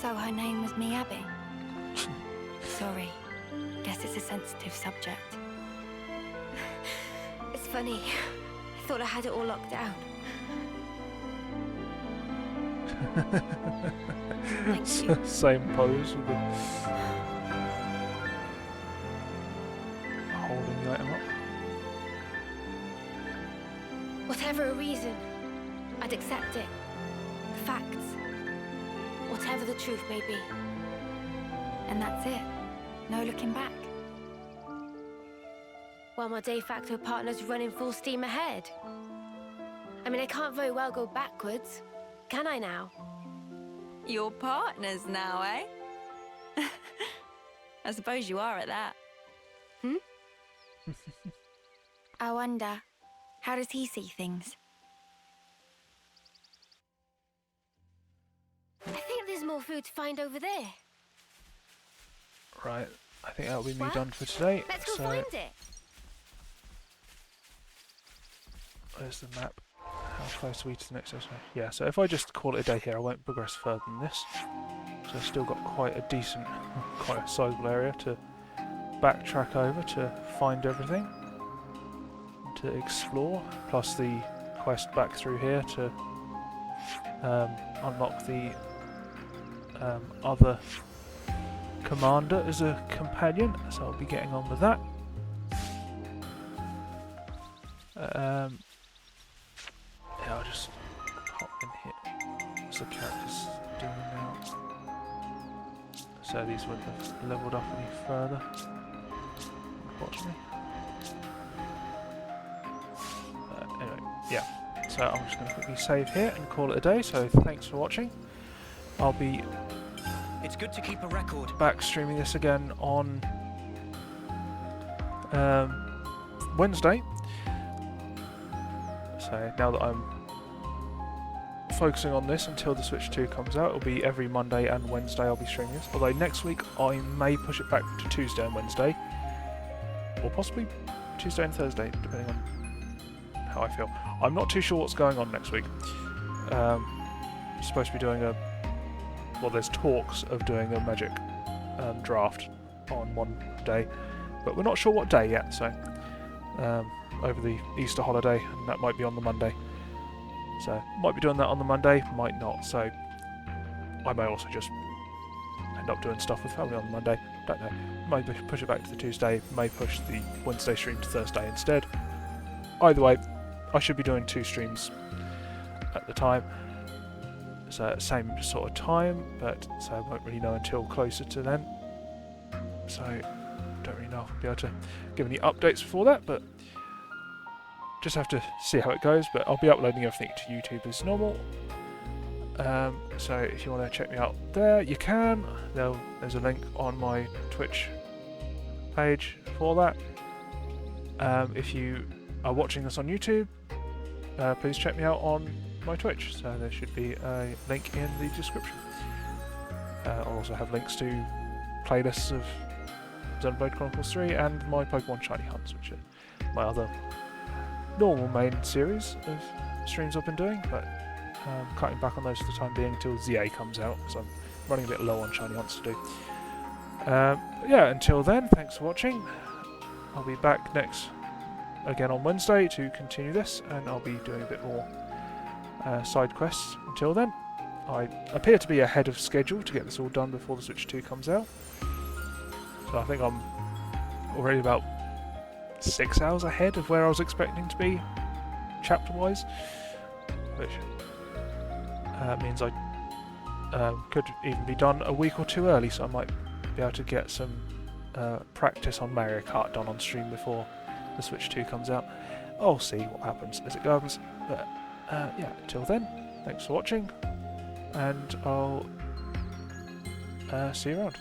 Speaker 21: So her name was Miyabi? Sorry. Guess it's a sensitive subject.
Speaker 4: It's funny. I thought I had it all locked down.
Speaker 1: Same pose with the holding the item up.
Speaker 4: Whatever a reason, I'd accept it. The facts. Whatever the truth may be.
Speaker 21: And that's it. No looking back.
Speaker 4: While my de facto partner's running full steam ahead. I mean, I can't very well go backwards, can I now?
Speaker 21: Your partners now, eh? I suppose you are at that.
Speaker 4: Hmm?
Speaker 21: I wonder, how does he see things?
Speaker 4: I think there's more food to find over there.
Speaker 1: Right, I think that'll be me
Speaker 4: Well,
Speaker 1: done for today.
Speaker 4: Let's go
Speaker 1: So
Speaker 4: find it.
Speaker 1: there's the map. How close are we to the next destination? Yeah, so if I just call it a day here, I won't progress further than this. So I've still got quite a decent, quite a sizable area to backtrack over to find everything, to explore, plus the quest back through here to unlock the other commander as a companion, so I'll be getting on with that. Yeah, I'll just hop in here. What's the characters doing now? So these wouldn't have leveled up any further, unfortunately. Anyway, yeah. So I'm just going to quickly save here and call it a day. So thanks for watching. I'll be
Speaker 15: It's good to keep a record.
Speaker 1: back streaming this again on Wednesday. So now that I'm focusing on this until the Switch 2 comes out, it'll be every Monday and Wednesday I'll be streaming this. Although next week I may push it back to Tuesday and Wednesday, or possibly Tuesday and Thursday, depending on how I feel. I'm not too sure what's going on next week. Supposed to be doing well, there's talks of doing a Magic draft on one day, but we're not sure what day yet, so over the Easter holiday, and that might be on the Monday. So, might be doing that on the Monday, might not, so I may also just end up doing stuff with family on the Monday, don't know. Might push it back to the Tuesday, may push the Wednesday stream to Thursday instead. Either way, I should be doing 2 streams at the time. So same sort of time, but so I won't really know until closer to then. So don't really know if I'll be able to give any updates before that, but just have to see how it goes. But I'll be uploading everything to YouTube as normal. So if you want to check me out there, you can. There's a link on my Twitch page for that. If you are watching this on YouTube, please check me out on my Twitch, so there should be a link in the description. I'll also have links to playlists of Xenoblade Chronicles 3 and my Pokemon Shiny Hunts, which are my other normal main series of streams I've been doing, but cutting back on those for the time being until ZA comes out, because I'm running a bit low on Shiny Hunts to do. Yeah, until then, thanks for watching. I'll be back again on Wednesday to continue this, and I'll be doing a bit more side quests. Until then, I appear to be ahead of schedule to get this all done before the Switch 2 comes out. So I think I'm already about 6 hours ahead of where I was expecting to be, chapter-wise, which means I could even be done a week or 2 early, so I might be able to get some practice on Mario Kart done on stream before the Switch 2 comes out. I'll see what happens as it goes, but yeah, until then, thanks for watching, and I'll see you around.